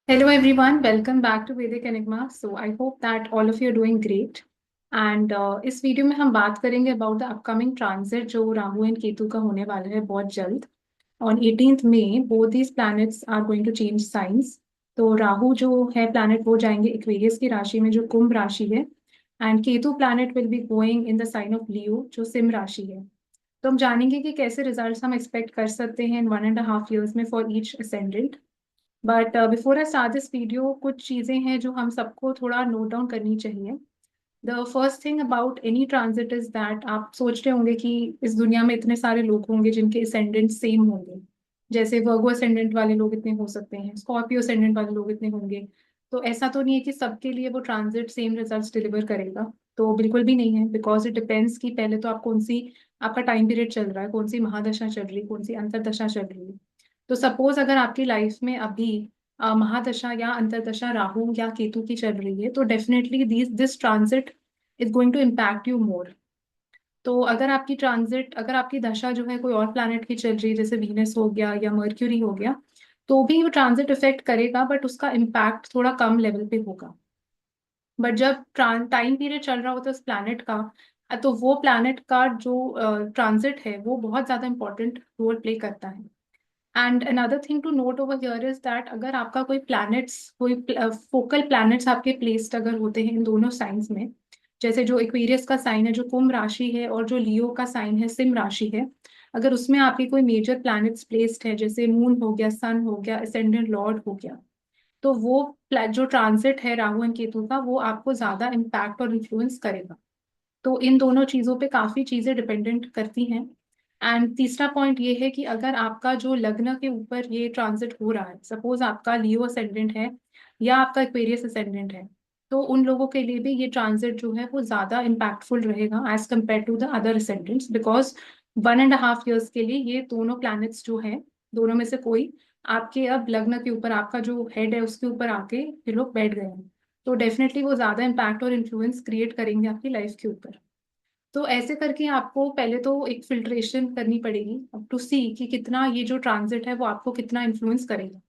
Hello everyone, welcome back to Vedic Enigma. So I hope that all of you are doing great. And इस video में हम बात करेंगे about the upcoming transit जो Rahu and Ketu का होने वाला है बहुत जल्द. On 18th May, both these planets are going to change signs. तो राहु जो है planet वो जाएंगे एक्वेरियस की राशि में जो कुंभ राशि है. And Ketu planet will be going in the sign of Leo जो सिंह राशि है. तो हम जानेंगे कि कैसे रिजल्ट्स हम एक्सपेक्ट कर सकते हैं इन 1.5 years में for each ascendant. But before I start this video कुछ चीज़ें हैं जो हम सबको थोड़ा नोट डाउन करनी चाहिए. The first thing about any transit is that आप सोच रहे होंगे कि इस दुनिया में इतने सारे लोग होंगे जिनके असेंडेंट सेम होंगे. जैसे वर्गो असेंडेंट वाले लोग इतने हो सकते हैं, स्कॉर्पियो असेंडेंट वाले लोग इतने होंगे. तो ऐसा तो नहीं है कि सबके लिए वो ट्रांजिट सेम रिजल्ट्स डिलीवर करेगा. तो बिल्कुल भी नहीं है, बिकॉज इट डिपेंड्स कि पहले तो आप कौन सी आपका टाइम पीरियड चल रहा है, कौन सी महादशा चल रही है, कौन सी अंतरदशा चल रही है. तो सपोज अगर आपकी लाइफ में अभी महादशा या अंतरदशा राहु या केतु की चल रही है तो definitely this transit is going to impact you more. तो अगर आपकी दशा जो है कोई और प्लैनेट की चल रही है, जैसे वीनस हो गया या मर्क्यूरी हो गया, तो भी वो ट्रांजिट इफेक्ट करेगा बट उसका इम्पैक्ट थोड़ा कम लेवल पे होगा. बट जब टाइम पीरियड चल रहा होता है उस प्लैनेट का, तो वो प्लैनेट का जो ट्रांजिट है वो बहुत ज्यादा इंपॉर्टेंट रोल प्ले करता है. And another thing to note over here is that अगर आपका कोई फोकल प्लैनेट्स आपके प्लेस्ड अगर होते हैं इन दोनों साइंस में, जैसे जो एक्वेरियस का साइन है जो कुंभ राशि है और जो लियो का साइन है सिंह राशि है, अगर उसमें आपके कोई मेजर प्लैनेट्स प्लेस्ड है जैसे मून हो गया, सन हो गया, असेंडेंट लॉर्ड हो गया, तो वो जो ट्रांजिट है राहु एंड केतु का वो आपको ज्यादा इम्पैक्ट और इन्फ्लुएंस करेगा. तो इन दोनों चीजों पे काफी चीजें डिपेंडेंट करती हैं. एंड तीसरा पॉइंट ये है कि अगर आपका जो लग्न के ऊपर ये ट्रांजिट हो रहा है, सपोज आपका लियो असेंडेंट है या आपका एक्वेरियस असेंडेंट है, तो उन लोगों के लिए भी ये ट्रांजिट जो है वो ज्यादा इम्पैक्टफुल रहेगा as compared to the other ascendants, because 1.5 years के लिए ये दोनों प्लैनेट्स जो है, दोनों में से कोई आपके अब लग्न के ऊपर, आपका जो हेड है उसके ऊपर आके ये लोग बैठ गए हैं. तो डेफिनेटली वो ज्यादा इम्पैक्ट और इन्फ्लुएंस क्रिएट करेंगे आपकी लाइफ के ऊपर. तो ऐसे करके आपको पहले तो एक फिल्ट्रेशन करनी पड़ेगी अब टू सी कि कितना ये जो ट्रांजिट है वो आपको कितना इन्फ्लुएंस करेगा.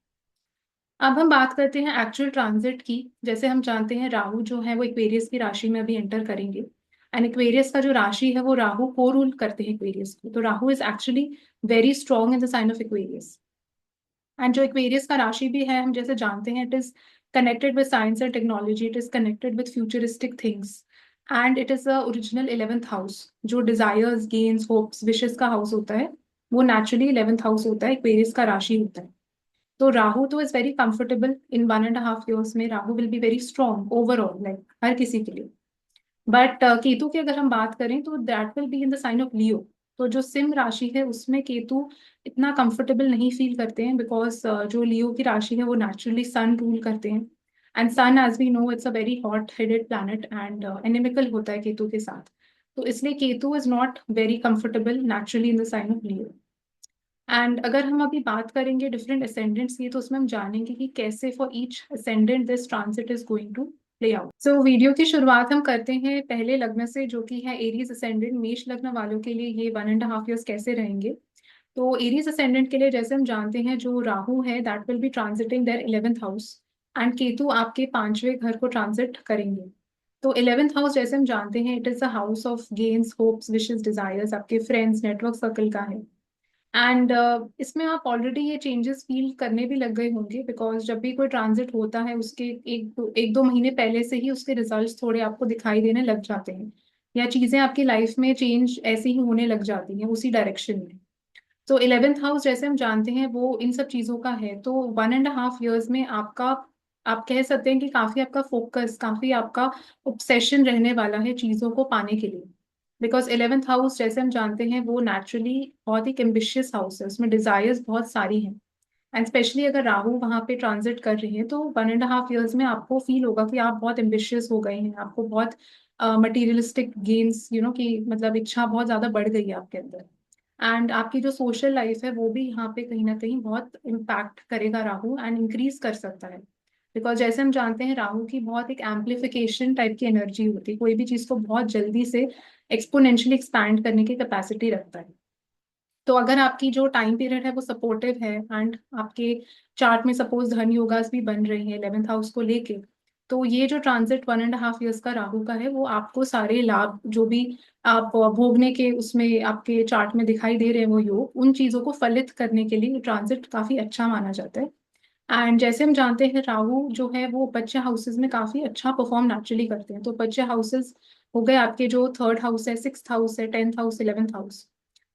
अब हम बात करते हैं एक्चुअल ट्रांजिट की. जैसे हम जानते हैं राहु जो है वो एक्वेरियस की राशि में अभी एंटर करेंगे. एंड एक्वेरियस का जो राशि है वो राहु को रूल करते हैं एक्वेरियस को, तो Rahu is actually very strong in the sign of Aquarius. And जो एक्वेरियस का राशि भी है हम जैसे जानते हैं, it is connected with science and technology, it is connected with futuristic things. And it is the original 11th house जो डिजायर्स, गेन्स, होप्स, विशेस का हाउस होता है. वो नेचुरली 11th हाउस होता है, एक्वेरियस का राशि होता है. तो राहु तो is very comfortable in 1.5 years में. Rahu will be very strong overall, like हर किसी के लिए. बट केतु की अगर हम बात करें तो that will be in the sign of Leo. तो जो सिंह राशि है उसमें केतु इतना कंफर्टेबल नहीं फील करते हैं, बिकॉज जो लियो की राशि है वो नेचुरली सन रूल करते हैं. And sun as we know it's a very hot headed planet and inimical होता है केतु के साथ. तो इसलिए Ketu is not very comfortable naturally in the sign of Leo. And अगर हम अभी बात करेंगे डिफरेंट असेंडेंट्स की, तो उसमें हम जानेंगे कि कैसे for each ascendant this transit is going to play out. So video की शुरुआत हम करते हैं पहले लग्न से जो कि है एरीज असेंडेंट. मेष लग्न वालों के लिए ये 1.5 years कैसे रहेंगे. तो एरीज असेंडेंट के लिए जैसे हम जानते हैं जो राहु है that will be transiting their 11th house. And Ketu आपके पांचवें घर को ट्रांजिट करेंगे. तो 11th हाउस जैसे हम जानते हैं it is the house of gains, hopes, wishes, desires, आपके फ्रेंड्स, नेटवर्क सर्कल का है. एंड इसमें आप ऑलरेडी ये चेंजेस फील करने भी लग गए होंगे, बिकॉज जब भी कोई ट्रांजिट होता है उसके एक दो महीने पहले से ही उसके रिजल्ट्स थोड़े आपको दिखाई देने लग जाते हैं, या चीजें आपकी लाइफ में चेंज ऐसे ही होने लग जाती हैं उसी डायरेक्शन में. तो 11th हाउस जैसे हम जानते हैं वो इन सब चीजों का है. तो 1.5 years में आपका, आप कह सकते हैं कि काफी आपका फोकस, काफी आपका ऑब्सेशन रहने वाला है चीजों को पाने के लिए. बिकॉज 11th हाउस जैसे हम जानते हैं वो नेचुरली बहुत ही एम्बिशियस हाउस है, उसमें डिजायर्स बहुत सारी हैं. एंड स्पेशली अगर राहु वहां पे ट्रांजिट कर रही है तो 1.5 years में आपको फील होगा कि आप बहुत एम्बिशियस हो गए हैं, आपको बहुत मटीरियलिस्टिक गेन्स की मतलब इच्छा बहुत ज्यादा बढ़ गई है आपके अंदर. एंड आपकी जो सोशल लाइफ है वो भी यहाँ पे कहीं ना कहीं बहुत इम्पैक्ट करेगा राहु, एंड इंक्रीज कर सकता है. बिकॉज जैसे हम जानते हैं राहु की बहुत एक एम्पलीफिकेशन टाइप की एनर्जी होती है, कोई भी चीज को बहुत जल्दी से एक्सपोनेंशियली एक्सपैंड करने की कैपेसिटी रखता है. तो अगर आपकी जो टाइम पीरियड है वो सपोर्टिव है एंड आपके चार्ट में सपोज धन योगास भी बन रहे हैं 11th हाउस को लेके, तो ये जो ट्रांजिट 1.5 ईयर्स का राहु का है वो आपको सारे लाभ जो भी आप भोगने के उसमें आपके चार्ट में दिखाई दे रहे हैं वो योग, उन चीजों को फलित करने के लिए ट्रांजिट काफी अच्छा माना जाता है। एंड जैसे हम जानते हैं राहु जो है वो बच्चे हाउसेज में काफी अच्छा परफॉर्म नेचुरली करते हैं। तो बच्चे हाउसेज हो गए आपके जो थर्ड हाउस है, सिक्स्थ हाउस है, 10th हाउस, 11th हाउस।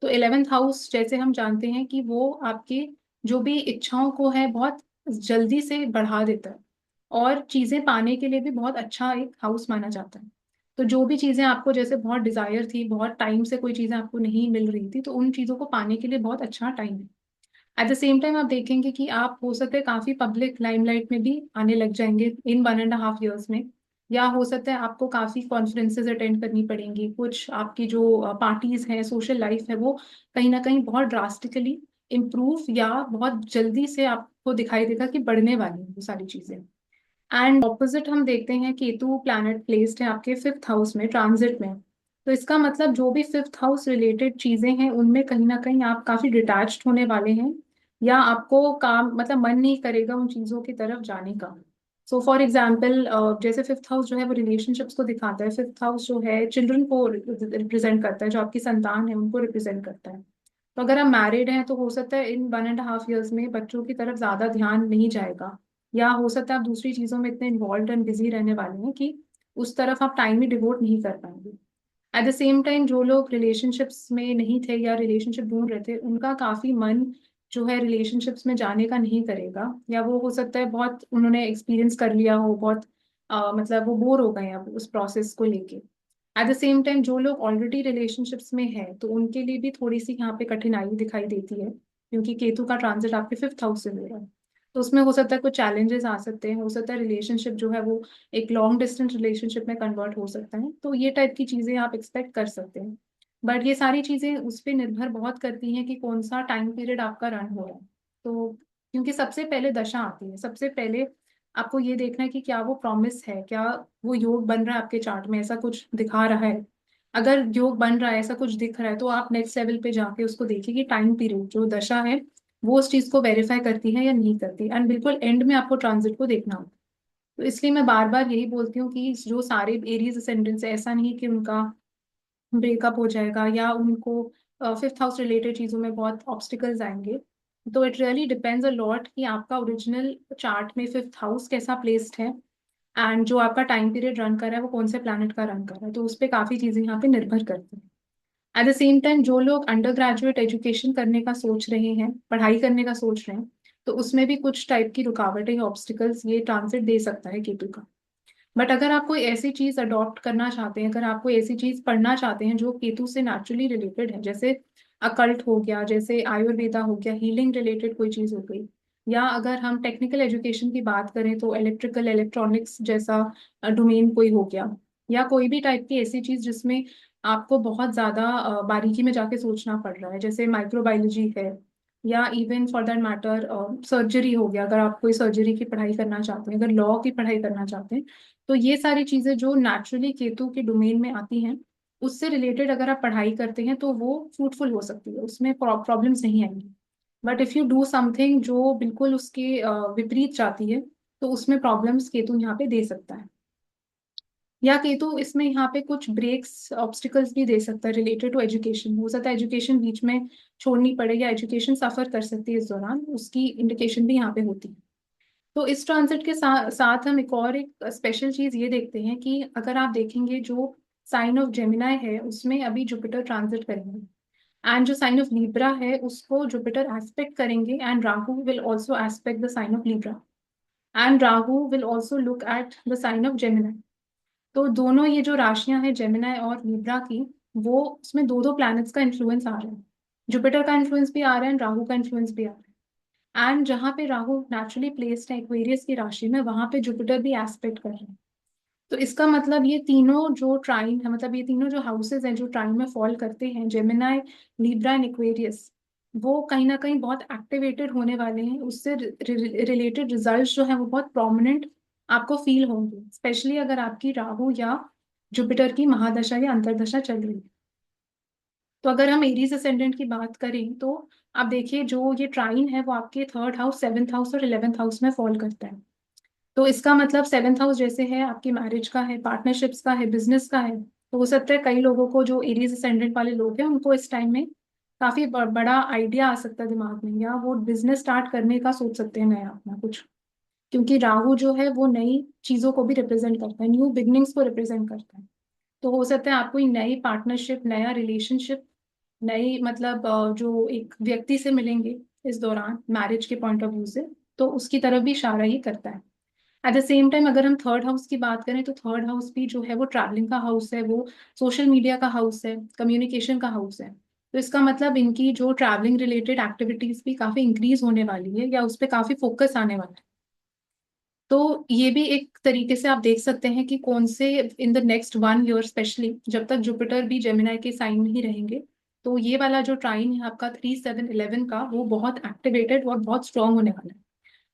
तो 11th हाउस जैसे हम जानते हैं कि वो आपके जो भी इच्छाओं को है बहुत जल्दी से बढ़ा देता है और चीजें पाने के लिए भी बहुत अच्छा एक हाउस माना जाता है। तो जो भी चीजें आपको जैसे बहुत डिजायर थी, बहुत टाइम से कोई चीजें आपको नहीं मिल रही थी, तो उन चीजों को पाने के लिए बहुत अच्छा टाइम है। एट द सेम टाइम आप देखेंगे कि आप हो सकता है काफी पब्लिक लाइमलाइट में भी आने लग जाएंगे इन 1.5 ईयर्स में। या हो सकता है आपको काफी कॉन्फ्रेंसेज अटेंड करनी पड़ेंगी, कुछ आपकी जो पार्टीज हैं, सोशल लाइफ है, वो कहीं ना कहीं बहुत ड्रास्टिकली इम्प्रूव या बहुत जल्दी से आपको दिखाई देगा कि बढ़ने वाली हैं वो सारी चीजें। एंड ऑपोजिट हम देखते हैं केतु प्लैनेट प्लेस्ड है आपके 5th हाउस में ट्रांजिट में। तो इसका मतलब जो भी 5th हाउस रिलेटेड चीजें हैं उनमें कहीं ना कहीं आप काफी डिटैच्ड होने वाले हैं, या आपको काम मतलब मन नहीं करेगा उन चीजों की तरफ जाने का। सो फॉर एग्जाम्पल जैसे 5th हाउस जो है वो रिलेशनशिप्स को दिखाता है, 5th हाउस जो है चिल्ड्रन को रिप्रेजेंट करता है, जो आपकी संतान है उनको रिप्रेजेंट करता है। तो अगर आप मैरिड हैं तो हो सकता है इन 1.5 ईयर्स में बच्चों की तरफ ज्यादा ध्यान नहीं जाएगा, या हो सकता है आप दूसरी चीजों में इतने इन्वॉल्व एंड बिजी रहने वाले हैं कि उस तरफ आप टाइम ही डिवोट नहीं कर पाएंगे। एट द सेम टाइम जो लोग रिलेशनशिप्स में नहीं थे या रिलेशनशिप ढूंढ रहे थे, उनका काफी मन जो है रिलेशनशिप्स में जाने का नहीं करेगा, या वो हो सकता है बहुत उन्होंने एक्सपीरियंस कर लिया हो, बहुत मतलब वो बोर हो गए हैं अब उस प्रोसेस को लेके। एट द सेम टाइम जो लोग ऑलरेडी रिलेशनशिप्स में हैं तो उनके लिए भी थोड़ी सी यहाँ पे कठिनाई दिखाई देती है, क्योंकि केतु का ट्रांजिट आपके 5th हाउस से हो रहा है। तो उसमें हो सकता है कुछ चैलेंजेस आ सकते हैं, हो सकता है रिलेशनशिप जो है वो एक लॉन्ग डिस्टेंस रिलेशनशिप में कन्वर्ट हो सकता है। तो ये टाइप की चीजें आप एक्सपेक्ट कर सकते हैं। बट ये सारी चीजें उस पर निर्भर बहुत करती हैं कि कौन सा टाइम पीरियड आपका रन हो रहा है। तो क्योंकि सबसे पहले दशा आती है, सबसे पहले आपको ये देखना है कि क्या वो प्रॉमिस है, क्या वो योग बन रहा है आपके चार्ट में, ऐसा कुछ दिखा रहा है। अगर योग बन रहा है, ऐसा कुछ दिख रहा है, तो आप नेक्स्ट लेवल पे जाके उसको देखिए कि टाइम पीरियड जो दशा है वो उस चीज को वेरीफाई करती है या नहीं करती। एंड बिल्कुल एंड में आपको ट्रांजिट को देखना होगा। तो इसलिए मैं बार बार यही बोलती हूँ कि जो सारे एरीज असेंडेंट्स है, ऐसा नहीं कि उनका ब्रेकअप हो जाएगा या उनको 5th हाउस रिलेटेड चीजों में बहुत ऑब्स्टिकल्स आएंगे। तो it really depends a lot कि आपका ओरिजिनल चार्ट में 5th हाउस कैसा प्लेस्ड है, एंड जो आपका टाइम पीरियड रन कर रहा है वो कौन से प्लैनेट का रन कर रहा है, तो उस पर काफी चीजें यहाँ पे निर्भर करती हैं। एट द सेम टाइम जो लोग अंडर ग्रेजुएट एजुकेशन करने का सोच रहे हैं, पढ़ाई करने का सोच रहे हैं, तो उसमें भी कुछ टाइप की रुकावटें या ऑब्स्टिकल्स ये ट्रांसिट दे सकता है केतु का। बट अगर आप कोई ऐसी चीज अडॉप्ट करना चाहते हैं, अगर आप कोई ऐसी चीज पढ़ना चाहते हैं जो केतु से नेचुरली रिलेटेड है, जैसे अकल्ट हो गया, जैसे आयुर्वेदा हो गया, हीलिंग रिलेटेड कोई चीज हो गई, या अगर हम टेक्निकल एजुकेशन की बात करें तो इलेक्ट्रिकल इलेक्ट्रॉनिक्स जैसा डोमेन कोई हो गया, या कोई भी टाइप की ऐसी चीज जिसमें आपको बहुत ज्यादा बारीकी में जाके सोचना पड़ रहा है, जैसे माइक्रोबायोलॉजी है, या even for that matter surgery हो गया, अगर आप कोई सर्जरी की पढ़ाई करना चाहते हैं, अगर लॉ की पढ़ाई करना चाहते हैं, तो ये सारी चीजें जो नेचुरली केतु के डोमेन में आती हैं, उससे रिलेटेड अगर आप पढ़ाई करते हैं तो वो फ्रूटफुल हो सकती है, उसमें प्रॉब्लम्स नहीं आएंगी। But if you do something जो बिल्कुल उसके विपरीत जाती है, तो उसमें प्रॉब्लम्स केतु यहाँ पे दे सकता है। या केतु इसमें यहाँ पे कुछ ब्रेक्स ऑब्स्टिकल्स भी दे सकता है रिलेटेड टू एजुकेशन, हो सकता है एजुकेशन बीच में छोड़नी पड़े या एजुकेशन सफर कर सकती है इस दौरान, उसकी इंडिकेशन भी यहाँ पे होती है। तो इस ट्रांजिट के साथ हम एक और एक स्पेशल चीज ये देखते हैं कि अगर आप देखेंगे जो साइन ऑफ जेमिनाई है उसमें अभी जुपिटर ट्रांजिट करेंगे, एंड जो साइन ऑफ लिब्रा है उसको जुपिटर एस्पेक्ट करेंगे, and Rahu will also aspect the sign of Libra, and Rahu will also look at the sign of Gemini. तो दोनों ये जो राशियां हैं जेमिनाई और लिब्रा की, वो उसमें दो दो प्लैनेट्स का इन्फ्लुएंस आ रहा है, जुपिटर का इन्फ्लुएंस भी आ रहा है एंड राहु का इन्फ्लुएंस भी आ रहा है। एंड जहाँ पे राहु नेचुरली प्लेस्ड है एक्वेरियस की राशि में, वहां पे जुपिटर भी एस्पेक्ट कर रहे हैं। तो इसका मतलब ये तीनों जो ट्राइन है, मतलब ये तीनों जो हाउसेज हैं जो ट्राइन में फॉल करते हैं, जेमिनाई, लिब्रा एंड एक्वेरियस, वो कहीं ना कहीं बहुत एक्टिवेटेड होने वाले हैं, उससे रिलेटेड रिजल्ट्स जो है वो बहुत प्रोमिनेंट आपको फील होंगे, स्पेशली अगर आपकी राहु या जुपिटर की महादशा या अंतर्दशा चल रही है। तो अगर हम एरीज असेंडेंट की बात करें तो आप देखिए जो ये ट्राइन है वो आपके थर्ड हाउस, सेवन्थ हाउस और 11th हाउस में फॉल करता है। तो इसका मतलब 7th हाउस जैसे है आपकी मैरिज का है, पार्टनरशिप्स का है, बिजनेस का है। तो हो सकता है कई लोगों को जो एरीज असेंडेंट वाले लोग हैं उनको इस टाइम में काफी बड़ा आइडिया आ सकता है दिमाग में, या वो बिजनेस स्टार्ट करने का सोच सकते हैं नया अपना कुछ। क्योंकि राहु जो है वो नई चीजों को भी रिप्रेजेंट करता है, न्यू बिगनिंग्स को रिप्रेजेंट करता है। तो हो सकता है आपको एक नई पार्टनरशिप, नया रिलेशनशिप, नई मतलब जो एक व्यक्ति से मिलेंगे इस दौरान मैरिज के पॉइंट ऑफ व्यू से, तो उसकी तरफ भी इशारा ही करता है। एट द सेम टाइम अगर हम थर्ड हाउस की बात करें तो थर्ड हाउस भी जो है वो ट्रैवलिंग का हाउस है, वो सोशल मीडिया का हाउस है, कम्युनिकेशन का हाउस है। तो इसका मतलब इनकी जो ट्रैवलिंग रिलेटेड एक्टिविटीज भी काफी इंक्रीज होने वाली है, या उस पर काफी फोकस आने वाला है। तो ये भी एक तरीके से आप देख सकते हैं कि कौन से in the next 1 year specially, जब तक जुपिटर भी जेमिनाई के साइन में ही रहेंगे, तो ये वाला जो ट्राइन है आपका 3, 7, 11 का, वो बहुत एक्टिवेटेड और बहुत स्ट्रांग होने वाला है।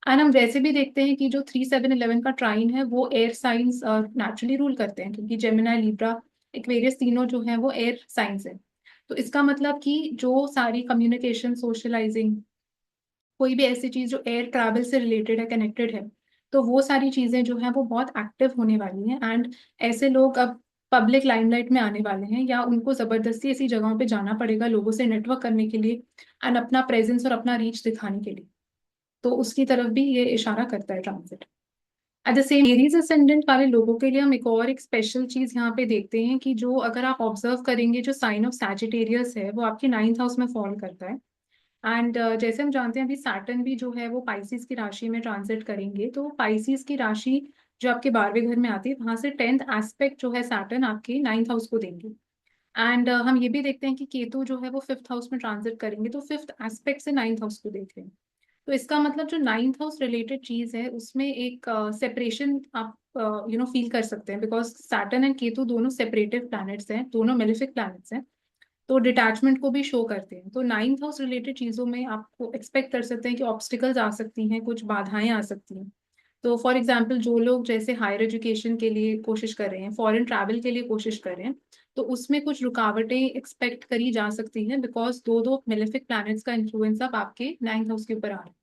एंड हम वैसे भी देखते हैं कि जो 3, 7, 11 का ट्राइन है वो एयर साइंस नेचुरली रूल करते हैं, क्योंकि जेमिनाई, लिब्रा, एक्वेरियस तीनों जो है वो एयर साइंस है। तो इसका मतलब कि जो सारी कम्युनिकेशन, सोशलाइजिंग, कोई भी ऐसी चीज जो एयर ट्रैवल से रिलेटेड है, कनेक्टेड है, तो वो सारी चीजें जो है वो बहुत एक्टिव होने वाली हैं। एंड ऐसे लोग अब पब्लिक लाइमलाइट में आने वाले हैं, या उनको जबरदस्ती ऐसी जगहों पे जाना पड़ेगा लोगों से नेटवर्क करने के लिए एंड अपना प्रेजेंस और अपना रीच दिखाने के लिए। तो उसकी तरफ भी ये इशारा करता है transit. At the same Aries ascendant वाले लोगों के लिए हम एक और एक स्पेशल चीज यहाँ पे देखते हैं कि जो अगर आप ऑब्जर्व करेंगे, जो साइन ऑफ सैजिटेरियस है वो आपके 9th हाउस में फॉल करता है। एंड जैसे हम जानते हैं अभी सैटर्न भी जो है वो पाइसिस की राशि में ट्रांजिट करेंगे, तो पाइसिस की राशि जो आपके 12वें घर में आती है, वहां से 10th एस्पेक्ट जो है सैटर्न आपके 9th हाउस को देंगे। एंड हम ये भी देखते हैं कि केतु जो है वो 5th हाउस में ट्रांजिट करेंगे, तो 5th एस्पेक्ट से 9th हाउस को देख रहे हैं। तो इसका मतलब जो 9th हाउस रिलेटेड चीज है उसमें एक सेपरेशन आप फील कर सकते हैं, बिकॉज सैटर्न एंड केतु दोनों सेपरेटिव प्लैनेट्स हैं, दोनों मेलेफिक प्लैनेट्स हैं। तो डिटैचमेंट को भी शो करते हैं। तो 9th हाउस रिलेटेड चीजों में आपको एक्सपेक्ट कर सकते हैं कि ऑब्स्टिकल्स आ सकती हैं, कुछ बाधाएं आ सकती हैं। तो फॉर एग्जाम्पल जो लोग जैसे हायर एजुकेशन के लिए कोशिश कर रहे हैं, फॉरेन ट्रैवल के लिए कोशिश कर रहे हैं, तो उसमें कुछ रुकावटें एक्सपेक्ट करी जा सकती हैं, बिकॉज दो दो मेलेफिक प्लैनेट्स का इन्फ्लुएंस अब आपके 9th हाउस के ऊपर आ रहा है।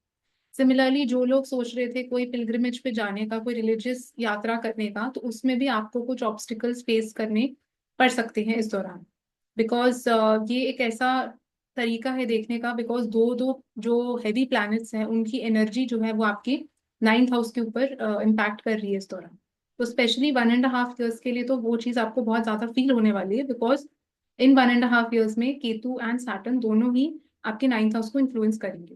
सिमिलरली जो लोग सोच रहे थे कोई पिलग्रिमेज पे जाने का, कोई रिलीजियस यात्रा करने का, तो उसमें भी आपको कुछ ऑब्स्टिकल्स फेस करने पड़ सकते हैं इस दौरान। बिकॉज ये एक ऐसा तरीका है देखने का, बिकॉज दो दो जो हैवी प्लैनेट्स हैं उनकी एनर्जी जो है वो आपकी 9th हाउस के ऊपर इम्पैक्ट कर रही है इस दौरान। तो स्पेशली 1.5 ईयर्स के लिए तो वो चीज़ आपको बहुत ज़्यादा फील होने वाली है, बिकॉज इन 1.5 ईयर्स में केतु एंड सैटर्न दोनों ही आपके 9th हाउस को इन्फ्लुएंस करेंगे।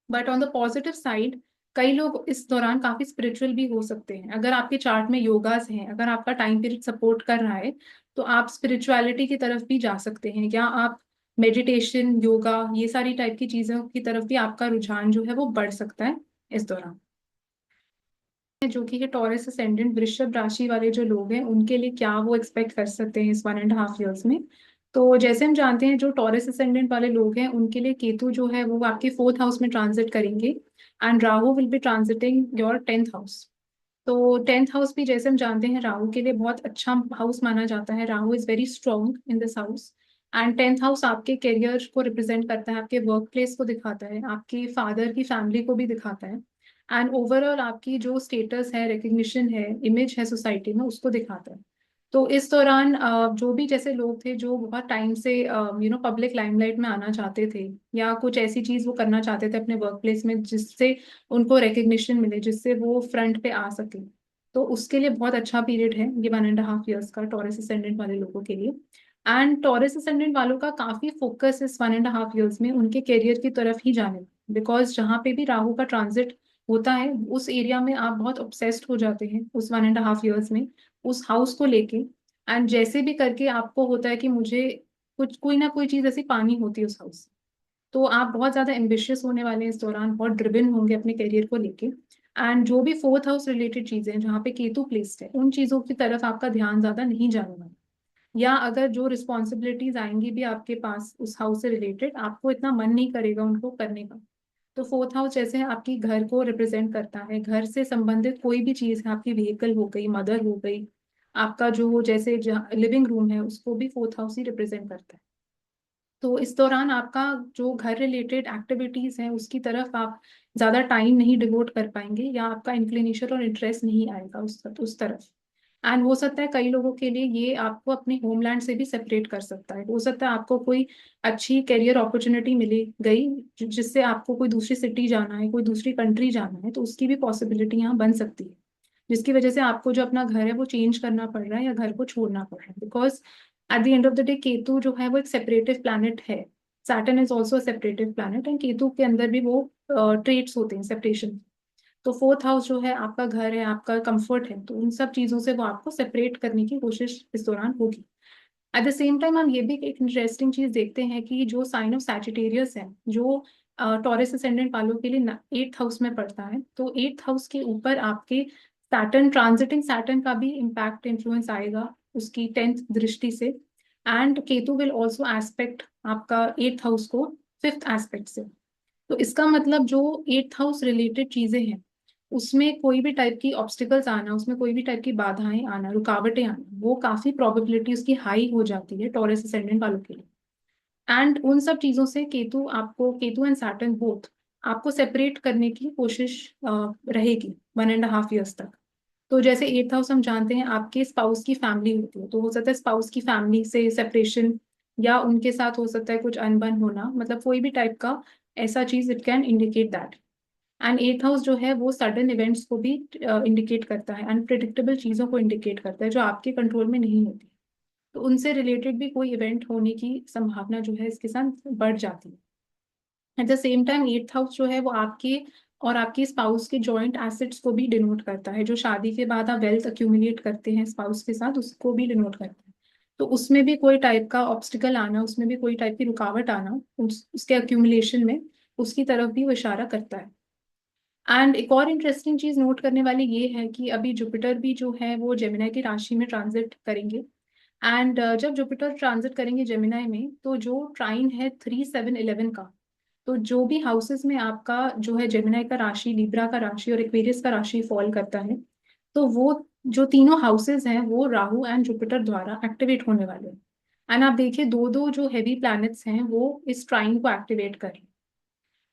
But on the positive side, कई लोग इस दौरान काफी स्पिरिचुअल भी हो सकते हैं। अगर आपके चार्ट में योगास हैं, अगर आपका टाइम पीरियड सपोर्ट कर रहा है, तो आप स्पिरिचुअलिटी की तरफ भी जा सकते हैं, या आप मेडिटेशन, योगा, ये सारी टाइप की चीजों की तरफ भी आपका रुझान जो है वो बढ़ सकता है इस दौरान। जो कि है टॉरस असेंडेंट वृषभ राशि वाले जो लोग हैं उनके लिए क्या वो एक्सपेक्ट कर सकते हैं इस 1.5 ईयर्स में। तो जैसे हम जानते हैं जो टॉरस असेंडेंट वाले लोग हैं उनके लिए केतु जो है वो आपके 4th हाउस में ट्रांजिट करेंगे, and Rahu will be transiting your 10th house. तो 10th हाउस भी जैसे हम जानते हैं राहु के लिए बहुत अच्छा हाउस माना जाता है। Rahu is very strong in this house. And 10th house आपके करियर को रिप्रेजेंट करता है, आपके वर्क प्लेस को दिखाता है, आपके फादर की फैमिली को भी दिखाता है, एंड ओवरऑल आपकी जो स्टेटस है, रिकग्निशन है, इमेज है सोसाइटी में, उसको दिखाता है। तो इस दौरान जो भी जैसे लोग थे जो बहुत टाइम से पब्लिक लाइमलाइट में आना चाहते थे, या कुछ ऐसी चीज वो करना चाहते थे अपने वर्क प्लेस में जिससे उनको रिकग्निशन मिले, जिससे वो फ्रंट पे आ सके, तो उसके लिए बहुत अच्छा पीरियड है ये 1.5 ईयर्स का टॉरस असेंडेंट वाले लोगों के लिए। एंड टॉरस असेंडेंट वालों का काफी फोकस इस 1.5 ईयर्स में उनके करियर की तरफ ही जाने, बिकॉज जहाँ पे भी राहु का ट्रांजिट होता है उस एरिया में आप बहुत ऑब्सेस्ड हो जाते हैं उस 1.5 ईयर्स में, उस हाउस को लेके। एंड जैसे भी करके आपको होता है कि मुझे कुछ कोई ना कोई चीज ऐसी पानी होती है उस हाउस से। तो आप बहुत ज्यादा एम्बिशियस होने वाले हैं इस दौरान, बहुत ड्रिवन होंगे अपने करियर को लेके। एंड जो भी 4th हाउस रिलेटेड चीजें जहाँ पे केतु प्लेस्ड है उन चीजों की तरफ आपका ध्यान ज्यादा नहीं जाने वाला, या अगर जो रिस्पॉन्सिबिलिटीज आएंगी भी आपके पास उस हाउस से रिलेटेड, आपको इतना मन नहीं करेगा उनको करने का। तो 4th हाउस जैसे आपकी घर को रिप्रेजेंट करता है, घर से संबंधित कोई भी चीज है, आपकी व्हीकल हो गई, मदर हो गई, आपका जो जैसे लिविंग रूम है उसको भी 4th हाउस ही रिप्रेजेंट करता है। तो इस दौरान आपका जो घर रिलेटेड एक्टिविटीज हैं उसकी तरफ आप ज्यादा टाइम नहीं डिवोट कर पाएंगे, या आपका इंक्लिनेशन और इंटरेस्ट नहीं आएगा उस तरफ। एंड हो सकता है कई लोगों के लिए ये आपको अपने होमलैंड से भी सेपरेट कर सकता है। हो सकता है आपको कोई अच्छी करियर अपॉर्चुनिटी मिली गई जिससे आपको कोई दूसरी सिटी जाना है, कोई दूसरी कंट्री जाना है, तो उसकी भी पॉसिबिलिटी यहाँ बन सकती है, जिसकी वजह से आपको जो अपना घर है वो चेंज करना पड़ रहा है या घर को छोड़ना पड़ रहा है। Because at the end of the day Ketu जो है वो एक सेपरेटिव प्लैनेट है। Saturn is also separative planet, and Ketu के अंदर भी वो ट्रेट्स होते हैं सेपरेशन। तो फोर्थ हाउस जो है आपका घर है, आपका कंफर्ट है, तो उन सब चीजों से वो आपको सेपरेट करने की कोशिश इस दौरान होगी। एट द सेम टाइम हम ये भी एक इंटरेस्टिंग चीज देखते हैं कि जो साइन ऑफ सैजिटेरियस है, जो टॉरस असेंडेंट वालों के लिए एट्थ हाउस में पड़ता है, तो एट्थ हाउस के ऊपर आपके सैटर्न ट्रांजिटिंग सैटर्न का भी इम्पैक्ट इन्फ्लुएंस आएगा उसकी टेंथ दृष्टि से। And Ketu will also aspect आपका एट्थ हाउस को फिफ्थ एस्पेक्ट से। तो इसका मतलब जो एट्थ हाउस रिलेटेड चीजें हैं उसमें कोई भी टाइप की ऑब्स्टिकल्स आना, उसमें कोई भी टाइप की बाधाएं आना, रुकावटें आना, वो काफी प्रोबेबिलिटी उसकी हाई हो जाती है टॉरस असेंडेंट वालों के लिए। एंड उन सब चीजों से केतु एंड सैटर्न बोथ आपको सेपरेट करने की कोशिश रहेगी 1.5 years तक। तो जैसे एट्थ हाउस हम जानते हैं आपके स्पाउस की फैमिली होती है, तो हो सकता है स्पाउस की फैमिली से सेपरेशन, या उनके साथ हो सकता है कुछ अनबन होना, मतलब कोई भी टाइप का ऐसा चीज it can indicate that. And eighth house जो है वो सडन इवेंट्स को भी इंडिकेट करता है, अनप्रिडिक्टेबल चीजों को इंडिकेट करता है जो आपके कंट्रोल में नहीं होती। तो उनसे रिलेटेड भी कोई इवेंट होने की संभावना जो है इसके साथ बढ़ जाती है। At the same time eighth house जो है वो आपके और आपके स्पाउस के जॉइंट एसेट्स को भी डिनोट करता है। जो शादी के बाद आप वेल्थ अक्यूमुलेट करते हैं स्पाउस के साथ, उसको भी डिनोट करता है। तो उसमें भी कोई टाइप का ऑब्स्टिकल आना, उसमें भी कोई टाइप की रुकावट आना, उसके अक्यूमुलेशन में, उसकी तरफ भी वो इशारा करता है। एंड एक और इंटरेस्टिंग चीज नोट करने वाली ये है कि अभी जुपिटर भी जो है वो जेमिनाई की राशि में ट्रांजिट करेंगे। एंड जब जुपिटर ट्रांजिट करेंगे जेमिनाई में, तो जो ट्राइन है 3, 7, 11 का, तो जो भी हाउसेस में आपका जो है जेमिनाई का राशि, लिब्रा का राशि और एक्वेरियस का राशि फॉल करता है, तो वो जो तीनों हाउसेस हैं वो राहु एंड जुपिटर द्वारा एक्टिवेट होने वाले हैं। एंड आप देखिए दो दो जो हैवी प्लैनेट्स हैं वो इस ट्राइन को एक्टिवेट करें।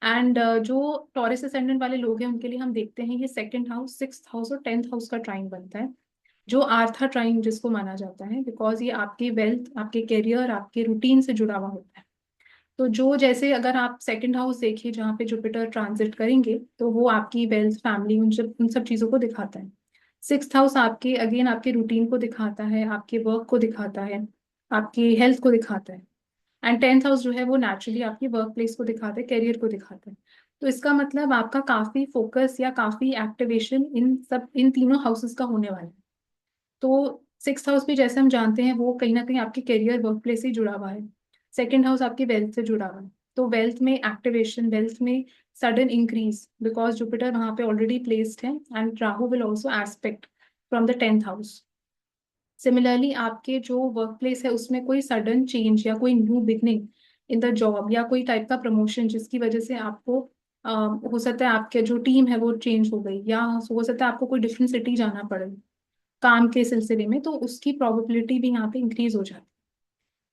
एंड जो टॉरस असेंडेंट वाले लोग हैं उनके लिए हम देखते हैं ये सेकंड हाउस, सिक्स्थ हाउस और टेंथ हाउस का ट्राइन बनता है, जो आर्था ट्राइन जिसको माना जाता है, बिकॉज ये आपके वेल्थ, आपके करियर, आपके रूटीन से जुड़ा हुआ होता है। तो जो जैसे अगर आप सेकंड हाउस देखिए जहाँ पे जुपिटर ट्रांजिट करेंगे, तो वो आपकी वेल्थ, फैमिली, उन सब चीज़ों को दिखाता है। सिक्स्थ हाउस आपके अगेन आपके रूटीन को दिखाता है, आपके वर्क को दिखाता है, आपकी हेल्थ को दिखाता है। एंड टेंथ हाउस जो है वो नेचुरली आपकी वर्क प्लेस को दिखाता है, करियर को दिखाता है। तो इसका मतलब आपका काफी फोकस या काफी एक्टिवेशन इन तीनों हाउसेस का होने वाला है। तो सिक्स हाउस भी जैसे हम जानते हैं वो कहीं ना कहीं आपके करियर, वर्क प्लेस से जुड़ा हुआ है। सेकेंड हाउस आपकी वेल्थ से जुड़ा हुआ है, तो वेल्थ में एक्टिवेशन, वेल्थ में सडन इंक्रीज, बिकॉज जुपिटर वहां पे ऑलरेडी प्लेस्ड है and Rahu will also aspect from the tenth house. Similarly आपके जो वर्क प्लेस है उसमें कोई सडन चेंज या कोई new beginning in the job, या कोई टाइप का प्रमोशन जिसकी वजह से आपको हो सकता है आपके जो टीम है वो चेंज हो गई, या हो सकता है आपको कोई डिफरेंट सिटी जाना पड़े काम के सिलसिले में, तो उसकी प्रोबेबिलिटी भी यहाँ पे इंक्रीज हो जाती है।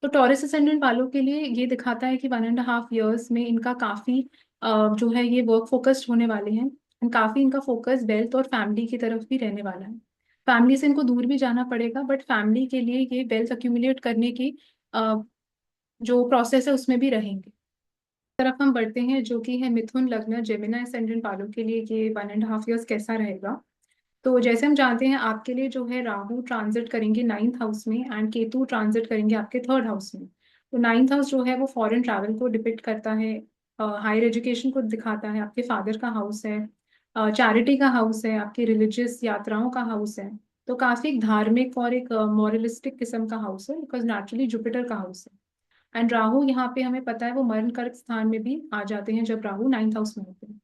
तो टॉरस असेंडेंट वालों के लिए ये दिखाता है कि 1.5 years में इनका काफी जो है ये वर्क फोकस्ड होने वाले हैं, and काफी इनका फोकस वेल्थ और फैमिली की तरफ भी रहने वाला है। फैमिली से इनको दूर भी जाना पड़ेगा, बट फैमिली के लिए ये वेल्थ अक्यूमुलेट करने की अ, जो प्रोसेस है उसमें भी रहेंगे। तरफ हम बढ़ते हैं जो कि है मिथुन लग्न जेमिना असेंडेंट वालों के लिए ये 1.5 years कैसा रहेगा। तो जैसे हम जानते हैं आपके लिए जो है राहु ट्रांजिट करेंगे नाइन्थ हाउस में एंड केतु ट्रांजिट करेंगे आपके थर्ड हाउस में। तो नाइन्थ हाउस जो है वो फॉरेन ट्रैवल को डिपिक्ट करता है, हायर एजुकेशन को दिखाता है, आपके फादर का हाउस है, चैरिटी का हाउस है, आपकी रिलीजियस यात्राओं का हाउस है। तो काफी एक धार्मिक और एक मॉरलिस्टिक किस्म का हाउस है, बिकॉज नेचुरली जुपिटर का हाउस है। एंड राहु यहाँ पे हमें पता है वो मरण कर्क स्थान में भी आ जाते हैं जब राहु नाइन्थ हाउस में होते हैं।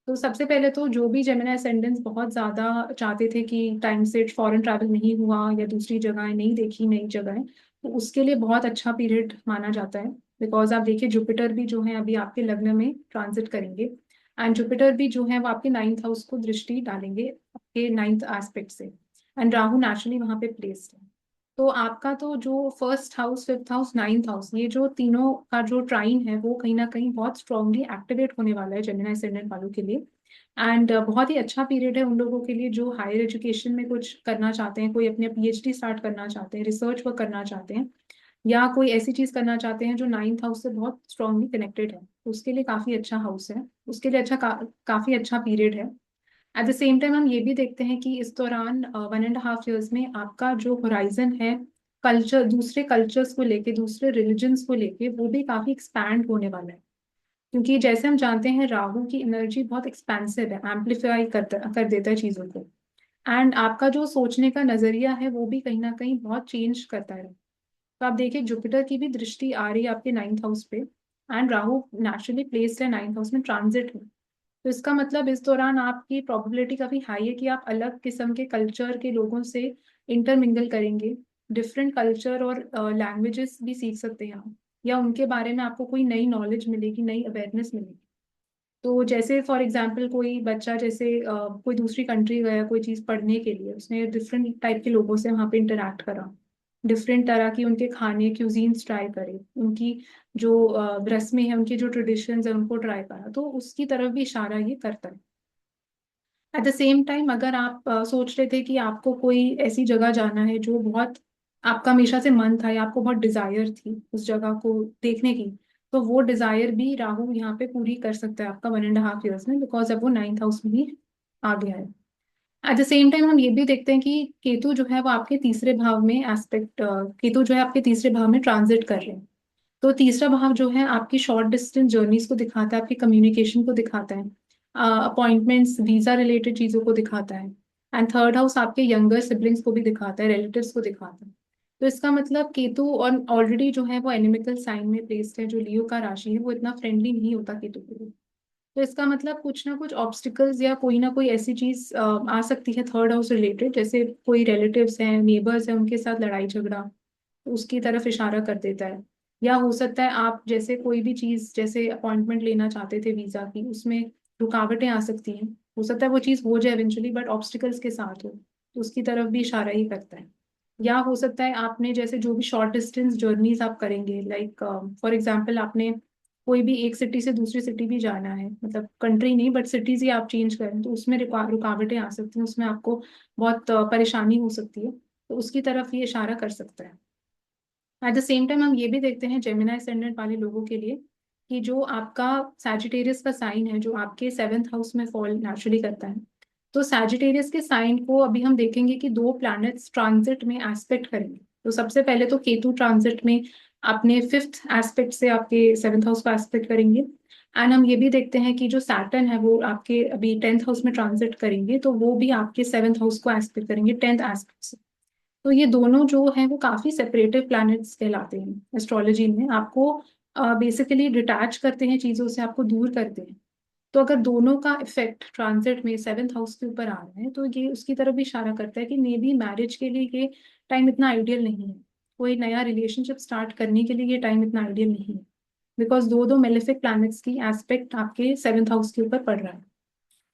तो सबसे पहले तो जो भी जेमिनी असेंडेंट्स बहुत ज्यादा चाहते थे कि टाइम से फॉरेन ट्रैवल नहीं हुआ या दूसरी जगह नहीं देखी, नई जगह, तो उसके लिए बहुत अच्छा पीरियड माना जाता है। बिकॉज आप देखिए जुपिटर भी जो है अभी आपके लग्न में ट्रांजिट करेंगे, एंड जुपिटर भी जो है वो आपके नाइन्थ हाउस को दृष्टि डालेंगे आपके नाइन्थ एस्पेक्ट से, एंड राहु नेचुरली वहां पे प्लेस्ड है। तो आपका तो जो first house, fifth house, ninth house, ये जो तीनों का जो ट्राइन है वो कहीं ना कहीं बहुत स्ट्रांगली एक्टिवेट होने वाला है जेमिनी असेंडेंट वालों के लिए। एंड बहुत ही अच्छा पीरियड है उन लोगों के लिए जो हायर एजुकेशन में कुछ करना चाहते हैं, कोई अपने पीएचडी स्टार्ट करना चाहते हैं, रिसर्च वर्क करना चाहते हैं, या कोई ऐसी चीज करना चाहते हैं जो नाइन्थ हाउस से बहुत स्ट्रांगली कनेक्टेड है, तो उसके लिए काफी अच्छा हाउस है, उसके लिए काफी अच्छा पीरियड है। एट द सेम टाइम हम ये भी देखते हैं कि इस दौरान 1.5 ईयर्स में आपका जो होराइजन है कल्चर, दूसरे कल्चर्स को लेके, दूसरे रिलीजन्स को लेके, वो भी काफी एक्सपैंड होने वाला है। क्योंकि जैसे हम जानते हैं राहु की एनर्जी बहुत एक्सपेंसिव है, एम्पलीफाई कर देता है चीजों को। एंड आपका जो सोचने का नजरिया है वो भी कहीं ना कहीं बहुत चेंज करता है। तो आप देखिए जुपिटर की भी दृष्टि आ रही है आपके नाइन्थ हाउस पे, एंड राहु नेचुरली प्लेस्ड है नाइन्थ हाउस में ट्रांजिट में। तो इसका मतलब इस दौरान आपकी प्रोबेबिलिटी काफी हाई है कि आप अलग किस्म के कल्चर के लोगों से इंटरमिंगल करेंगे, डिफरेंट कल्चर और लैंग्वेजेस भी सीख सकते हैं आप, या उनके बारे में आपको कोई नई नॉलेज मिलेगी, नई अवेयरनेस मिलेगी। तो जैसे फॉर एग्जांपल कोई बच्चा जैसे कोई दूसरी कंट्री गया कोई चीज़ पढ़ने के लिए, उसने डिफरेंट टाइप के लोगों से वहाँ पे इंटरेक्ट करा, डिफरेंट तरह की उनके खाने क्यूजीन्स ट्राई करे, उनकी जो रस्में हैं, उनकी जो ट्रेडिशंस है उनको ट्राई करा, तो उसकी तरफ भी इशारा ये करता है। एट द सेम टाइम अगर आप सोच रहे थे कि आपको कोई ऐसी जगह जाना है जो बहुत आपका हमेशा से मन था या आपको बहुत डिजायर थी उस जगह को देखने की, तो वो डिजायर भी राहु यहाँ पे पूरी कर सकता है आपका 1.5 ईयर्स में, बिकॉज अब वो नाइन्थ हाउस में भी आ गया है। एट द सेम टाइम हम ये भी देखते हैं कि केतु जो है वो आपके तीसरे भाव में एस्पेक्ट, केतु जो है आपके तीसरे भाव में ट्रांजिट कर रहे हैं। तो तीसरा भाव जो है आपकी शॉर्ट डिस्टेंस जर्नीज को दिखाता है, आपकी कम्युनिकेशन को दिखाता है, अपॉइंटमेंट्स, वीजा रिलेटेड चीजों को दिखाता है। एंड थर्ड हाउस आपके यंगर सिबलिंग्स को भी दिखाता है, रिलेटिव्स को दिखाता है। तो इसका मतलब केतु और ऑलरेडी जो है वो एनिमिकल साइन में प्लेस्ड है, जो लियो का राशि है वो इतना फ्रेंडली नहीं होता केतु के लिए। तो इसका मतलब कुछ ना कुछ ऑब्स्टिकल्स या कोई ना कोई ऐसी चीज आ सकती है थर्ड हाउस रिलेटेड, जैसे कोई रिलेटिव्स हैं, नेबर्स हैं, उनके साथ लड़ाई झगड़ा, तो उसकी तरफ इशारा कर देता है। या हो सकता है आप जैसे कोई भी चीज, जैसे अपॉइंटमेंट लेना चाहते थे वीजा की, उसमें रुकावटें आ सकती हैं, हो सकता है वो चीज हो जाए इवेंचुअली बट ऑब्स्टिकल्स के साथ हो, तो उसकी तरफ भी इशारा ही करता है। या हो सकता है आपने जैसे जो भी शॉर्ट डिस्टेंस जर्नीज आप करेंगे, लाइक फॉर एग्जांपल आपने कोई भी एक सिटी से दूसरी सिटी भी जाना है, मतलब कंट्री नहीं बट सिटीज ही आप चेंज करें, तो उसमें रुकावटें आ सकती हैं, उसमें आपको बहुत परेशानी हो सकती है, तो उसकी तरफ ये इशारा कर सकता है। एट द सेम टाइम हम ये भी देखते हैं जेमिनी असेंडेंट वाले लोगों के लिए कि जो आपका सैजिटेरियस का साइन है जो आपके सेवेंथ हाउस में फॉल नेचुरली करता है, तो सैजिटेरियस के साइन को अभी हम देखेंगे कि दो प्लैनेट्स ट्रांजिट में एस्पेक्ट करेंगे। तो सबसे पहले तो केतु ट्रांजिट में अपने फिफ्थ एस्पेक्ट से आपके सेवेंथ हाउस को एस्पेक्ट करेंगे। एंड हम ये भी देखते हैं कि जो सैटर्न है वो आपके अभी टेंथ हाउस में ट्रांजिट करेंगे, तो वो भी आपके सेवेंथ हाउस को एस्पेक्ट करेंगे टेंथ एस्पेक्ट से। तो ये दोनों जो है वो काफी सेपरेटिव प्लैनेट्स कहलाते हैं एस्ट्रोलॉजी में, आपको बेसिकली डिटैच करते हैं चीजों से, आपको दूर करते हैं। तो अगर दोनों का इफेक्ट ट्रांजिट में सेवेंथ हाउस के ऊपर आ रहा है, तो ये उसकी तरफ भी इशारा करता है कि मे बी मैरिज के लिए ये टाइम इतना आइडियल नहीं है, कोई नया रिलेशनशिप स्टार्ट करने के लिए ये टाइम इतना आइडियल नहीं है, बिकॉज दो दो मेलेफिक प्लैनेट्स की एस्पेक्ट आपके सेवेंथ हाउस के ऊपर पड़ रहा है।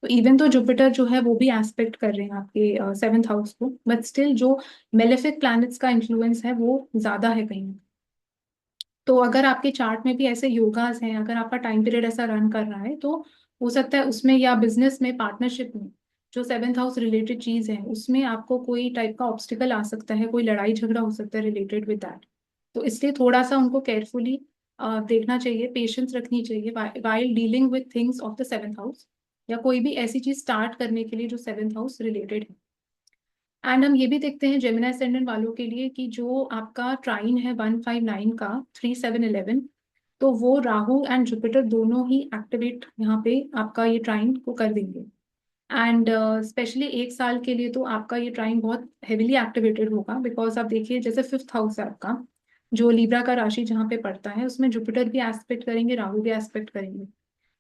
तो इवन तो जुपिटर जो है वो भी एस्पेक्ट कर रहे हैं आपके सेवेंथ हाउस को, बट स्टिल जो मेलेफिक प्लैनेट्स का इन्फ्लुएंस है वो ज्यादा है कहीं। तो अगर आपके चार्ट में भी ऐसे योगास हैं, अगर आपका टाइम पीरियड ऐसा रन कर रहा है, तो हो सकता है उसमें या बिजनेस में, पार्टनरशिप में, जो सेवेंथ हाउस रिलेटेड चीज है उसमें आपको कोई टाइप का ऑब्स्टिकल आ सकता है, कोई लड़ाई झगड़ा हो सकता है रिलेटेड विद दैट। तो इसलिए थोड़ा सा उनको केयरफुली देखना चाहिए, पेशेंस रखनी चाहिए while dealing with things of the seventh house, या कोई भी ऐसी चीज स्टार्ट करने के लिए जो सेवेंथ हाउस रिलेटेड है। एंड हम ये भी देखते हैं जेमिनी असेंडेंट वालों के लिए कि जो आपका ट्राइन है 159 का, 3711, तो वो राहु एंड जुपिटर दोनों ही एक्टिवेट यहाँ पे आपका ये ट्राइन को कर देंगे। एंड स्पेशली 1 साल के लिए तो आपका ये ट्राइन बहुत हेविली एक्टिवेटेड होगा, बिकॉज आप देखिए जैसे फिफ्थ हाउस है आपका, जो लीब्रा का राशि जहाँ पे पड़ता है, उसमें जुपिटर भी एस्पेक्ट करेंगे, राहु भी एस्पेक्ट करेंगे।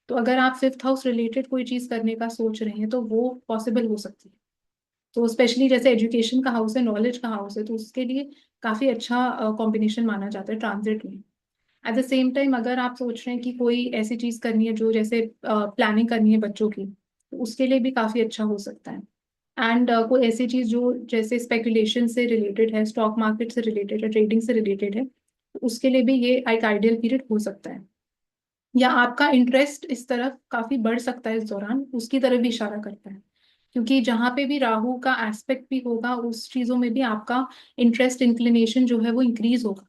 तो अगर आप फिफ्थ हाउस रिलेटेड कोई चीज करने का सोच रहे हैं तो वो पॉसिबल हो सकती है। तो स्पेशली जैसे एजुकेशन का हाउस है, नॉलेज का हाउस है, तो उसके लिए काफी अच्छा कॉम्बिनेशन माना जाता है ट्रांजिट में। एट द सेम टाइम अगर आप सोच रहे हैं कि कोई ऐसी चीज करनी है जो जैसे प्लानिंग करनी है बच्चों की, तो उसके लिए भी काफी अच्छा हो सकता है। एंड कोई ऐसी चीज जो जैसे स्पेकुलेशन से रिलेटेड है, स्टॉक मार्केट से रिलेटेड है, ट्रेडिंग से रिलेटेड है, तो उसके लिए भी ये एक आइडियल पीरियड हो सकता है। या आपका इंटरेस्ट इस तरफ काफी बढ़ सकता है इस दौरान, उसकी तरफ भी इशारा करता है। क्योंकि जहां पे भी राहु का एस्पेक्ट भी होगा उस चीजों में भी आपका इंटरेस्ट इंक्लिनेशन जो है वो इंक्रीज होगा।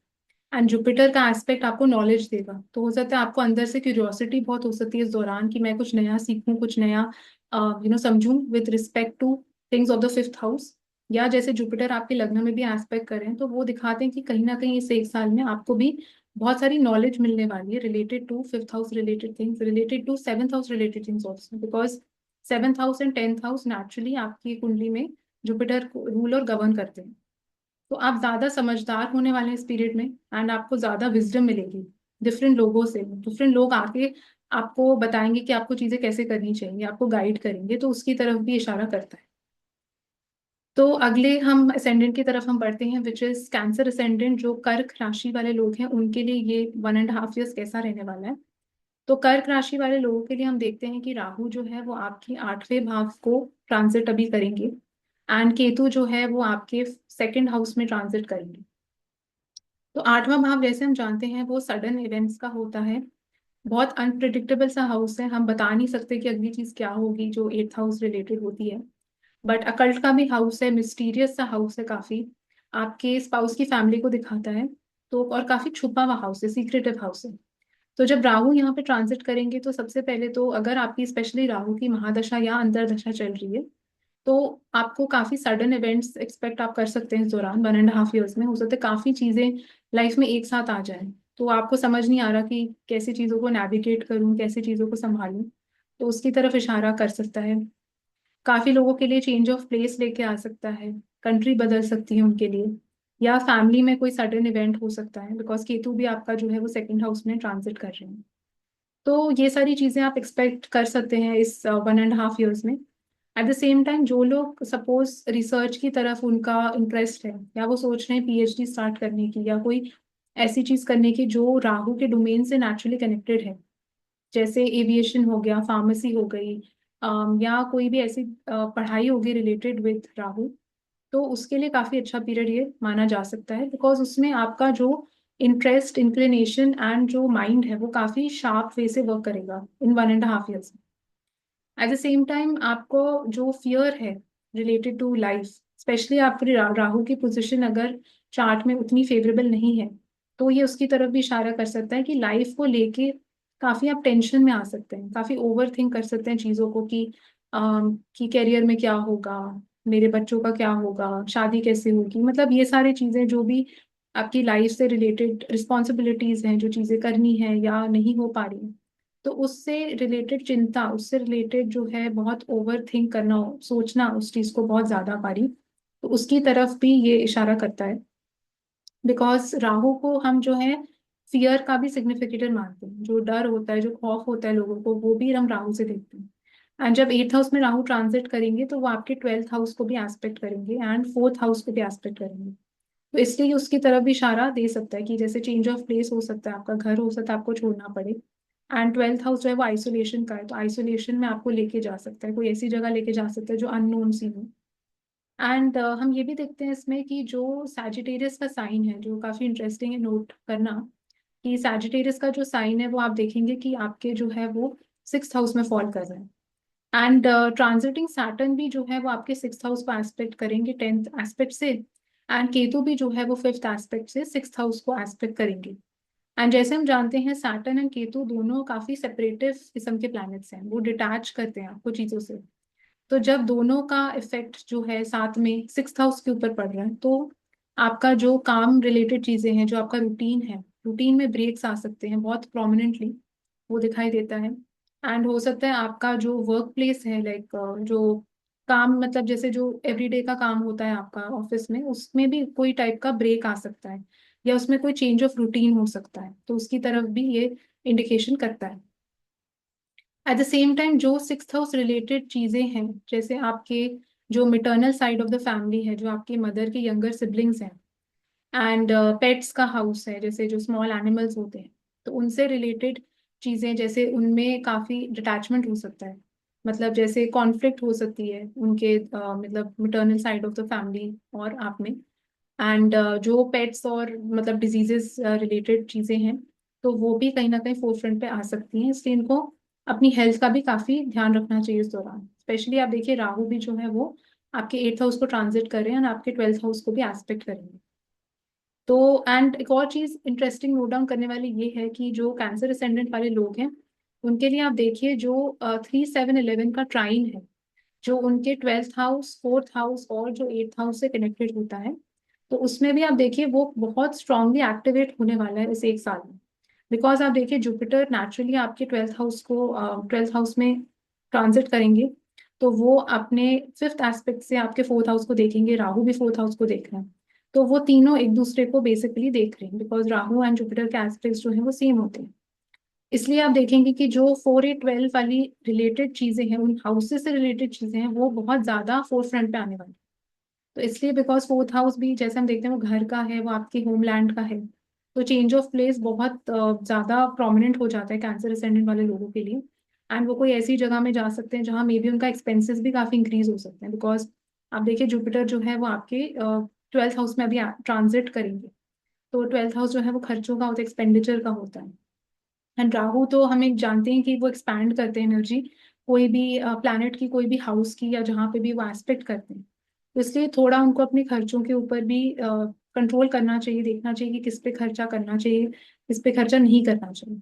एंड जुपिटर का एस्पेक्ट आपको नॉलेज देगा, तो हो सकता है आपको अंदर से क्यूरियोसिटी बहुत हो सकती है इस दौरान कि मैं कुछ नया सीखूं, कुछ नया समझूं with respect to things of the fifth house. या जैसे जुपिटर आपके लग्न में भी एस्पेक्ट करें तो वो दिखाते हैं कि कहीं ना कहीं इस एक साल में आपको भी बहुत सारी नॉलेज मिलने वाली है related to fifth house related things, related to seventh house related things also, because seventh house and tenth house naturally आपकी कुंडली में जुपिटर रूल और गवर्न करते हैं। तो आप ज्यादा समझदार होने वाले हैं इस पीरियड में, एंड आपको ज्यादा विजडम मिलेगी डिफरेंट लोगों से। डिफरेंट लोग आके आपको बताएंगे कि आपको चीजें कैसे करनी चाहिए, आपको गाइड करेंगे, तो उसकी तरफ भी इशारा करता है। तो अगले हम असेंडेंट की तरफ हम बढ़ते हैं, विच इज कैंसर असेंडेंट। जो कर्क राशि वाले लोग हैं उनके लिए ये 1.5 years कैसा रहने वाला है। तो कर्क राशि वाले लोगों के लिए हम देखते हैं कि राहु जो है वो आपकी 8वें भाव को ट्रांजिट अभी करेंगे, एंड केतु जो है वो आपके सेकंड हाउस में ट्रांजिट करेंगे। तो 8वां भाव जैसे हम जानते हैं वो सडन इवेंट्स का होता है, बहुत अनप्रिडिक्टेबल सा हाउस है, हम बता नहीं सकते कि अगली चीज क्या होगी जो 8th हाउस रिलेटेड होती है। बट अकल्ट का भी हाउस है, मिस्टीरियस सा हाउस है काफी, आपके स्पाउस की फैमिली को दिखाता है। तो और काफी छुपा हुआ हाउस है, सीक्रेटिव हाउस है। तो जब राहु यहाँ पे ट्रांजिट करेंगे तो सबसे पहले तो अगर आपकी स्पेशली राहु की महादशा या अंतर्दशा चल रही है तो आपको काफी सडन इवेंट्स एक्सपेक्ट आप कर सकते हैं इस दौरान। 1.5 years में हो सकता है काफी चीजें लाइफ में एक साथ आ जाएं, तो आपको समझ नहीं आ रहा कि कैसी चीजों को नेविगेट करूं, कैसी चीजों को संभालूं, तो उसकी तरफ इशारा कर सकता है। काफी लोगों के लिए चेंज ऑफ प्लेस लेके आ सकता है, कंट्री बदल सकती है उनके लिए, या फैमिली में कोई सडन इवेंट हो सकता है, बिकॉज केतु भी आपका जो है वो सेकंड हाउस में ट्रांजिट कर रहे हैं। तो ये सारी चीजें आप एक्सपेक्ट कर सकते हैं इस 1.5 years में। एट द सेम टाइम जो लोग सपोज रिसर्च की तरफ उनका इंटरेस्ट है, या वो सोच रहे हैं पीएचडी स्टार्ट करने की या कोई ऐसी चीज करने की जो राहु के डोमेन से नेचुरली कनेक्टेड है, जैसे एविएशन हो गया, फार्मेसी हो गई, या कोई भी ऐसी पढ़ाई होगी रिलेटेड विद राहु, तो उसके लिए काफी अच्छा पीरियड ये माना जा सकता है, बिकॉज उसमें आपका जो इंटरेस्ट इंक्लिनेशन एंड जो माइंड है वो काफी शार्प वे से वर्क करेगा इन 1.5 years में। एट द सेम टाइम आपको जो फियर है रिलेटेड टू लाइफ, स्पेशली आपकी राहु की पोजीशन अगर चार्ट में उतनी फेवरेबल नहीं है, तो ये उसकी तरफ भी इशारा कर सकता है कि लाइफ को लेके काफी आप टेंशन में आ सकते हैं, काफी ओवर थिंक कर सकते हैं चीजों को कि करियर में क्या होगा, मेरे बच्चों का क्या होगा, शादी कैसे होगी, मतलब ये सारी चीजें जो भी आपकी लाइफ से रिलेटेड रिस्पॉन्सिबिलिटीज हैं, जो चीजें करनी है या नहीं हो पा रही, तो उससे रिलेटेड चिंता, उससे रिलेटेड जो है बहुत ओवर थिंक करना, सोचना उस चीज को बहुत ज्यादा पारी, तो उसकी तरफ भी ये इशारा करता है। बिकॉज राहु को हम जो है फियर का भी सिग्निफिकेटर मानते हैं, जो डर होता है, जो खौफ होता है लोगों को, वो भी हम राहु से देखते हैं। एंड जब 8th हाउस में राहु ट्रांजिट करेंगे तो वो आपके 12th हाउस को भी एस्पेक्ट करेंगे एंड 4th हाउस को भी एस्पेक्ट करेंगे। तो इसलिए उसकी तरफ भी इशारा दे सकता है कि जैसे चेंज ऑफ प्लेस हो सकता है, आपका घर हो सकता है आपको छोड़ना पड़े। एंड 12th हाउस जो है वो आइसोलेशन का है, तो आइसोलेशन में आपको लेके जा सकता है, कोई ऐसी जगह लेके जा सकता है जो अननोन सी हो। एंड हम ये भी देखते हैं इसमें कि जो सैजिटेरियस का साइन है, जो काफी इंटरेस्टिंग है नोट करना, कि सैजिटेरियस का जो साइन है वो आप देखेंगे कि आपके जो है वो 6th हाउस में फॉल कर रहा है। एंड ट्रांजिटिंग सैटर्न भी जो है वो आपके 6th हाउस को एस्पेक्ट करेंगे 10th एस्पेक्ट से, एंड केतु भी जो है वो 5th एस्पेक्ट से 6th हाउस को एस्पेक्ट करेंगे। एंड जैसे हम जानते हैं सैटर्न एंड केतु दोनों काफी सेपरेटिव किस्म के प्लैनेट्स हैं, वो डिटैच करते हैं आपको चीजों से। तो जब दोनों का इफेक्ट जो है साथ में 6th हाउस के ऊपर पड़ रहा है, तो आपका जो काम रिलेटेड चीजें हैं, जो आपका रूटीन है, रूटीन में ब्रेक्स आ सकते हैं बहुत प्रोमिनेंटली, वो दिखाई देता है। एंड हो सकता है आपका जो वर्क प्लेस है, लाइक जो काम, मतलब जैसे जो एवरीडे का काम होता है आपका ऑफिस में, उसमें भी कोई टाइप का ब्रेक आ सकता है, या उसमें कोई चेंज ऑफ रूटीन हो सकता है, तो उसकी तरफ भी ये इंडिकेशन करता है। एट द सेम टाइम जो 6th हाउस रिलेटेड चीजें हैं, जैसे आपके जो मिटर्नल साइड ऑफ द फैमिली है, जो आपके मदर के यंगर सिबलिंग्स हैं, एंड पेट्स का हाउस है, जैसे जो स्मॉल एनिमल्स होते हैं, तो उनसे रिलेटेड चीजें, जैसे उनमें काफी डिटैचमेंट हो सकता है, मतलब जैसे कॉन्फ्लिक्ट हो सकती है उनके मतलब maternal side of the family और आप में। एंड जो पेट्स और मतलब डिजीजेस रिलेटेड चीजें हैं, तो वो भी कहीं ना कहीं फोरफ्रंट पे आ सकती हैं, इसलिए इनको अपनी हेल्थ का भी काफी ध्यान रखना चाहिए इस दौरान। स्पेशली आप देखिए राहु भी जो है वो आपके 8th हाउस को ट्रांजिट कर रहे हैं और आपके 12th हाउस को भी एस्पेक्ट करेंगे। तो एंड एक और चीज इंटरेस्टिंग नोट डाउन करने वाली ये है कि जो कैंसर असेंडेंट वाले लोग हैं उनके लिए आप देखिए जो 3 7 11 का ट्राइन है, जो उनके 12th हाउस 4th हाउस और जो 8th हाउस से कनेक्टेड होता है, तो उसमें भी आप देखिए वो बहुत स्ट्रांगली एक्टिवेट होने वाला है इस एक साल में। बिकॉज आप देखिए जुपिटर नेचुरली आपके 12th हाउस में ट्रांजिट करेंगे, तो वो अपने 5th एस्पेक्ट से आपके 4th हाउस को देखेंगे, राहु भी 4th हाउस को देख रहे हैं। तो वो तीनों एक दूसरे को बेसिकली देख रहे हैं बिकॉज राहु एंड जुपिटर के एस्पेक्ट्स जो है वो सेम होते हैं। इसलिए आप देखेंगे कि जो 4 8 12 वाली रिलेटेड चीजें हैं, उन हाउसेस से रिलेटेड चीजें हैं, वो बहुत ज्यादा फोर फ्रंट पे आने वाली। तो इसलिए बिकॉज 4th हाउस भी जैसे हम देखते हैं वो घर का है, वो आपके होमलैंड का है, तो चेंज ऑफ प्लेस बहुत ज्यादा प्रोमिनेंट हो जाता है कैंसर असेंडेंट वाले लोगों के लिए। एंड वो कोई ऐसी जगह में जा सकते हैं जहाँ मे बी उनका एक्सपेंसेस भी काफी इंक्रीज हो सकते हैं, बिकॉज आप देखिए जुपिटर जो है वो आपके 12th हाउस में अभी ट्रांजिट करेंगे। तो 12th हाउस जो है वो खर्चों का होता है, एक्सपेंडिचर का होता है। एंड राहु तो हम एक जानते हैं कि वो एक्सपैंड करते हैं एनर्जी, कोई भी प्लैनेट की, कोई भी हाउस की, या जहाँ पे भी वो एस्पेक्ट करते हैं। तो इसलिए थोड़ा उनको अपने खर्चों के ऊपर भी कंट्रोल करना चाहिए, देखना चाहिए कि किस पे खर्चा करना चाहिए, किस पे खर्चा नहीं करना चाहिए।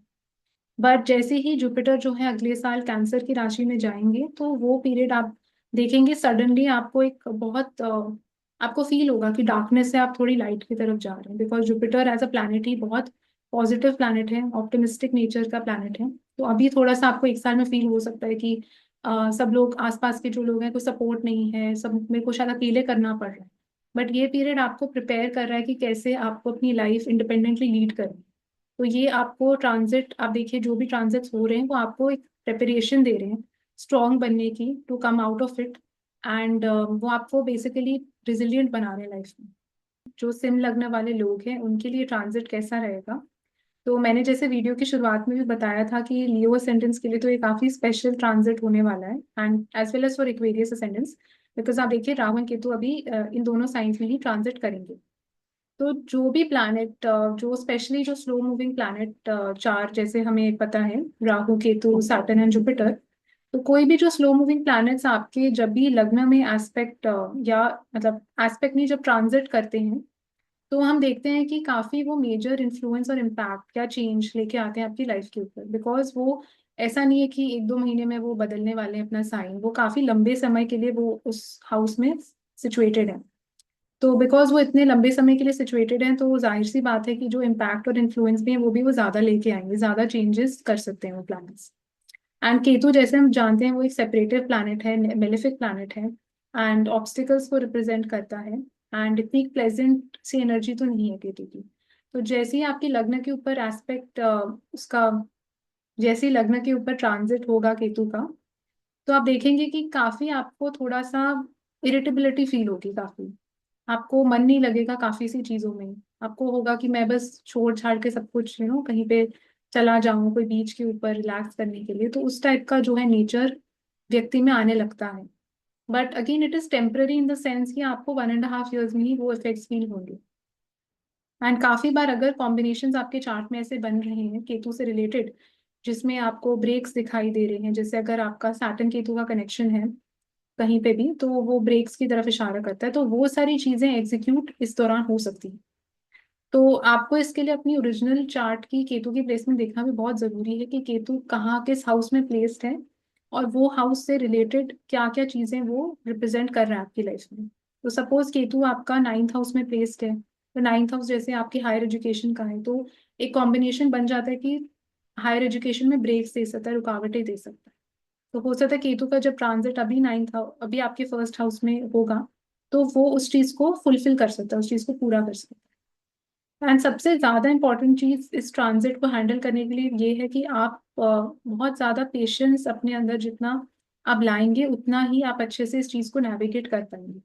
बट जैसे ही जुपिटर जो है अगले साल कैंसर की राशि में जाएंगे, तो वो पीरियड आप देखेंगे सडनली आपको एक बहुत आपको फील होगा कि डार्कनेस से आप थोड़ी लाइट की तरफ जा रहे हैं, because Jupiter as a planet ही बहुत पॉजिटिव प्लैनेट है, ऑप्टिमिस्टिक नेचर का प्लैनेट है। तो अभी थोड़ा सा आपको एक साल में फील हो सकता है कि सब लोग आसपास के जो लोग हैं कोई सपोर्ट नहीं है, सब मेरे को शायद अकेले करना पड़ रहा है। बट ये पीरियड आपको प्रिपेयर कर रहा है कि कैसे आपको अपनी लाइफ इंडिपेंडेंटली लीड करनी है। तो ये आपको ट्रांजिट, आप देखिए जो भी ट्रांजिट्स हो रहे हैं वो आपको एक प्रेपरेशन दे रहे हैं स्ट्रॉन्ग बनने की, to come out of it. And वो आपको बेसिकली रिजिलियंट बना रहे हैं लाइफ में। जो सिम लगने वाले लोग हैं उनके लिए ट्रांजिट कैसा रहेगा, तो मैंने जैसे वीडियो की शुरुआत में भी बताया था कि लियो असेंडेंस के लिए तो ये काफी स्पेशल ट्रांजिट होने वाला है, and as well as for Aquarius ascendants. Because आप देखिए राहु और केतु अभी इन दोनों साइंस में ही ट्रांजिट करेंगे। तो जो भी प्लैनेट, जो स्पेशली जो स्लो मूविंग प्लैनेट चार जैसे हमें पता है, Rahu Ketu Saturn and Jupiter, तो कोई भी जो स्लो मूविंग प्लैनेट्स आपके जब भी लग्न में एस्पेक्ट या मतलब एस्पेक्ट नहीं, जब ट्रांजिट करते हैं, तो हम देखते हैं कि काफी वो मेजर इन्फ्लुएंस और इम्पैक्ट या चेंज लेके आते हैं आपकी लाइफ के ऊपर। बिकॉज वो ऐसा नहीं है कि 1 2 महीने में वो बदलने वाले हैं अपना साइन, वो काफी लंबे समय के लिए वो उस हाउस में सिचुएटेड है। तो बिकॉज वो इतने लंबे समय के लिए सिचुएटेड हैं, तो वो जाहिर सी बात है कि जो इम्पैक्ट और इन्फ्लुएंस भी है वो भी वो ज्यादा लेके आएंगे, ज्यादा चेंजेस कर सकते हैं वो प्लैनेट्स। एंड केतु जैसे हम जानते हैं वो एक सेपरेटिव प्लैनेट है, मेलेफिक प्लैनेट है, एंड ऑब्स्टिकल्स को रिप्रेजेंट करता है। एंड इतनी प्लेजेंट सी एनर्जी तो नहीं है केतु की। तो जैसे ही आपकी लग्न के ऊपर एस्पेक्ट उसका, जैसे ही लग्न के ऊपर ट्रांजिट होगा केतु का, तो आप देखेंगे कि काफी आपको थोड़ा सा इरिटेबिलिटी फील होगी, काफी आपको मन नहीं लगेगा काफी सी चीजों में। आपको होगा कि मैं बस छोड़ छाड़ के सब कुछ कहीं पे चला जाऊं कोई बीच के ऊपर रिलैक्स करने के लिए, तो उस टाइप का जो है नेचर व्यक्ति में आने लगता है। But again it is temporary in the sense कि आपको 1.5 years में ही वो इफेक्ट्स फील होंगे। एंड काफी बार अगर कॉम्बिनेशंस आपके चार्ट में ऐसे बन रहे हैं केतु से रिलेटेड, जिसमें आपको ब्रेक्स दिखाई दे रहे हैं, जैसे अगर आपका सैटर्न केतु का कनेक्शन है कहीं पे भी, तो वो ब्रेक्स की तरफ इशारा करता है, तो वो सारी चीजें एग्जीक्यूट इस दौरान हो सकती हैं। तो आपको इसके लिए अपनी ओरिजिनल चार्ट की केतु की प्लेसमेंट देखना भी बहुत जरूरी है कि केतु कहाँ किस हाउस में प्लेस्ड है, और वो हाउस से रिलेटेड क्या क्या चीजें वो रिप्रेजेंट कर रहा है आपकी लाइफ में। तो सपोज केतु आपका 9th हाउस में प्लेस्ड है, तो 9th हाउस जैसे आपकी हायर एजुकेशन का है, तो एक कॉम्बिनेशन बन जाता है कि हायर एजुकेशन में ब्रेक्स दे सकता है, रुकावटें दे सकता है। तो हो सकता है केतु का जब ट्रांजिट अभी 9th हाउस, अभी आपके 1st हाउस में होगा, तो वो उस चीज को फुलफिल कर सकता है, उस चीज को पूरा कर सकता है। एंड सबसे ज्यादा इंपॉर्टेंट चीज इस ट्रांजिट को हैंडल करने के लिए ये है कि आप बहुत ज्यादा पेशेंस अपने अंदर जितना आप लाएंगे, उतना ही आप अच्छे से इस चीज को नेविगेट कर पाएंगे।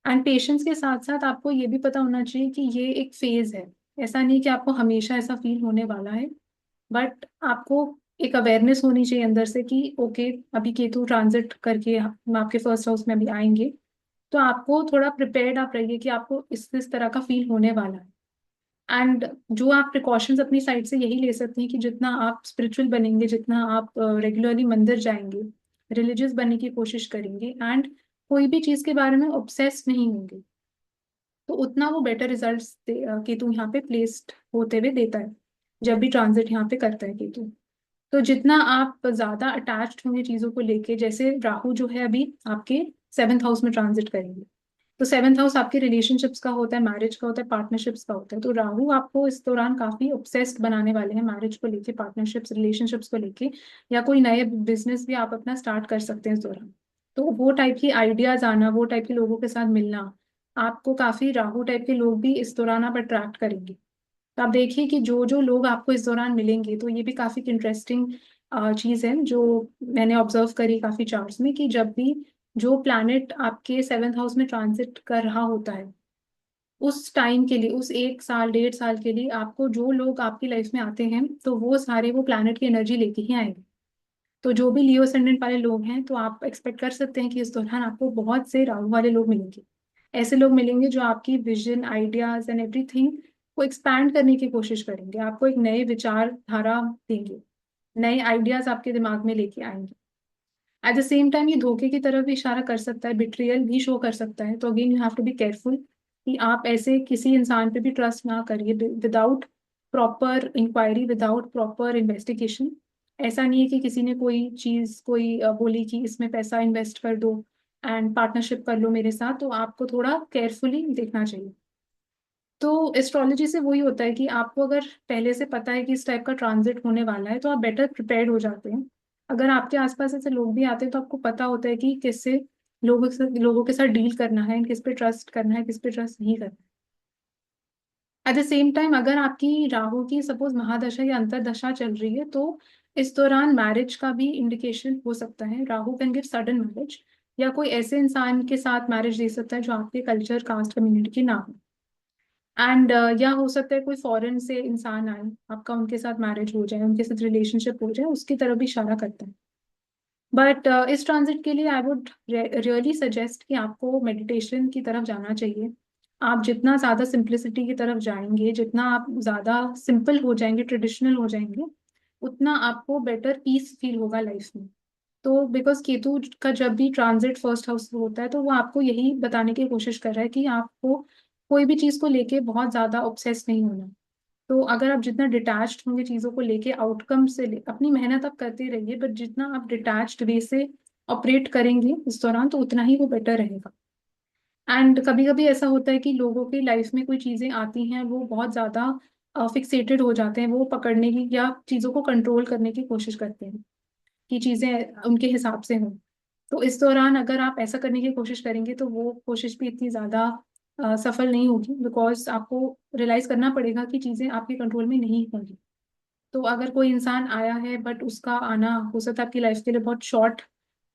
एंड पेशेंस के साथ साथ आपको ये भी पता होना चाहिए कि ये एक फेज है, ऐसा नहीं कि आपको हमेशा ऐसा फील होने वाला है। बट आपको एक अवेयरनेस होनी चाहिए अंदर से कि ओके, अभी केतु ट्रांजिट करके हम आपके फर्स्ट हाउस में अभी आएंगे, तो आपको थोड़ा प्रिपेयर्ड आप रहिए कि आपको इस तरह का फील होने वाला है। एंड जो आप प्रिकॉशंस अपनी साइड से यही ले सकते हैं कि जितना आप स्पिरिचुअल बनेंगे, जितना आप रेगुलरली मंदिर जाएंगे, रिलीजियस बनने की कोशिश करेंगे, एंड कोई भी चीज के बारे में ऑब्सेस नहीं होंगे, तो उतना वो बेटर रिजल्ट्स केतु यहाँ पे प्लेस्ड होते हुए देता है, जब भी ट्रांजिट यहाँ पे करता है केतु। तो जितना आप ज्यादा अटैच्ड होंगे चीजों को लेके, जैसे राहु जो है अभी आपके सेवेंथ हाउस में ट्रांजिट करेंगे, तो सेवेंथ हाउस आपके रिलेशनशिप्स का होता है, मैरिज का होता है, पार्टनरशिप्स का होता है। तो राहु आपको इस दौरान काफी ऑब्सेस्ड बनाने वाले हैं मैरिज को लेके, पार्टनरशिप्स रिलेशनशिप्स को लेके, या कोई नए बिजनेस भी आप अपना स्टार्ट कर सकते हैं इस दौरान। तो वो टाइप की आइडियाज आना, वो टाइप के लोगों के साथ मिलना, आपको काफी राहु टाइप के लोग भी इस दौरान आप अट्रैक्ट करेंगे। तो आप देखिए कि जो जो लोग आपको इस दौरान मिलेंगे, तो ये भी काफी इंटरेस्टिंग चीज है जो मैंने ऑब्जर्व करी काफी चार्ट्स में, कि जब भी जो प्लैनेट आपके सेवेंथ हाउस में ट्रांजिट कर रहा होता है, उस टाइम के लिए, उस 1 साल 1.5 साल के लिए, आपको जो लोग आपकी लाइफ में आते हैं तो वो सारे वो प्लैनेट की एनर्जी लेके ही आएंगे। तो जो भी लियो असेंडेंट वाले लोग हैं, तो आप एक्सपेक्ट कर सकते हैं कि इस दौरान आपको बहुत से राहु वाले लोग मिलेंगे। ऐसे लोग मिलेंगे जो आपकी विजन, आइडियाज एंड एवरीथिंग को एक्सपैंड करने की कोशिश करेंगे, आपको एक नए विचारधारा देंगे, नए आइडियाज आपके दिमाग में लेके आएंगे। एट द सेम टाइम ये धोखे की तरफ भी इशारा कर सकता है, बिट्रियल भी शो कर सकता है। तो again you have to be careful कि आप ऐसे किसी इंसान पे भी ट्रस्ट ना करिए without proper inquiry, without proper investigation. ऐसा नहीं है कि किसी ने कोई चीज कोई बोली कि इसमें पैसा इन्वेस्ट कर दो एंड पार्टनरशिप कर लो मेरे साथ, तो आपको थोड़ा केयरफुली देखना चाहिए। तो एस्ट्रोलॉजी से वही होता है कि आपको अगर पहले से पता है कि इस टाइप का ट्रांजिट होने वाला है, तो आप बेटर प्रिपेयर्ड हो जाते हैं। अगर आपके आसपास ऐसे लोग भी आते हैं, तो आपको पता होता है कि किससे लोगों के साथ डील करना है, किस पे ट्रस्ट करना है, किस पे ट्रस्ट नहीं करना है। एट द सेम टाइम अगर आपकी राहु की सपोज महादशा या अंतरदशा चल रही है, तो इस दौरान मैरिज का भी इंडिकेशन हो सकता है। Rahu can give sudden marriage, या कोई ऐसे इंसान के साथ मैरिज दे सकता है जो आपके कल्चर, कास्ट, कम्युनिटी के ना हो। एंड या हो सकता है कोई फॉरेन से इंसान आए, आपका उनके साथ मैरिज हो जाए, उनके साथ रिलेशनशिप हो जाए, उसकी तरफ भी इशारा करता है। बट इस ट्रांजिट के लिए आई वुड रियली सजेस्ट कि आपको मेडिटेशन की तरफ जाना चाहिए। आप जितना ज़्यादा सिंप्लिसिटी की तरफ जाएंगे, जितना आप ज़्यादा सिंपल हो जाएंगे, ट्रेडिशनल हो जाएंगे, उतना आपको बेटर पीस फील होगा लाइफ में। तो बिकॉज केतु का जब भी ट्रांजिट फर्स्ट हाउस में होता है, तो वो आपको यही बताने की कोशिश कर रहा है कि आपको कोई भी चीज़ को लेके बहुत ज़्यादा ऑब्सेस नहीं होना। तो अगर आप जितना डिटैच्ड होंगे चीज़ों को लेके, आउटकम से अपनी मेहनत आप करते रहिए, बट जितना आप डिटैच्ड वे से ऑपरेट करेंगे इस दौरान, तो उतना ही वो बेटर रहेगा। एंड कभी कभी ऐसा होता है कि लोगों की लाइफ में कोई चीज़ें आती हैं, वो बहुत ज़्यादा फिक्सेटेड हो जाते हैं, वो पकड़ने की या चीज़ों को कंट्रोल करने की कोशिश करते हैं कि चीज़ें उनके हिसाब से हों। तो इस दौरान अगर आप ऐसा करने की कोशिश करेंगे, तो वो कोशिश भी इतनी ज़्यादा सफल नहीं होगी, बिकॉज आपको रियलाइज करना पड़ेगा कि चीज़ें आपके कंट्रोल में नहीं होंगी। तो अगर कोई इंसान आया है, बट उसका आना हो सकता है आपकी लाइफ के लिए बहुत शॉर्ट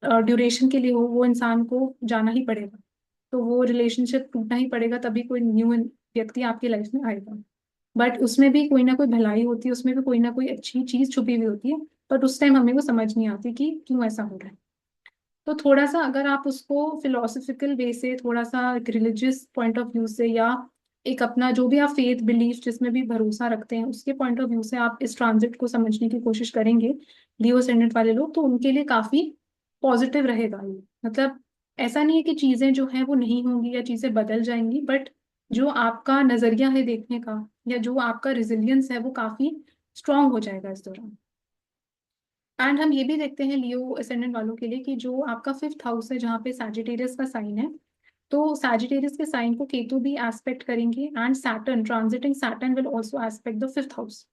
ड्यूरेशन के लिए हो, वो इंसान को जाना ही पड़ेगा। तो वो रिलेशनशिप टूटना ही पड़ेगा, तभी कोई न्यू व्यक्ति आपकी लाइफ में आएगा। बट उसमें भी कोई ना कोई भलाई होती है, उसमें भी कोई ना कोई अच्छी चीज छुपी हुई होती है, बट उस टाइम हमें वो समझ नहीं आती कि क्यों ऐसा हो रहा है। तो थोड़ा सा अगर आप उसको फिलोसफिकल वे से, थोड़ा सा एक रिलीजियस पॉइंट ऑफ व्यू से, या एक अपना जो भी आप फेथ बिलीफ जिसमें भी भरोसा रखते हैं, उसके पॉइंट ऑफ व्यू से आप इस ट्रांजिट को समझने की कोशिश करेंगे, लियो असेंडेंट वाले लोग, तो उनके लिए काफी पॉजिटिव रहेगा ये। मतलब ऐसा नहीं है कि चीजें जो हैं वो नहीं होंगी या चीजें बदल जाएंगी, बट जो आपका नजरिया है देखने का, या जो आपका रिजिलियंस है, वो काफी स्ट्रांग हो जाएगा इस दौरान। एंड हम ये भी देखते हैं लियो असेंडेंट वालों के लिए कि जो आपका फिफ्थ हाउस है, जहाँ पे सैजिटेरियस का साइन है, तो सैजिटेरियस के साइन को केतु भी एस्पेक्ट करेंगे, and Saturn, transiting Saturn will also aspect the fifth house.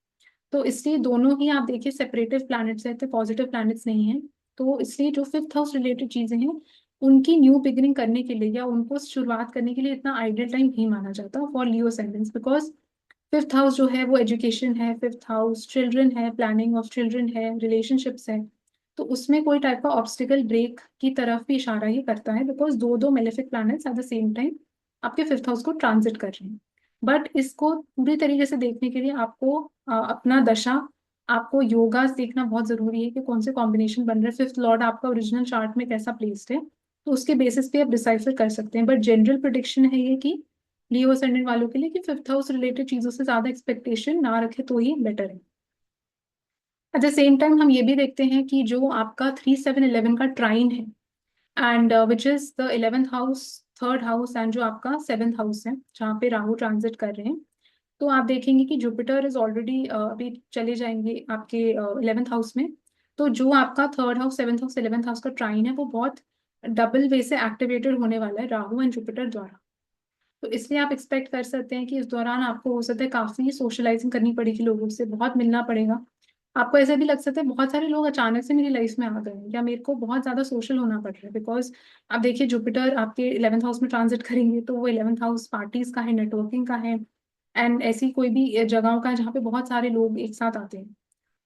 तो इसलिए दोनों ही आप देखिए सेपरेटिव प्लैनेट्स हैं, तो पॉजिटिव प्लैनेट्स नहीं हैं। तो इसलिए जो फिफ्थ हाउस रिलेटेड चीजें हैं, उनकी न्यू बिगिनिंग करने के लिए या उनको शुरुआत करने के लिए इतना आइडियल टाइम नहीं माना जाता for Leo ascendants, because fifth house जो है वो एजुकेशन है, फिफ्थ हाउस चिल्ड्रन है, प्लानिंग ऑफ चिल्ड्रन है, रिलेशनशिप्स है। तो उसमें कोई टाइप का ऑब्स्टिकल ब्रेक की तरफ भी इशारा ही करता है, बिकॉज दो दो malefic planets at the same time आपके फिफ्थ हाउस को ट्रांजिट कर रहे हैं। बट इसको पूरी तरीके से देखने के लिए आपको अपना दशा आपको योगा देखना बहुत जरूरी है कि कौन से कॉम्बिनेशन बन रहे हैं, फिफ्थ लॉर्ड आपका ओरिजिनल चार्ट में कैसा प्लेस्ड है, तो उसके बेसिस पे आप डिसाइफर कर सकते हैं। बट जनरल प्रिडिक्शन है ये कि लियो असेंडेंट वालों के लिए कि फिफ्थ हाउस रिलेटेड चीजों से ज्यादा एक्सपेक्टेशन ना रखे तो ही बेटर है। एट द सेम टाइम हम ये भी देखते हैं कि जो आपका 3 7 11 का ट्राइन है, and which is the 11th house, third house, and जो आपका 7th हाउस है जहाँ पे राहु ट्रांजिट कर रहे हैं, तो आप देखेंगे कि जुपिटर इज ऑलरेडी अभी चले जाएंगे आपके 11th हाउस में। तो जो आपका third house, 7th house, 11th house का ट्राइन है वो बहुत डबल वे से एक्टिवेटेड होने वाला है राहु एंड जुपिटर द्वारा। तो इसलिए आप एक्सपेक्ट कर सकते हैं कि इस दौरान आपको हो सकता है काफी सोशलाइजिंग करनी पड़ेगी, लोगों से बहुत मिलना पड़ेगा। आपको ऐसा भी लग सकता है बहुत सारे लोग अचानक से मेरी लाइफ में आ गए हैं, या मेरे को बहुत ज्यादा सोशल होना पड़ रहा है, बिकॉज आप देखिए जुपिटर आपके 11th हाउस में ट्रांजिट करेंगे, तो वो 11th हाउस पार्टीज का है, नेटवर्किंग का है, एंड ऐसी कोई भी जगहों का है जहाँ पे बहुत सारे लोग एक साथ आते हैं।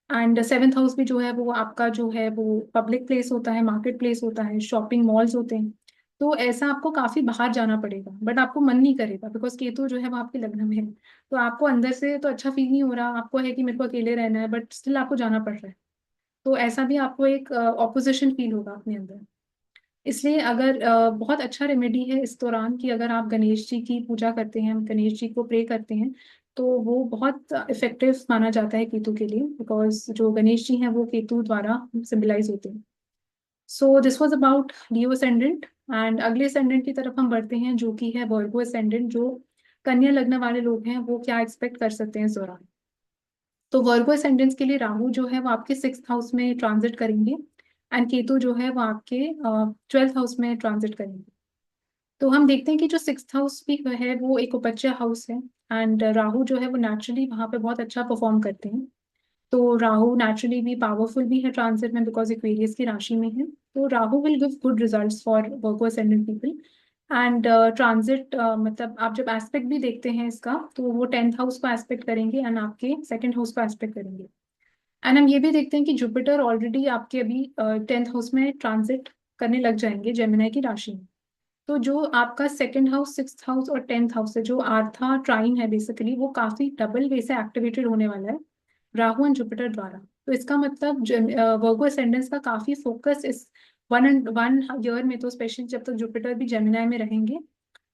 एंड 7th हाउस भी जो है वो आपका जो है वो पब्लिक प्लेस होता है, मार्केट प्लेस होता है, शॉपिंग मॉल्स होते हैं। तो ऐसा आपको काफी बाहर जाना पड़ेगा, बट आपको मन नहीं करेगा बिकॉज केतु जो है वो आपके लग्न में है। तो आपको अंदर से तो अच्छा फील नहीं हो रहा, आपको है कि मेरे को अकेले रहना है, बट स्टिल आपको जाना पड़ रहा है। तो ऐसा भी आपको एक ऑपोजिशन फील होगा अपने अंदर। इसलिए अगर बहुत अच्छा रेमेडी है इस दौरान कि अगर आप गणेश जी की पूजा करते हैं, गणेश जी को प्रे करते हैं, तो वो बहुत इफेक्टिव माना जाता है केतु के लिए, बिकॉज जो गणेश जी हैं वो केतु द्वारा सिंबलाइज होते हैं। So this was about Leo ascendant. And अगले असेंडेंट की तरफ हम बढ़ते हैं जो कि है वर्गो असेंडेंट। जो कन्या लग्न वाले लोग हैं वो क्या एक्सपेक्ट कर सकते हैं इस दौरान। तो वर्गो असेंडेंट्स के लिए राहु जो है वो आपके 6th हाउस में ट्रांजिट करेंगे, एंड केतु जो है वो आपके 12th हाउस में ट्रांजिट करेंगे। तो हम देखते हैं कि जो 6th हाउस भी है वो एक उपज्य हाउस है, एंड राहु जो है वो नेचुरली वहाँ पे बहुत अच्छा परफॉर्म करते हैं। तो राहु नेचुरली भी पावरफुल भी है ट्रांजिट में, बिकॉज एक्वेरियस की राशि में है। तो Rahu will give good results for Virgo ascendant people. And transit मतलब आप जब एस्पेक्ट भी देखते हैं इसका, तो वो 10th हाउस को एस्पेक्ट करेंगे एंड आपके 2nd हाउस को एस्पेक्ट करेंगे। एंड हम ये भी देखते हैं कि जुपिटर ऑलरेडी आपके अभी 10th हाउस में ट्रांजिट करने लग जाएंगे जेमिनी की राशि में। तो जो आपका 2nd हाउस, 6th हाउस और 10th हाउस है, जो आर्था ट्राइन है बेसिकली, वो काफी डबल वे से एक्टिवेटेड होने वाला है राहु एंड जुपिटर द्वारा। तो इसका मतलब वर्गो असेंडेंस का काफी फोकस इस 1 ईयर में, तो स्पेशली जब तक जुपिटर भी जेमिनी में रहेंगे,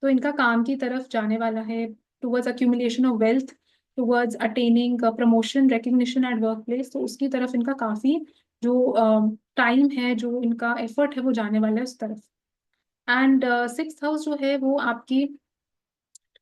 तो इनका काम की तरफ जाने वाला है, towards accumulation of wealth, towards attaining promotion recognition at work place. तो उसकी तरफ इनका काफी जो टाइम है, जो इनका एफर्ट है, वो जाने वाला है उस तरफ। एंड 6th हाउस जो है वो आपकी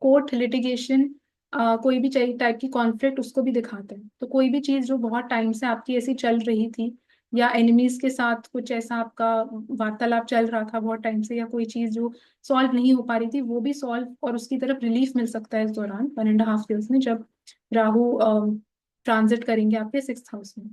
कोर्ट लिटिगेशन, कोई भी टाइप की कॉन्फ्लिक्ट उसको भी दिखाता है। तो कोई भी चीज जो बहुत टाइम से आपकी ऐसी चल रही थी, या एनिमीज के साथ कुछ ऐसा आपका वार्तालाप चल रहा था बहुत टाइम से, या कोई चीज जो सॉल्व नहीं हो पा रही थी, वो भी सॉल्व और उसकी तरफ रिलीफ मिल सकता है इस दौरान 1.5 ईयर्स में, जब राहु ट्रांजिट करेंगे आपके 6th हाउस में।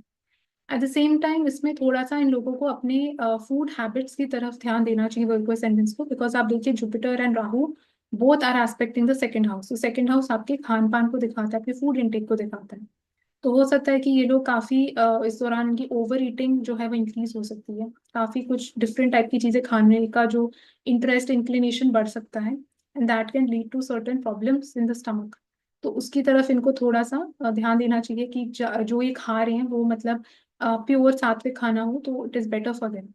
एट द सेम टाइम इसमें थोड़ा सा इन लोगों को अपने फूड हैबिट्स की तरफ ध्यान देना चाहिए वर्गो असेंडेंट्स को, बिकॉज आप देखिए Jupiter and Rahu both are aspecting the 2nd house. तो 2nd हाउस आपके खान पान को दिखाता है, आपके फूड इंटेक को दिखाता है। तो हो सकता है कि ये लोग काफी इस दौरान इनकी ओवर ईटिंग जो है वो इंक्रीज हो सकती है, काफी कुछ डिफरेंट टाइप की चीजें खाने का जो इंटरेस्ट, इंक्लिनेशन बढ़ सकता है, and that can lead to certain problems in the stomach. तो उसकी तरफ इनको थोड़ा सा ध्यान देना चाहिए कि जो ये खा रहे हैं वो मतलब प्योर सात्विक खाना हो, तो it is better for them.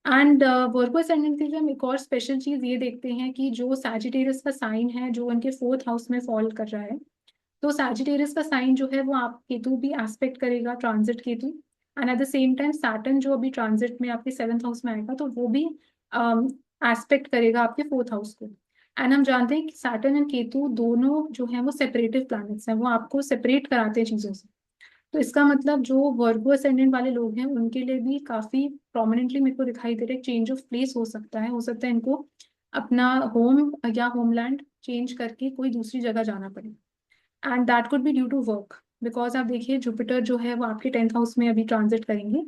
And Virgo ascendant के लिए हम एक और स्पेशल चीज ये देखते हैं कि जो सैजिटेरियस का साइन है जो उनके 4th हाउस में फॉल कर रहा है, तो सैजिटेरियस का साइन जो है वो आप केतु भी एस्पेक्ट करेगा, transit Ketu. And at the same time Saturn जो अभी ट्रांजिट में आपके 7th हाउस में आएगा, तो वो भी एस्पेक्ट करेगा आपके 4th हाउस को। एंड हम जानते हैं कि सैटर्न एंड केतु दोनों जो है वो सेपरेटिव प्लैनेट्स हैं, वो आपको सेपरेट कराते हैं चीजों से। तो इसका मतलब जो वर्गो असेंडेंट वाले लोग हैं उनके लिए भी काफी प्रोमिनेंटली मेरे को दिखाई दे रहा है चेंज ऑफ प्लेस हो सकता है इनको अपना होम या होमलैंड चेंज करके कोई दूसरी जगह जाना पड़े। And that could be due to work, because आप देखिए जुपिटर जो है वो आपके 10th हाउस में अभी ट्रांजिट करेंगे,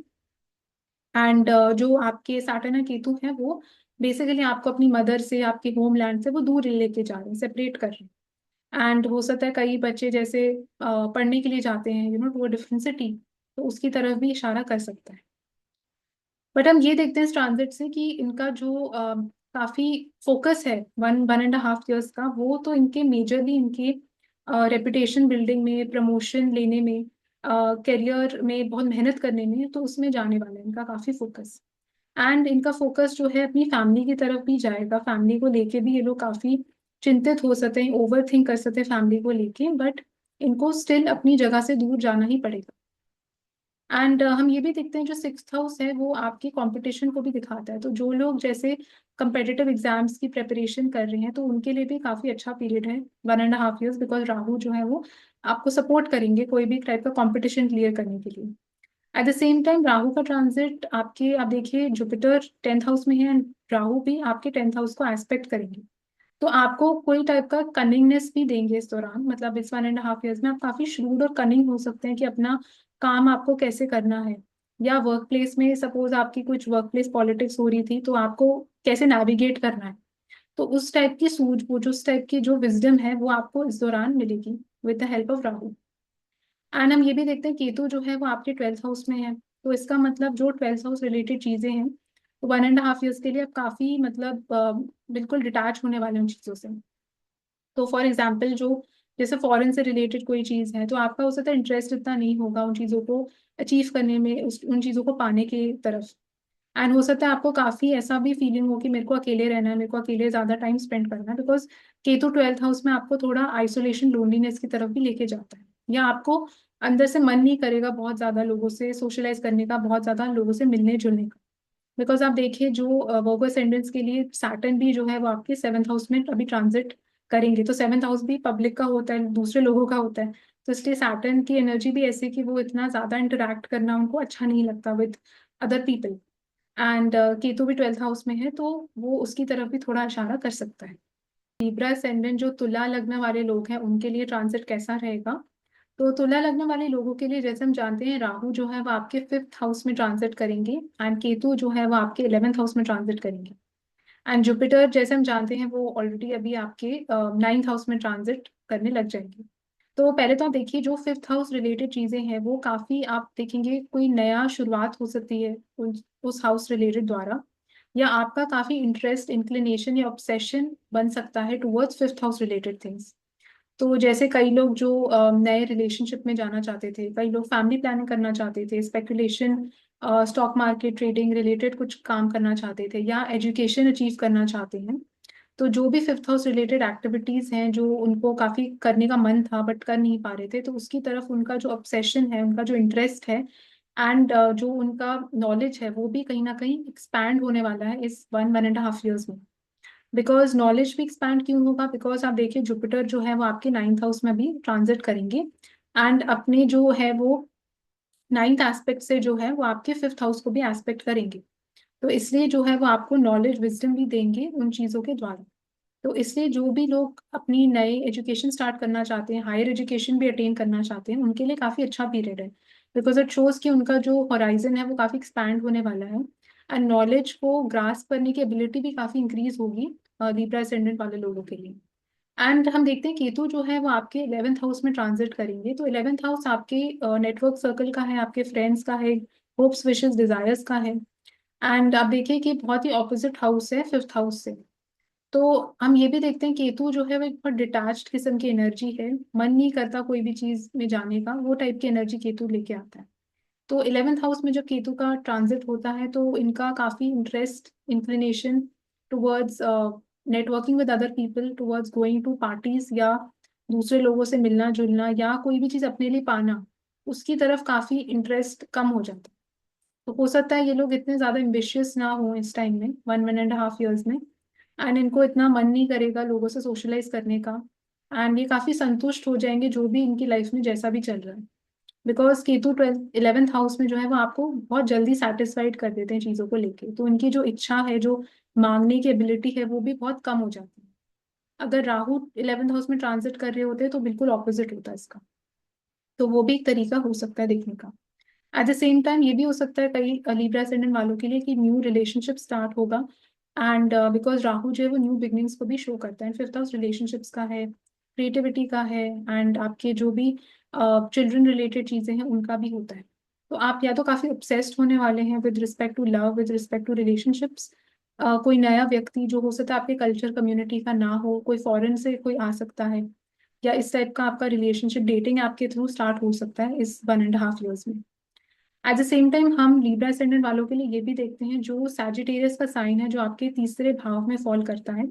एंड जो आपके सैटर्न और केतु है वो बेसिकली आपको अपनी मदर से, आपके होमलैंड से वो दूर लेके जा रहे हैं, सेपरेट कर रहे हैं। एंड हो सकता है कई बच्चे जैसे पढ़ने के लिए जाते हैं टू अ डिफरेंट सिटी, तो उसकी तरफ भी इशारा कर सकता है। बट हम ये देखते हैं इस ट्रांजिट से कि इनका जो काफी फोकस है 1 1.5 ईयर्स का, वो तो इनके मेजरली इनके रेपुटेशन बिल्डिंग में, प्रमोशन लेने में, करियर में बहुत मेहनत करने में, तो उसमें जाने वाला है इनका काफी फोकस। एंड इनका फोकस जो है अपनी फैमिली की तरफ भी जाएगा, फैमिली को लेके भी ये लोग काफी चिंतित हो सकते हैं, ओवर थिंक कर सकते हैं फैमिली को लेके, बट इनको स्टिल अपनी जगह से दूर जाना ही पड़ेगा। एंड हम ये भी देखते हैं जो सिक्स्थ हाउस है वो आपकी कंपटीशन को भी दिखाता है, तो जो लोग जैसे कंपेटिटिव एग्जाम्स की प्रिपरेशन कर रहे हैं तो उनके लिए भी काफी अच्छा पीरियड है 1.5 years, बिकॉज राहु जो है वो आपको सपोर्ट करेंगे कोई भी टाइप का कंपटीशन क्लियर करने के लिए। At the same time Rahu का ट्रांजिट आपके, आप देखिए जुपिटर 10th हाउस में है, एंड राहु भी आपके 10th हाउस को एस्पेक्ट करेंगे, तो आपको कोई टाइप का कनिंगनेस भी देंगे इस दौरान, मतलब इस 1.5 years में आप काफी श्रूड और कनिंग हो सकते हैं कि अपना काम आपको कैसे करना है, या वर्क प्लेस में सपोज आपकी कुछ वर्क प्लेस पॉलिटिक्स हो रही थी तो आपको कैसे नेविगेट करना है, तो उस टाइप की सूझबूझ, उस टाइप की जो विजडम है वो आपको इस दौरान मिलेगी with the help of Rahu. And हम ये भी देखते हैं केतु जो है वो आपके 12th हाउस में है, तो इसका मतलब जो 12th हाउस रिलेटेड चीजें हैं, तो 1.5 years के लिए आप काफी मतलब बिल्कुल डिटैच होने वाले हैं उन चीजों से। तो फॉर एग्जाम्पल जो जैसे फॉरेन से रिलेटेड कोई चीज़ है तो आपका हो सकता है इंटरेस्ट इतना नहीं होगा उन चीज़ों को अचीव करने में, उन चीज़ों को पाने की तरफ। एंड हो सकता है आपको काफ़ी ऐसा भी फीलिंग हो कि मेरे को अकेले रहना है, मेरे को अकेले ज़्यादा टाइम स्पेंड करना है, बिकॉज केतु 12th हाउस में आपको थोड़ा आइसोलेशन लोनलीनेस की तरफ भी लेके जाता है, या आपको अंदर से मन नहीं करेगा बहुत ज़्यादा लोगों से सोशलाइज करने का, बहुत ज़्यादा लोगों से मिलने जुलने का। बिकॉज आप देखिए जो वर्गो असेंडेंट्स के लिए सैटर्न भी जो है वो आपके 7th हाउस में अभी ट्रांजिट करेंगे, तो 7th हाउस भी पब्लिक का होता है, दूसरे लोगों का होता है, तो इसलिए सैटर्न की एनर्जी भी ऐसी कि वो इतना ज्यादा इंटरेक्ट करना उनको अच्छा नहीं लगता with other people. And Ketu भी 12th हाउस में है तो वो उसकी तरफ भी थोड़ा इशारा कर सकता है। लिब्रा असेंडेंट जो तुला लग्न वाले लोग हैं उनके लिए ट्रांजिट कैसा रहेगा, तो तुला लग्न वाले लोगों के लिए जैसे हम जानते हैं राहु जो है वो आपके 5th हाउस में ट्रांजिट करेंगे, एंड केतु जो है वो आपके 11th हाउस में ट्रांजिट करेंगे। एंड जुपिटर जैसे हम जानते हैं वो ऑलरेडी अभी आपके 9th हाउस में ट्रांजिट करने लग जाएंगे। तो पहले तो आप देखिए जो 5th हाउस रिलेटेड चीजें हैं वो काफी आप देखेंगे कोई नया शुरुआत हो सकती है उस हाउस रिलेटेड द्वारा, या आपका काफी इंटरेस्ट इंक्लिनेशन या ऑब्सेशन बन सकता है towards 5th house related things. तो जैसे कई लोग जो नए रिलेशनशिप में जाना चाहते थे, कई लोग फैमिली प्लानिंग करना चाहते थे, speculation stock market trading related कुछ काम करना चाहते थे, या एजुकेशन अचीव करना चाहते हैं, तो जो भी 5th हाउस रिलेटेड एक्टिविटीज हैं जो उनको काफी करने का मन था बट कर नहीं पा रहे थे, तो उसकी तरफ उनका जो ऑब्सेशन है, उनका जो इंटरेस्ट है, एंड जो उनका नॉलेज है वो भी कहीं ना कहीं एक्सपैंड होने वाला है इस 1.5 years में। बिकॉज नॉलेज भी एक्सपैंड क्यों होगा, बिकॉज आप देखिए जुपिटर जो है वो आपके 9th हाउस में भी ट्रांजिट करेंगे, एंड अपने जो है वो 9th एस्पेक्ट से जो है वो आपके 5th हाउस को भी एस्पेक्ट करेंगे, तो इसलिए जो है वो आपको नॉलेज विजडम भी देंगे उन चीज़ों के द्वारा। तो इसलिए जो भी लोग अपनी नए एजुकेशन स्टार्ट करना चाहते हैं, हायर एजुकेशन भी अटेन करना चाहते हैं, उनके लिए काफ़ी अच्छा पीरियड है, बिकॉज इट शोज कि उनका जो हॉराइजन है वो काफ़ी एक्सपैंड होने वाला है, एंड नॉलेज को ग्रास्प करने की एबिलिटी भी काफ़ी इंक्रीज होगी लिब्रा असेंडेंट वाले लोगों के लिए। एंड हम देखते हैं केतु जो है वो आपके 11th हाउस में ट्रांजिट करेंगे, तो 11th हाउस आपके नेटवर्क सर्कल का है, आपके फ्रेंड्स का है, होप्स विशेस डिजायर्स का है। एंड आप देखिए कि बहुत ही ऑपोजिट हाउस है 5th हाउस से, तो हम ये भी देखते हैं केतु जो है वो एक बहुत डिटैच्ड किस्म की एनर्जी है, मन नहीं करता कोई भी चीज में जाने का, वो टाइप की एनर्जी केतु लेके आता है। तो 11th हाउस में जब केतु का ट्रांजिट होता है तो इनका काफी interest inclination towards networking with other people, towards going to parties, या दूसरे लोगों से मिलना जुलना, या कोई भी चीज अपने लिए पाना, उसकी तरफ काफी इंटरेस्ट कम हो जाता है। तो हो सकता है ये लोग इतने ज्यादा एम्बिशियस ना हो इस टाइम में 1.5 years में, एंड इनको इतना मन नहीं करेगा लोगों से सोशलाइज करने का, एंड ये काफी संतुष्ट हो जाएंगे जो भी इनकी लाइफ में जैसा भी चल रहा है, बिकॉज केतु 11th हाउस में जो है वो आपको बहुत जल्दी सेटिस्फाइड कर देते हैं चीजों को लेके, तो उनकी जो इच्छा है, जो मांगने की एबिलिटी है वो भी बहुत कम हो जाती है। अगर राहु 11th हाउस में ट्रांजिट कर रहे होते तो बिल्कुल ऑपोजिट होता है इसका, तो वो भी एक तरीका हो सकता है देखने का। एट द सेम टाइम ये भी हो सकता है कई लिब्रा असेंडेंट वालों के लिए कि न्यू रिलेशनशिप स्टार्ट होगा, एंड बिकॉज राहु जो है वो न्यू बिगनिंग्स को भी शो करता है, 5th हाउस रिलेशनशिप्स का है, क्रिएटिविटी का है, एंड आपके जो भी चिल्ड्रन रिलेटेड चीजें हैं उनका भी होता है। तो आप या तो काफी ऑब्सेस्ड होने वाले हैं with respect to love, with respect to relationships, कोई नया व्यक्ति जो हो सकता है आपके कल्चर कम्युनिटी का ना हो, कोई फॉरेन से कोई आ सकता है, या इस टाइप का आपका रिलेशनशिप डेटिंग आपके थ्रू स्टार्ट हो सकता है इस 1.5 years में। एट द सेम टाइम हम लिब्रा असेंडेंट वालों के लिए ये भी देखते हैं, जो सैजिटेरियस का साइन है जो आपके तीसरे भाव में फॉल करता है,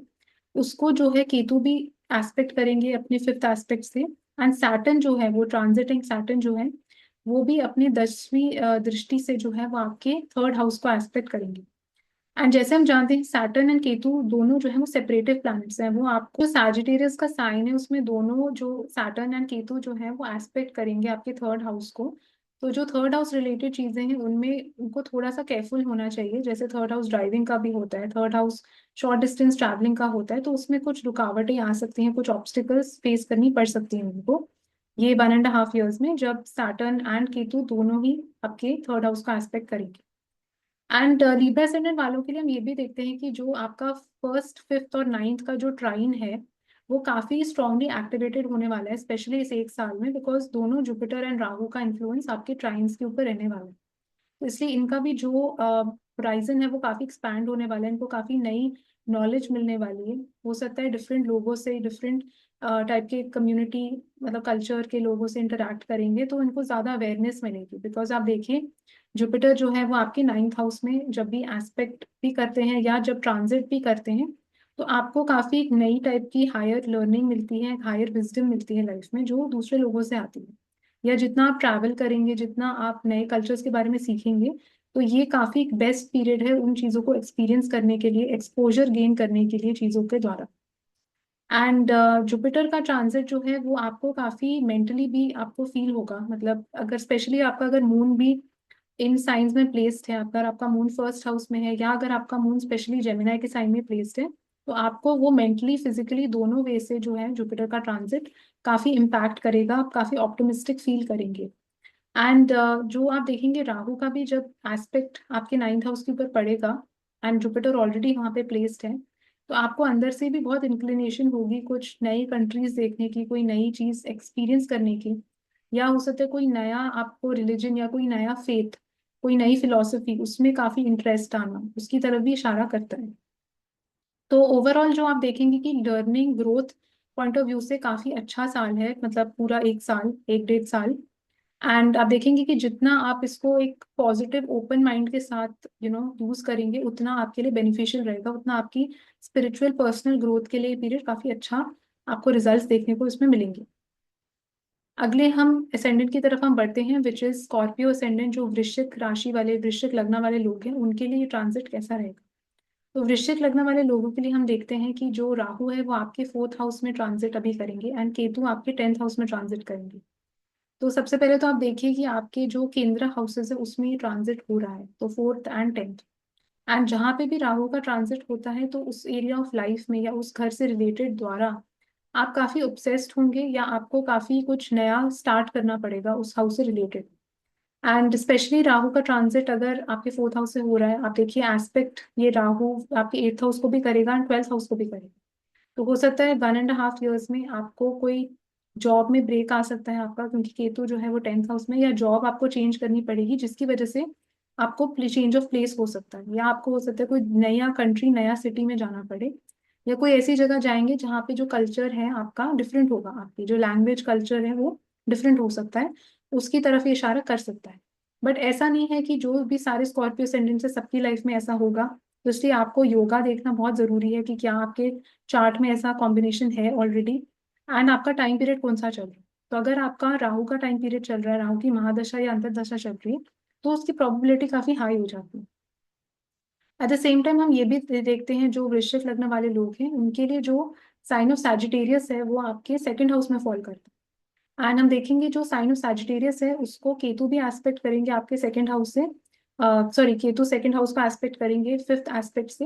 उसको जो है केतु भी एस्पेक्ट करेंगे अपने 5th एस्पेक्ट से। एंड सैटर्न जो है वो ट्रांजिटिंग सैटर्न जो है वो भी अपनी 10वीं दृष्टि से जो है वो आपके 3rd हाउस को एस्पेक्ट करेंगे। एंड जैसे हम जानते हैं सैटर्न एंड केतु दोनों जो है वो सेपरेटिव प्लैनेट्स हैं, वो आपको सैजिटेरियस का साइन है उसमें दोनों जो सैटर्न एंड केतु जो है वो एस्पेक्ट करेंगे आपके 3rd हाउस को। तो जो 3rd हाउस रिलेटेड चीजें हैं उनमें उनको थोड़ा सा केयरफुल होना चाहिए, जैसे 3rd हाउस ड्राइविंग का भी होता है, 3rd house short distance travelling का होता है, तो उसमें कुछ रुकावटें आ सकती हैं, कुछ ऑब्स्टिकल्स फेस करनी पड़ सकती हैं उनको ये 1.5 years में, जब सैटर्न एंड केतु दोनों ही आपके 3rd हाउस का एस्पेक्ट करेंगे। एंड लिब्रा असेंडेंट वालों के लिए हम ये भी देखते हैं कि जो आपका 1st 5th और 9th का जो ट्राइन है वो काफी स्ट्रांगली एक्टिवेटेड होने वाला है, स्पेशली इस एक साल में, बिकॉज दोनों जुपिटर एंड राहु का इन्फ्लुएंस आपके ट्राइन्स के ऊपर रहने वाला है। तो इसलिए इनका भी जो होराइजन है वो काफी एक्सपैंड होने वाला है, इनको काफी नई नॉलेज मिलने वाली है। हो सकता है डिफरेंट लोगों से, डिफरेंट टाइप के कम्युनिटी मतलब कल्चर के लोगों से इंटरेक्ट करेंगे तो इनको ज्यादा अवेयरनेस मिलेगी। बिकॉज आप देखिए जुपिटर जो है वो आपके 9th हाउस में जब भी एस्पेक्ट भी करते हैं या जब ट्रांजिट भी करते हैं तो आपको काफी एक नई टाइप की हायर लर्निंग मिलती है, हायर विजडम मिलती है लाइफ में जो दूसरे लोगों से आती है। या जितना आप ट्रैवल करेंगे, जितना आप नए कल्चर्स के बारे में सीखेंगे, तो ये काफी एक बेस्ट पीरियड है उन चीजों को एक्सपीरियंस करने के लिए, एक्सपोजर गेन करने के लिए चीजों के द्वारा। एंड जुपिटर का ट्रांजिट जो है वो आपको काफी मेंटली भी आपको फील होगा, मतलब अगर स्पेशली आपका अगर मून भी इन साइंस में प्लेस्ड है, अगर आपका मून 1st हाउस में है या अगर आपका मून स्पेशली जेमिनाई के साइन में प्लेस्ड है, तो आपको वो मेंटली फिजिकली दोनों वे से जो है जुपिटर का ट्रांजिट काफी इम्पैक्ट करेगा, आप काफी ऑप्टिमिस्टिक फील करेंगे। एंड जो आप देखेंगे राहु का भी जब एस्पेक्ट आपके 9th हाउस के ऊपर पड़ेगा एंड जुपिटर ऑलरेडी वहाँ पे प्लेस्ड है, तो आपको अंदर से भी बहुत इंक्लिनेशन होगी कुछ नई कंट्रीज देखने की, कोई नई चीज एक्सपीरियंस करने की, या हो सकता है कोई नया आपको रिलीजन या कोई नया फेथ, कोई नई फिलोसफी, उसमें काफी इंटरेस्ट आना, उसकी तरफ भी इशारा करता है। तो ओवरऑल जो आप देखेंगे कि learning growth point of view से काफी अच्छा साल है, मतलब पूरा एक साल, 1 1.5 साल। एंड आप देखेंगे कि जितना आप इसको एक पॉजिटिव ओपन माइंड के साथ यूज करेंगे उतना आपके लिए बेनिफिशियल रहेगा, उतना आपकी स्पिरिचुअल पर्सनल ग्रोथ के लिए पीरियड काफी अच्छा आपको रिजल्ट्स देखने को इसमें मिलेंगे। अगले हम असेंडेंट की तरफ हम बढ़ते हैं, विच इज स्कॉर्पियो असेंडेंट। जो वृश्चिक राशि वाले, वृश्चिक लग्न वाले लोग हैं उनके लिए ट्रांजिट कैसा रहेगा। तो वृश्चिक लग्न वाले लोगों के लिए हम देखते हैं कि जो राहु है वो आपके 4th हाउस में ट्रांजिट अभी करेंगे एंड केतु आपके 10th हाउस में ट्रांजिट करेंगे। तो सबसे पहले तो आप देखिए कि आपके जो केंद्र हाउसेस है उसमें ट्रांजिट हो रहा है, तो 4th एंड 10th। एंड जहाँ पे भी राहु का ट्रांजिट होता है तो उस एरिया ऑफ लाइफ में या उस घर से रिलेटेड द्वारा आप काफी ऑब्सेस्ड होंगे या आपको काफी कुछ नया स्टार्ट करना पड़ेगा उस हाउस से रिलेटेड। एंड स्पेशली राहु का ट्रांजिट अगर आपके 4th हाउस से हो रहा है, आप देखिए एस्पेक्ट ये राहु आपके 8th हाउस को भी करेगा एंड 12th हाउस को भी करेगा। तो हो सकता है 1.5 years में आपको कोई जॉब में ब्रेक आ सकता है आपका, क्योंकि केतु जो है वो 10th हाउस में, या जॉब आपको चेंज करनी पड़ेगी जिसकी वजह से आपको चेंज ऑफ प्लेस हो सकता है, या आपको हो सकता है कोई नया कंट्री, नया सिटी में जाना पड़े, या कोई ऐसी जगह जाएंगे जहाँ पे जो कल्चर है आपका डिफरेंट होगा, आपकी जो लैंग्वेज कल्चर है वो डिफरेंट हो सकता है, उसकी तरफ ये इशारा कर सकता है। बट ऐसा नहीं है कि जो भी सारे स्कॉर्पियो असेंडेंट है सबकी लाइफ में ऐसा होगा। तो इसलिए आपको योगा देखना बहुत जरूरी है कि क्या आपके चार्ट में ऐसा कॉम्बिनेशन है ऑलरेडी, एंड आपका टाइम पीरियड कौन सा चल रहा है। तो अगर आपका राहु का टाइम पीरियड चल रहा है, राहु की महादशा या अंतर्दशा चल रही है, तो उसकी प्रोबेबिलिटी काफी हाई हो जाती है। एट द सेम टाइम हम ये भी देखते हैं जो वृश्चिक लग्न वाले लोग हैं उनके लिए जो साइन ऑफ सैजिटेरियस है वो आपके 2nd हाउस में फॉल करता है। एंड हम देखेंगे जो साइन ऑफ सैजिटेरियस है उसको केतु भी एस्पेक्ट करेंगे आपके 2nd हाउस से, सॉरी केतु 2nd हाउस को एस्पेक्ट करेंगे 5th एस्पेक्ट से।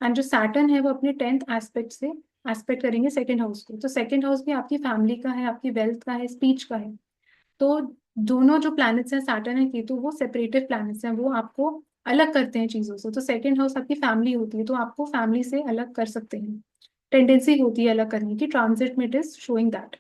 एंड जो सैटर्न है वो अपने 10th एस्पेक्ट से एस्पेक्ट करेंगे 2nd हाउस को। तो 2nd हाउस भी आपकी फैमिली का है, आपकी वेल्थ का है, स्पीच का है। तो दोनों जो प्लैनेट्स हैं सैटर्न एंड केतु वो सेपरेटिव प्लैनेट्स हैं, वो आपको अलग करते हैं चीजों से। तो 2nd हाउस आपकी फैमिली होती है, तो आपको फैमिली से अलग कर सकते हैं, टेंडेंसी होती है अलग करने की, ट्रांजिट में it is showing that.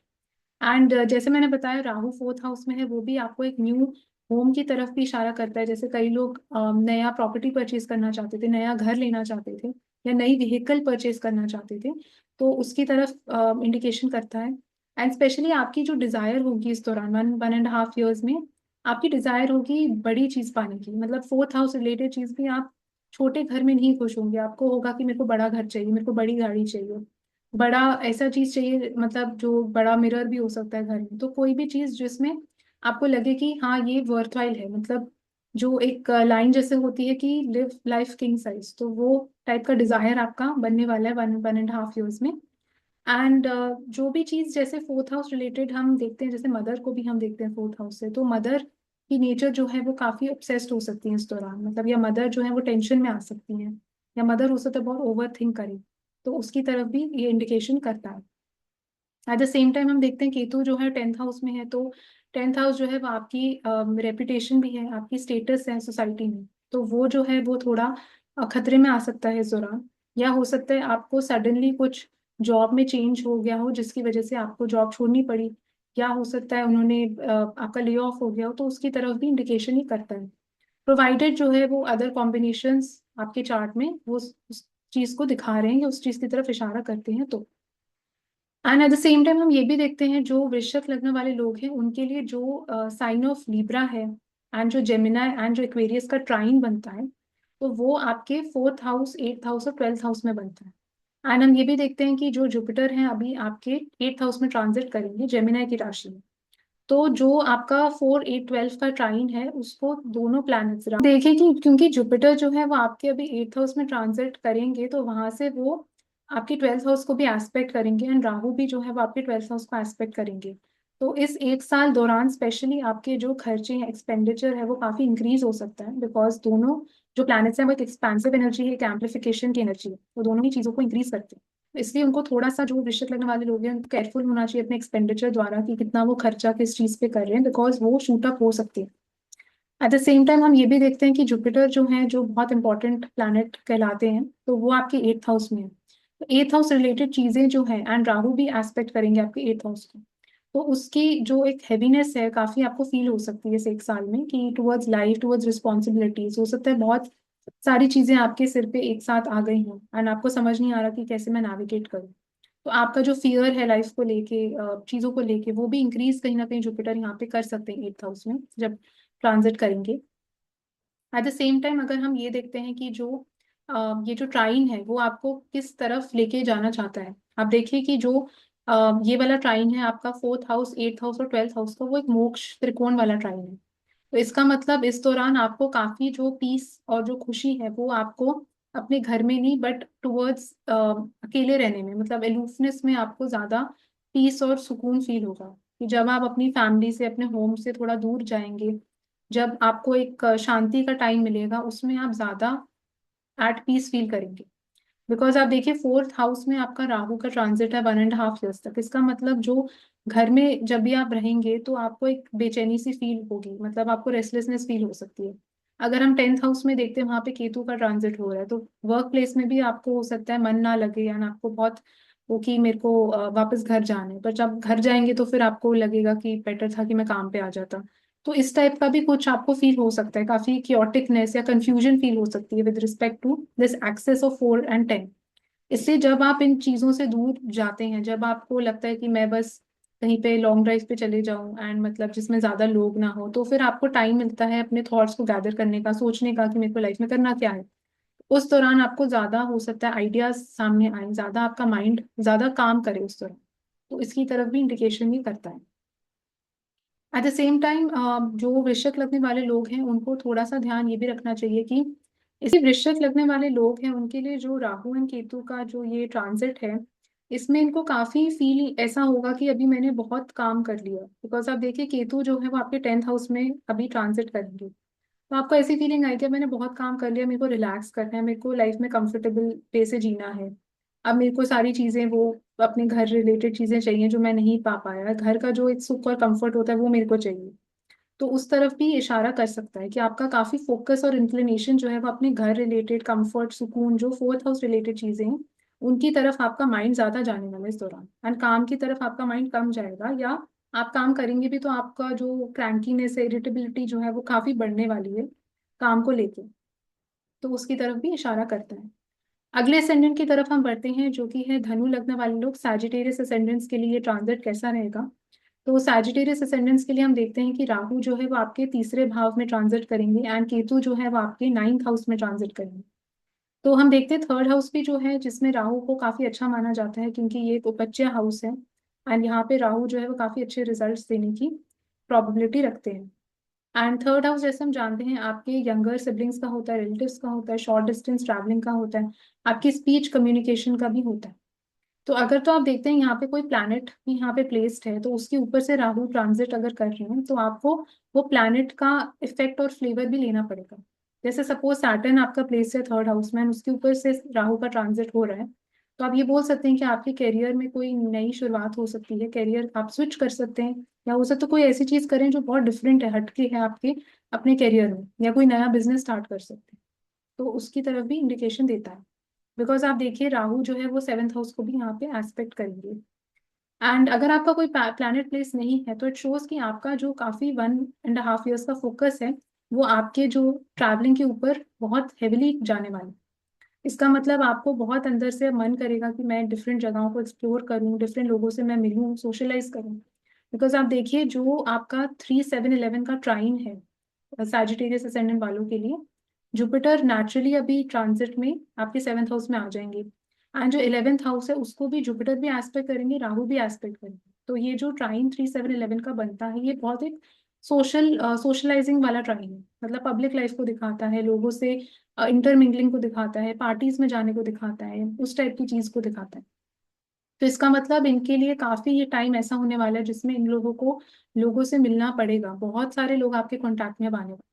And जैसे मैंने बताया राहु 4th हाउस में है, वो भी आपको एक न्यू होम की तरफ भी इशारा करता है। जैसे कई लोग नया प्रॉपर्टी परचेज करना चाहते थे, नया घर लेना चाहते थे, या नई व्हीकल परचेज करना चाहते थे, तो उसकी तरफ इंडिकेशन करता है। एंड स्पेशली आपकी जो डिजायर होगी इस दौरान 1.5 ईयर्स में, आपकी डिजायर होगी बड़ी चीज पाने की। मतलब फोर्थ हाउस रिलेटेड चीज भी, आप छोटे घर में नहीं खुश होंगे, आपको होगा कि मेरे को बड़ा घर चाहिए, मेरे को बड़ी गाड़ी चाहिए, बड़ा ऐसा चीज चाहिए, मतलब जो बड़ा मिरर भी हो सकता है घर में। तो कोई भी चीज जिसमें आपको लगे कि हाँ ये वर्थवाइल है, मतलब जो एक लाइन जैसे होती है कि लिव लाइफ किंग साइज, तो वो टाइप का डिजायर आपका बनने वाला है 1.5 ईयर्स में। एंड जो भी चीज जैसे फोर्थ हाउस रिलेटेड हम देखते हैं, जैसे मदर को भी हम देखते हैं फोर्थ हाउस से, तो मदर की नेचर जो है वो काफी ऑब्सेस्ड हो सकती है इस दौरान, मतलब या मदर जो है वो टेंशन में आ सकती हैं, या मदर हो सकता है बहुत ओवर थिंक करे, तो उसकी तरफ भी ये इंडिकेशन करता है। एट द सेम टाइम हम देखते हैं केतु जो है 10th हाउस में है, तो 10th हाउस जो है वो आपकी रेपुटेशन भी है, आपकी स्टेटस है सोसाइटी में, तो वो जो है वो थोड़ा खतरे में आ सकता है इस दौरान। या हो सकता है आपको सडनली कुछ जॉब में चेंज हो गया हो जिसकी वजह से आपको जॉब छोड़नी पड़ी, या हो सकता है उन्होंने आपका ले ऑफ हो गया हो, तो उसकी तरफ भी इंडिकेशन ही करता है। प्रोवाइडेड जो है वो अदर कॉम्बिनेशंस आपके चार्ट में वो उस चीज को दिखा रहे हैं या उस चीज की तरफ इशारा करते हैं तो। And at the same time हम ये भी देखते हैं जो वृश्चिक लग्न वाले लोग हैं उनके लिए जो साइन ऑफ लिब्रा है, एंड जो जेमिना एंड जो एक्वेरियस का ट्राइन बनता है, तो वो आपके 4th हाउस 8th हाउस और 12th हाउस में बनता है। एंड हम ये भी देखते हैं कि जो जुपिटर है अभी आपके 8th हाउस में ट्रांजिट करेंगे जेमिना की राशि में, तो जो आपका 4 8 12 का ट्राइन है उसको दोनों प्लैनेट्स देखिए कि क्योंकि जुपिटर जो है वो आपके अभी 8th हाउस में ट्रांजिट करेंगे, तो वहां से वो आपकी 12th हाउस को भी एस्पेक्ट करेंगे, एंड राहु भी जो है वो आपके 12th हाउस को एस्पेक्ट करेंगे। तो इस 1 साल दौरान स्पेशली आपके जो खर्चे हैं, एक्सपेंडिचर है, वो काफी इंक्रीज हो सकता है, बिकॉज दोनों जो प्लैनेट्स हैं वो एक एक्सपेंसिव एनर्जी है, एक एम्पलीफिकेशन की एनर्जी है, वो दोनों ही चीजों को इंक्रीज करते हैं। तो इसलिए उनको थोड़ा सा, जो वृश्चिक लगने वाले लोग हैं उनको केयरफुल होना चाहिए अपने एक्सपेंडिचर द्वारा कि कितना वो खर्चा किस चीज पे कर रहे हैं, बिकॉज वो शूट अप हो सकते हैं। एट द सेम टाइम हम ये भी देखते हैं कि जुपिटर जो है, जो बहुत इंपॉर्टेंट प्लैनेट कहलाते हैं, तो वो आपके 8th हाउस में है। तो 8th हाउस रिलेटेड चीजें जो है, एंड राहु भी एस्पेक्ट करेंगे आपके 8th हाउस को, तो उसकी जो एक हैवीनेस है काफी आपको फील हो सकती है इस 1 साल में, कि टुवर्ड्स लाइफ, टुवर्ड्स रिस्पॉन्सिबिलिटीज, हो सकता है बहुत सारी चीजें आपके सिर पे एक साथ आ गई हों एंड आपको समझ नहीं आ रहा कि कैसे मैं नेविगेट करूँ। तो आपका जो फियर है लाइफ को लेके, चीजों को लेके, वो भी इंक्रीज कहीं ना कहीं जुपिटर यहाँ पे कर सकते हैं 8th हाउस में जब ट्रांजिट करेंगे। एट द सेम टाइम अगर हम ये देखते हैं कि जो ये जो ट्राइन है वो आपको किस तरफ लेके जाना चाहता है, आप देखिए कि जो ये वाला ट्राइन है आपका 4th हाउस 8th हाउस और 12th हाउस का, वो एक मोक्ष त्रिकोण वाला ट्राइन है। तो इसका मतलब इस दौरान आपको काफी जो पीस और जो खुशी है वो आपको अपने घर में नहीं, बट टुवर्ड्स अकेले रहने में, मतलब एलूफनेस में आपको ज्यादा पीस और सुकून फील होगा, कि जब आप अपनी फैमिली से, अपने होम से थोड़ा दूर जाएंगे, जब आपको एक शांति का टाइम मिलेगा, उसमें आप ज्यादा एट पीस फील करेंगे। बिकॉज आप देखिए 4th हाउस में आपका राहु का ट्रांजिट है 1.5 ईयर्स तक, इसका मतलब जो घर में जब भी आप रहेंगे तो आपको एक बेचैनी सी फील होगी, मतलब आपको रेस्टलेसनेस फील हो सकती है। अगर हम 10th हाउस में देखते हैं, वहां पे केतु का ट्रांजिट हो रहा है, तो वर्क प्लेस में भी आपको हो सकता है मन ना लगे, या आपको बहुत वो कि मेरे को वापस घर जाना है, पर जब घर जाएंगे तो फिर आपको लगेगा कि बेटर था कि मैं काम पे आ जाता। तो इस टाइप का भी कुछ आपको फील हो सकता है, काफी क्योटिकनेस या कंफ्यूजन फील हो सकती है with respect to this axis of 4 and 10। इससे जब आप इन चीजों से दूर जाते हैं, जब आपको लगता है कि मैं बस कहीं पे लॉन्ग ड्राइव पे चले जाऊं, एंड मतलब जिसमें ज्यादा लोग ना हो, तो फिर आपको टाइम मिलता है अपने थॉट्स को गैदर करने का, सोचने का कि मेरे को लाइफ में करना क्या है। उस दौरान आपको ज्यादा हो सकता है आइडियाज सामने आए, ज्यादा आपका माइंड ज्यादा काम करे उस दौरान, तो इसकी तरफ भी इंडिकेशन ही करता है। एट द सेम टाइम जो वृश्चिक लगने वाले लोग हैं उनको थोड़ा सा ध्यान ये भी रखना चाहिए कि इसी वृश्चिक लगने वाले लोग हैं उनके लिए जो राहु एंड केतु का जो ये ट्रांजिट है, इसमें इनको काफी फील ऐसा होगा कि अभी मैंने बहुत काम कर लिया, बिकॉज आप देखिए केतु जो है वो आपके 10th हाउस में अभी ट्रांजिट करेंगे, तो आपको ऐसी फीलिंग आई कि अब मैंने बहुत काम कर लिया, मेरे को रिलैक्स करना है, मेरे को लाइफ में कंफर्टेबल पे से जीना है। अब मेरे को सारी चीजें वो अपने घर रिलेटेड चीजें चाहिए जो मैं नहीं पा पाया, घर का जो एक सुख और कंफर्ट होता है वो मेरे को चाहिए। तो उस तरफ भी इशारा कर सकता है कि आपका काफी फोकस और इंक्लिनेशन जो है वो अपने घर रिलेटेड कंफर्ट, सुकून, जो 4th हाउस रिलेटेड चीजें हैं उनकी तरफ आपका माइंड ज्यादा जाने वाला है इस दौरान, एंड काम की तरफ आपका माइंड कम जाएगा, या आप काम करेंगे भी तो आपका जो क्रैंकीनेस है, इरिटेबिलिटी जो है वो काफी बढ़ने वाली है काम को लेके, तो उसकी तरफ भी इशारा करता है। अगले असेंडेंट की तरफ हम बढ़ते हैं, जो कि है धनु लग्न वाले लोग। सैजिटेरियस असेंडेंट्स के लिए ये ट्रांजिट कैसा रहेगा? तो सैजिटेरियस असेंडेंट्स के लिए हम देखते हैं कि राहु जो है वो आपके तीसरे भाव में ट्रांजिट करेंगे एंड केतु जो है वो आपके नाइन्थ हाउस में ट्रांजिट करेंगे। तो हम देखते हैं थर्ड हाउस भी जो है, जिसमें राहु को काफी अच्छा माना जाता है, क्योंकि ये एक उपज्य हाउस है एंड यहाँ पे राहु जो है वो काफी अच्छे रिजल्ट्स देने की प्रोबेबिलिटी रखते हैं। एंड थर्ड हाउस जैसे हम जानते हैं आपके यंगर सिबलिंग्स का होता है, रिलेटिव्स का होता है, शॉर्ट डिस्टेंस ट्रैवलिंग का होता है, आपकी स्पीच कम्युनिकेशन का भी होता है। तो अगर तो आप देखते हैं यहाँ पे कोई प्लैनेट भी यहाँ पे प्लेस्ड है, तो उसके ऊपर से राहु ट्रांजिट अगर कर रहे हैं, तो आपको वो प्लैनेट का इफेक्ट और फ्लेवर भी लेना पड़ेगा। जैसे सपोज सैटर्न आपका प्लेस है थर्ड हाउस में and उसके ऊपर से राहु का ट्रांजिट हो रहा है, तो आप ये बोल सकते हैं कि आपके करियर में कोई नई शुरुआत हो सकती है, करियर आप स्विच कर सकते हैं, या हो सकता है कोई ऐसी चीज करें जो बहुत डिफरेंट है, हटके है आपके अपने करियर में, या कोई नया बिजनेस स्टार्ट कर सकते हैं। तो उसकी तरफ भी इंडिकेशन देता है। बिकॉज आप देखिए राहु जो है वो सेवेंथ हाउस को भी यहाँ पे एस्पेक्ट करेंगे। एंड अगर आपका कोई प्लैनेट प्लेस नहीं है, तो इट शोज कि आपका जो काफी 1.5 ईयर्स का फोकस है, वो आपके जो ट्रैवलिंग के ऊपर बहुत हेविली जाने वाला है। इसका मतलब आपको बहुत अंदर से मन करेगा कि मैं डिफरेंट जगहों को एक्सप्लोर करूं, डिफरेंट लोगों से मैं मिलूं, सोशलाइज करूं। बिकॉज आप देखिए जो आपका 3 7 11 का ट्राइन है सैजिटेरियस असेंडेंट वालों के लिए, जुपिटर नेचुरली अभी ट्रांजिट में आपके सेवन्थ हाउस में आ जाएंगे, एंड जो 11th हाउस है उसको भी जुपिटर भी एस्पेक्ट करेंगे, राहु भी एस्पेक्ट करेंगे। तो ये जो ट्राइन 3 7 11 का बनता है, ये बहुत एक सोशलाइजिंग वाला ट्राइन है। मतलब पब्लिक लाइफ को दिखाता है, लोगों से इंटरमिंगलिंग को दिखाता है, पार्टीज में जाने को दिखाता है, उस टाइप की चीज को दिखाता है। तो इसका मतलब इनके लिए काफी ये टाइम ऐसा होने वाला है जिसमें इन लोगों को लोगों से मिलना पड़ेगा, बहुत सारे लोग आपके कॉन्टैक्ट में अब आने वाले।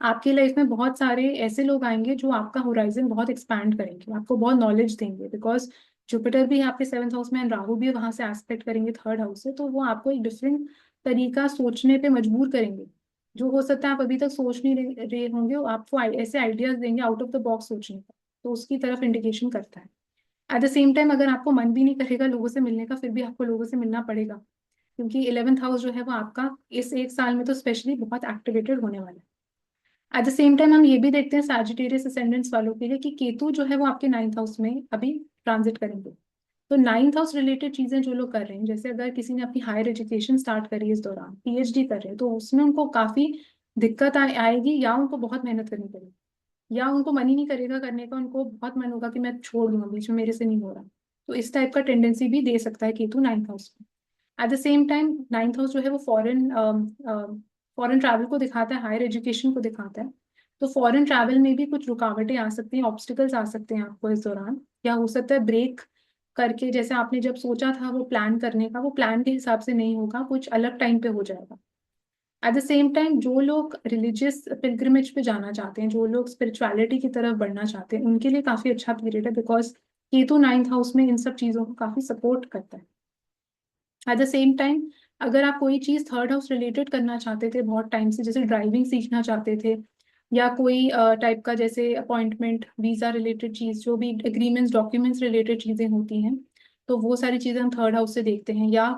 आपकी लाइफ में बहुत सारे ऐसे लोग आएंगे जो आपका होराइजन बहुत एक्सपैंड करेंगे, आपको बहुत नॉलेज देंगे। बिकॉज जुपिटर भी आपके सेवन्थ हाउस में एंड राहु भी वहां से एस्पेक्ट करेंगे थर्ड हाउस से, तो वो आपको एक डिफरेंट तरीका सोचने पे मजबूर करेंगे। जो हो सकता है आप अभी तक सोच नहीं रहे होंगे, वो आपको ऐसे आइडियाज देंगे आउट ऑफ द बॉक्स सोचने का। तो उसकी तरफ इंडिकेशन करता है। एट द सेम टाइम अगर आपको मन भी नहीं करेगा लोगों से मिलने का, फिर भी आपको लोगों से मिलना पड़ेगा, क्योंकि 11th हाउस जो है वो आपका इस एक साल में तो स्पेशली बहुत एक्टिवेटेड होने वाला है। एट द सेम टाइम हम ये भी देखते हैं सैजिटेरियस असेंडेंट्स वालों के लिए कि केतु जो है वो आपके नाइन्थ हाउस में अभी ट्रांजिट करेंगे। तो नाइन्थ हाउस रिलेटेड चीजें जो लोग कर रहे हैं, जैसे अगर किसी ने अपनी हायर एजुकेशन स्टार्ट करी है इस दौरान, पीएचडी कर रहे हैं, तो उसमें उनको काफी दिक्कत आएगी, या उनको बहुत मेहनत करनी पड़ेगी, या उनको मन ही नहीं करेगा करने का, उनको बहुत मन होगा कि मैं छोड़ दूंगा, बीच में मेरे से नहीं हो रहा। तो इस टाइप का टेंडेंसी भी दे सकता है केतु नाइन्थ हाउस में। At the same time ninth house जो है वो फॉरेन ट्रैवल को दिखाता है, हायर एजुकेशन को दिखाता है। तो फॉरेन ट्रैवल में भी कुछ रुकावटें आ सकती हैं, ऑब्स्टिकल्स आ सकते हैं आपको इस दौरान, या हो सकता है ब्रेक करके, जैसे आपने जब सोचा था वो प्लान करने का, वो प्लान के हिसाब से नहीं होगा, कुछ अलग टाइम पे हो जाएगा। एट द सेम टाइम जो लोग रिलीजियस पिलग्रिमेज पे जाना चाहते हैं, जो लोग स्पिरिचुअलिटी की तरफ बढ़ना चाहते हैं, उनके लिए काफी अच्छा पीरियड है, बिकॉज केतु नाइन्थ हाउस में इन सब चीजों को काफी सपोर्ट करता है। एट द सेम टाइम अगर आप कोई चीज थर्ड हाउस रिलेटेड करना चाहते थे बहुत टाइम से, जैसे ड्राइविंग सीखना चाहते थे, या कोई टाइप का जैसे अपॉइंटमेंट वीजा रिलेटेड चीज, जो भी एग्रीमेंट्स डॉक्यूमेंट्स रिलेटेड चीजें होती हैं, तो वो सारी चीजें हम थर्ड हाउस से देखते हैं। या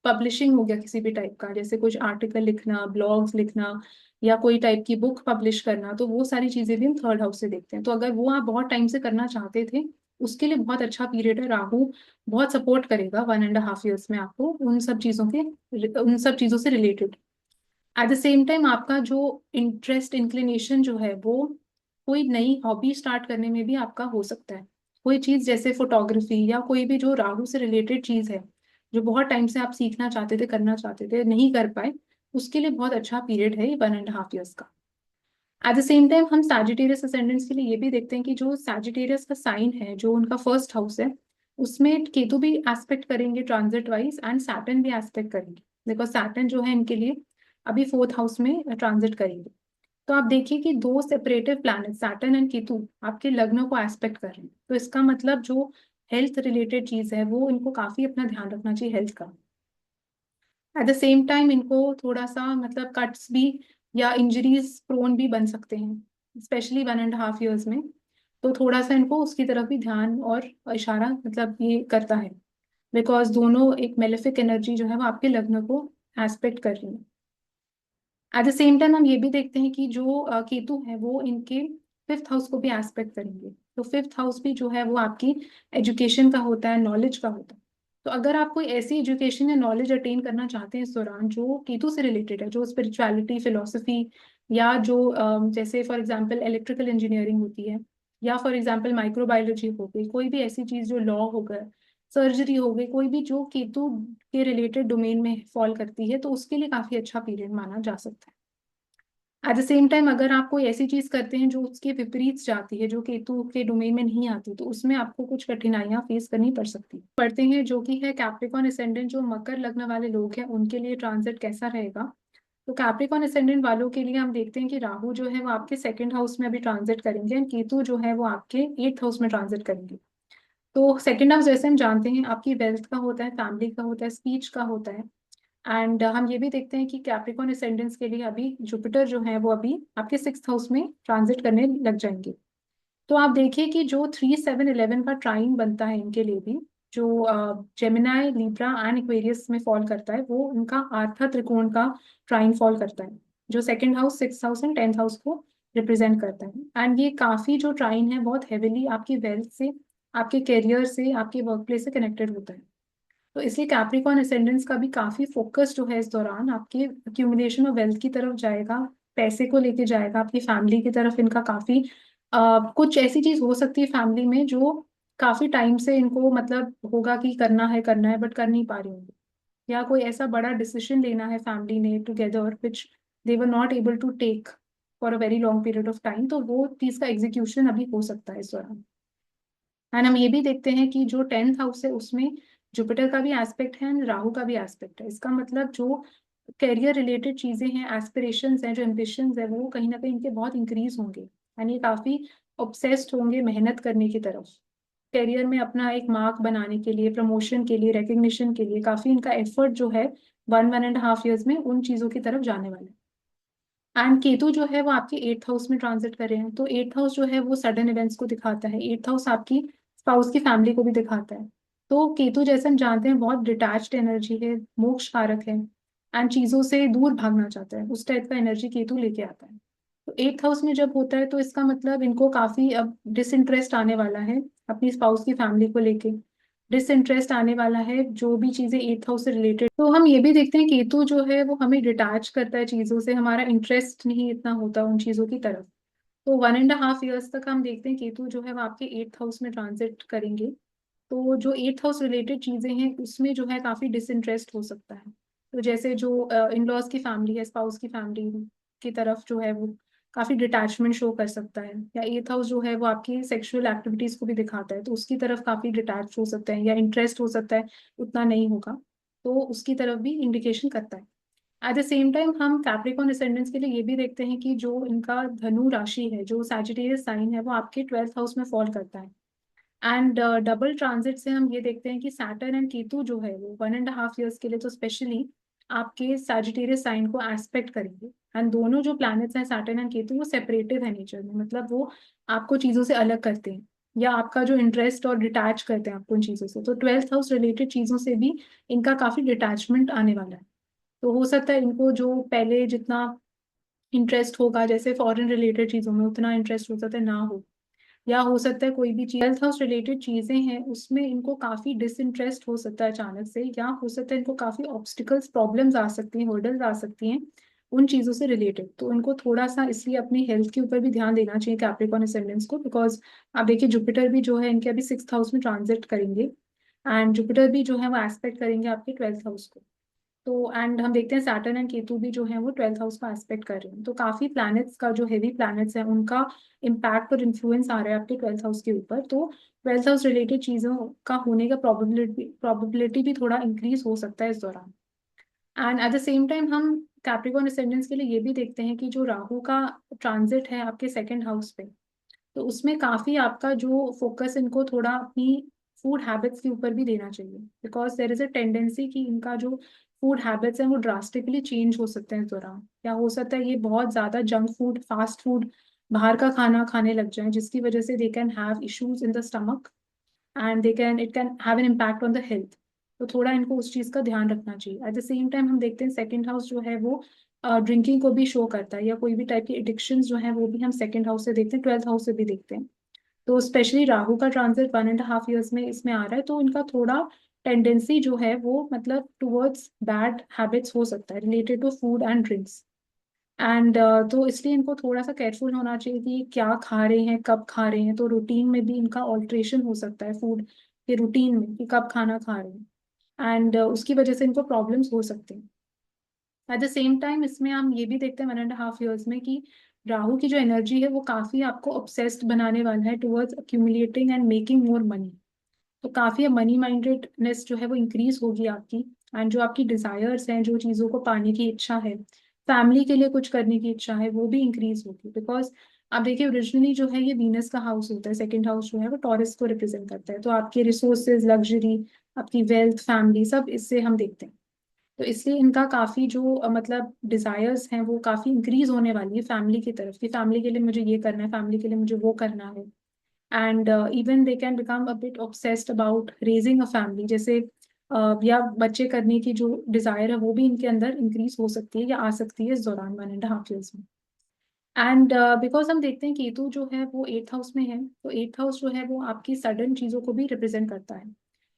पब्लिशिंग हो गया किसी भी टाइप का, जैसे कुछ आर्टिकल लिखना, ब्लॉग्स लिखना, या कोई टाइप की बुक पब्लिश करना, तो वो सारी चीजें भी हम थर्ड हाउस से देखते हैं। तो अगर वो आप बहुत टाइम से करना चाहते थे, उसके लिए बहुत अच्छा पीरियड है। राहु बहुत सपोर्ट करेगा 1.5 ईयर्स में आपको उन सब चीजों से related. At the same time आपका जो इंटरेस्ट इंक्लिनेशन जो है वो कोई नई हॉबी स्टार्ट करने में भी आपका हो सकता है। कोई चीज जैसे फोटोग्राफी, या कोई भी जो राहु से रिलेटेड चीज है, जो बहुत टाइम से आप सीखना चाहते थे, करना चाहते थे, नहीं कर पाए, उसके लिए बहुत अच्छा पीरियड है ये 1.5 ईयर्स का। एट द सेम टाइम हम सैजिटेरियस असेंडेंट्स के लिए ये भी देखते हैं कि जो सैजिटेरियस का साइन है, जो उनका फर्स्ट हाउस है, उसमें केतु भी एस्पेक्ट करेंगे ट्रांजिट वाइज, एंड सैटर्न भी एस्पेक्ट करेंगे। बिकॉज सैटर्न जो है इनके लिए अभी फोर्थ हाउस में ट्रांजिट करेंगे। तो आप देखिए कि दो separative planet Saturn and Ketu आपके लग्नों को एस्पेक्ट कर रहे हैं, तो इसका मतलब जो हेल्थ रिलेटेड चीज है वो इनको काफी अपना ध्यान रखना चाहिए हेल्थ का। एट द सेम टाइम इनको थोड़ा सा मतलब कट्स भी या इंजरीज प्रोन भी बन सकते हैं, स्पेशली 1.5 ईयर्स में। तो थोड़ा सा इनको उसकी तरफ भी ध्यान और इशारा मतलब ये करता है, बिकॉज दोनों एक मेलेफिक एनर्जी जो है वो आपके लग्न को एस्पेक्ट कर रही है। एट द सेम टाइम हम ये भी देखते हैं कि जो केतु है वो इनके फिफ्थ हाउस को भी एस्पेक्ट करेंगे। तो फिफ्थ हाउस भी जो है वो आपकी एजुकेशन का होता है, नॉलेज का होता है। तो अगर आप कोई ऐसी एजुकेशन या नॉलेज अटेन करना चाहते हैं इस दौरान जो केतु से रिलेटेड है, जो स्पिरिचुअलिटी, फिलोसफी, या जो जैसे फॉर एग्जांपल इलेक्ट्रिकल इंजीनियरिंग होती है, या फॉर एग्जांपल माइक्रोबायोलॉजी हो गई, कोई भी ऐसी चीज जो लॉ हो गया, सर्जरी हो गई, कोई भी जो केतु के रिलेटेड डोमेन में फॉल करती है, तो उसके लिए काफी अच्छा पीरियड माना जा सकता है। एट द सेम टाइम अगर आप कोई ऐसी चीज करते हैं जो उसके विपरीत जाती है, जो केतु के डोमेन में नहीं आती, तो उसमें आपको कुछ कठिनाइयां फेस करनी पड़ सकती है। पढ़ते हैं जो कि है कैप्रिकॉन असेंडेंट, जो मकर लग्न वाले लोग हैं उनके लिए ट्रांजिट कैसा रहेगा। तो कैप्रिकॉन असेंडेंट वालों के लिए हम देखते हैं कि राहु जो है वो आपके सेकंड हाउस में अभी ट्रांजिट करेंगे, एंड केतु जो है वो आपके एट्थ हाउस में ट्रांजिट करेंगे। तो सेकंड हाउस जैसे हम जानते हैं आपकी वेल्थ का होता है, फैमिली का होता है, स्पीच का होता है। एंड हम ये भी देखते हैं कि कैप्रिकॉन असेंडेंट्स के लिए अभी जुपिटर जो है वो अभी आपके सिक्स्थ हाउस में ट्रांजिट करने लग जाएंगे। तो आप देखिए कि जो 3 7 11 का ट्राइन बनता है इनके लिए भी, जो जेमिनाई, लिब्रा एंड एक्वेरियस में फॉल करता है, वो उनका आर्था त्रिकोण का ट्राइन फॉल करता है, जो second house, six house and tenth house को रिप्रेजेंट करता है। एंड ये काफी जो ट्राइन है बहुत हेविली आपकी वेल्थ से, आपके करियर से, आपके वर्क प्लेस से कनेक्टेड होता है। तो इसलिए कैप्रिकॉन असेंडेंस का भी काफी फोकस जो है इस दौरान आपके अक्यूमुलेशन ऑफ वेल्थ की तरफ जाएगा, पैसे को लेके जाएगा, आपकी फैमिली की तरफ इनका काफी कुछ ऐसी चीज हो सकती है फैमिली में जो काफी टाइम से इनको मतलब होगा कि करना है बट कर नहीं पा रही होंगी, या कोई ऐसा बड़ा डिसीजन लेना है फैमिली ने together which they were not able to take for a very long period of time, तो वो चीज का एग्जीक्यूशन अभी हो सकता है इस दौरान। एंड हम ये भी देखते हैं कि जो टेंथ हाउस है उसमें जुपिटर का भी एस्पेक्ट है एंड राहु का भी एस्पेक्ट है। इसका मतलब जो करियर रिलेटेड चीजें हैं, एस्पिरेशंस हैं, जो एम्बिशंस है, वो कहीं ना कहीं इनके बहुत इंक्रीज होंगे, यानी ये काफी ऑब्सेस्ड होंगे मेहनत करने की तरफ, करियर में अपना एक मार्क बनाने के लिए, प्रमोशन के लिए, रिकग्निशन के लिए काफी इनका एफर्ट जो है 1 1.5 ईयर्स में उन चीजों की तरफ जाने वाला है। एंड केतु जो है वो आपके एट्थ हाउस में ट्रांजिट कर रहे हैं, तो एट्थ हाउस जो है वो सडन इवेंट्स को दिखाता है, एट्थ हाउस आपकी स्पाउस की फैमिली को भी दिखाता है। तो केतु जैसे हम जानते हैं बहुत डिटैच्ड एनर्जी है, मोक्ष कारक है, एंड चीजों से दूर भागना चाहता है, उस टाइप का एनर्जी केतु लेके आता है। तो एट्थ हाउस में जब होता है तो इसका मतलब इनको काफी अब डिसइंटरेस्ट आने वाला है अपनी स्पाउस की फैमिली को लेके, डिसइंटरेस्ट आने वाला है जो भी चीजें एट्थ हाउस से रिलेटेड। तो हम ये भी देखते हैं केतु जो है वो हमें डिटैच करता है चीजों से, हमारा इंटरेस्ट नहीं इतना होता उन चीजों की तरफ। तो 1.5 ईयर्स तक हम देखते हैं केतु जो है वो आपके एट्थ हाउस में ट्रांजिट करेंगे। तो जो एट्थ हाउस रिलेटेड चीजें हैं उसमें जो है काफी डिसइंटरेस्ट हो सकता है। तो जैसे जो इन लॉज की फैमिली है, स्पाउस की फैमिली की तरफ जो है वो काफी डिटैचमेंट शो कर सकता है, या एट्थ हाउस जो है वो आपकी सेक्सुअल एक्टिविटीज को भी दिखाता है, तो उसकी तरफ काफी डिटैच हो सकता है, या इंटरेस्ट हो सकता है उतना नहीं होगा, तो उसकी तरफ भी इंडिकेशन करता है। एट द सेम टाइम हम कैप्रिकॉन असेंडेंट्स के लिए ये भी देखते हैं कि जो इनका धनु राशि है, जो सैजिटेरियस साइन है, वो आपके ट्वेल्थ हाउस में फॉल करता है। एंड डबल ट्रांजिट से हम ये देखते हैं कि सैटर्न एंड केतु जो है वो 1.5 ईयर्स के लिए तो स्पेशली आपके सैजिटेरियस साइन को एस्पेक्ट करेंगे। एंड दोनों जो प्लैनेट्स हैं सैटर्न एंड केतु वो सेपरेटेड है नेचर में, मतलब वो आपको चीजों से अलग करते हैं, या आपका जो इंटरेस्ट और डिटैच करते हैं आपको उन चीजों से, तो ट्वेल्थ हाउस रिलेटेड चीजों से भी इनका काफी डिटैचमेंट आने वाला है। तो हो सकता है इनको जो पहले जितना इंटरेस्ट होगा जैसे फॉरेन रिलेटेड चीजों में, उतना इंटरेस्ट हो सकता है ना हो, या हो सकता है कोई भी चीज हेल्थ हाउस रिलेटेड चीजें हैं उसमें इनको काफी डिसइंटरेस्ट हो सकता है अचानक से, या हो सकता है इनको काफी ऑब्स्टिकल्स, प्रॉब्लम्स आ सकती हैं, हर्डल्स आ सकती हैं उन चीजों से रिलेटेड। तो इनको थोड़ा सा इसलिए अपनी हेल्थ के ऊपर भी ध्यान देना चाहिए कैप्रिकॉन असेंडेंट्स को, बिकॉज आप देखिए जुपिटर भी जो है इनके अभी सिक्स हाउस में ट्रांजिट करेंगे, एंड जुपिटर भी जो है वो एस्पेक्ट करेंगे आपके ट्वेल्थ हाउस को। तो एंड हम देखते हैं सैटर्न एंड केतु भी जो है वो ट्वेल्थ हाउस का एस्पेक्ट कर रहे हैं, तो काफी प्लैनेट्स का जो हेवी प्लैनेट्स है उनका इम्पैक्ट और इन्फ्लुएंस आ रहा है आपके ट्वेल्थ हाउस के ऊपर। तो ट्वेल्थ हाउस रिलेटेड चीजों का होने का प्रोबेबिलिटी भी थोड़ा इंक्रीज हो सकता है इस दौरान। And at the same time हम कैप्रिकॉन असेंडेंट्स के लिए ये भी देखते हैं कि जो राहु का ट्रांजिट है आपके सेकंड हाउस पे, तो उसमें काफी आपका जो फोकस इनको थोड़ा अपनी फूड हैबिट्स के ऊपर भी देना चाहिए, because there is a tendency कि इनका जो फूड हैबिट्स हैं वो ड्रास्टिकली चेंज हो सकते हैं इस दौरान, या हो सकता है ये बहुत ज्यादा जंक फूड, फास्ट फूड, बाहर का खाना खाने लग जाएं, जिसकी वजह से they can have issues in the stomach, and they can it can have an impact on the health. तो थोड़ा इनको उस चीज का ध्यान रखना चाहिए। एट द सेम टाइम हम देखते हैं सेकंड हाउस जो है वो ड्रिंकिंग को भी शो करता है, या कोई भी टाइप की एडिक्शंस जो है वो भी हम सेकंड हाउस से देखते हैं, ट्वेल्थ हाउस से भी देखते हैं। तो स्पेशली राहु का ट्रांजिट 1.5 ईयर्स में इसमें आ रहा है, तो इनका थोड़ा टेंडेंसी जो है वो मतलब टुवर्ड्स बैड हैबिट्स हो सकता है related to food and drinks. And तो इसलिए इनको थोड़ा सा केयरफुल होना चाहिए कि क्या खा रहे हैं, कब खा रहे हैं। तो रूटीन में भी इनका ऑल्ट्रेशन हो सकता है, फूड के रूटीन में कि कब खाना खा रहे हैं, एंड उसकी वजह से इनको प्रॉब्लम्स हो सकते हैं। एट द सेम टाइम इसमें हम ये भी देखते हैं 1.5 ईयर्स में कि राहु की जो एनर्जी है वो काफी आपको ऑब्सेस्ड बनाने वाला है towards accumulating and making more money. तो काफी मनी माइंडेडनेस जो है वो इंक्रीज होगी आपकी। एंड जो आपकी डिजायर्स हैं, जो चीजों को पाने की इच्छा है, फैमिली के लिए कुछ करने की इच्छा है, वो भी इंक्रीज होगी। बिकॉज आप देखिए ओरिजिनली जो है ये वीनस का हाउस होता है, सेकंड हाउस जो है वो टॉरस को रिप्रेजेंट करता है। तो आपके रिसोर्सेज, लग्जरी, आपकी वेल्थ, फैमिली, सब इससे हम देखते हैं। तो इसलिए इनका काफी जो मतलब डिजायर्स हैं वो काफी इंक्रीज होने वाली है फैमिली की तरफ, कि फैमिली के लिए मुझे ये करना है, फैमिली के लिए मुझे वो करना है। And even they can become a bit obsessed about raising a family, जैसे या बच्चे करने की जो डिजायर है वो भी इनके अंदर इंक्रीज हो सकती है या आ सकती है इस दौरान 1.5 ईयर्स में। एंड बिकॉज हम देखते हैं केतु जो है वो 8th हाउस में है, तो 8th हाउस जो है वो आपकी सडन चीजों को भी रिप्रेजेंट करता है।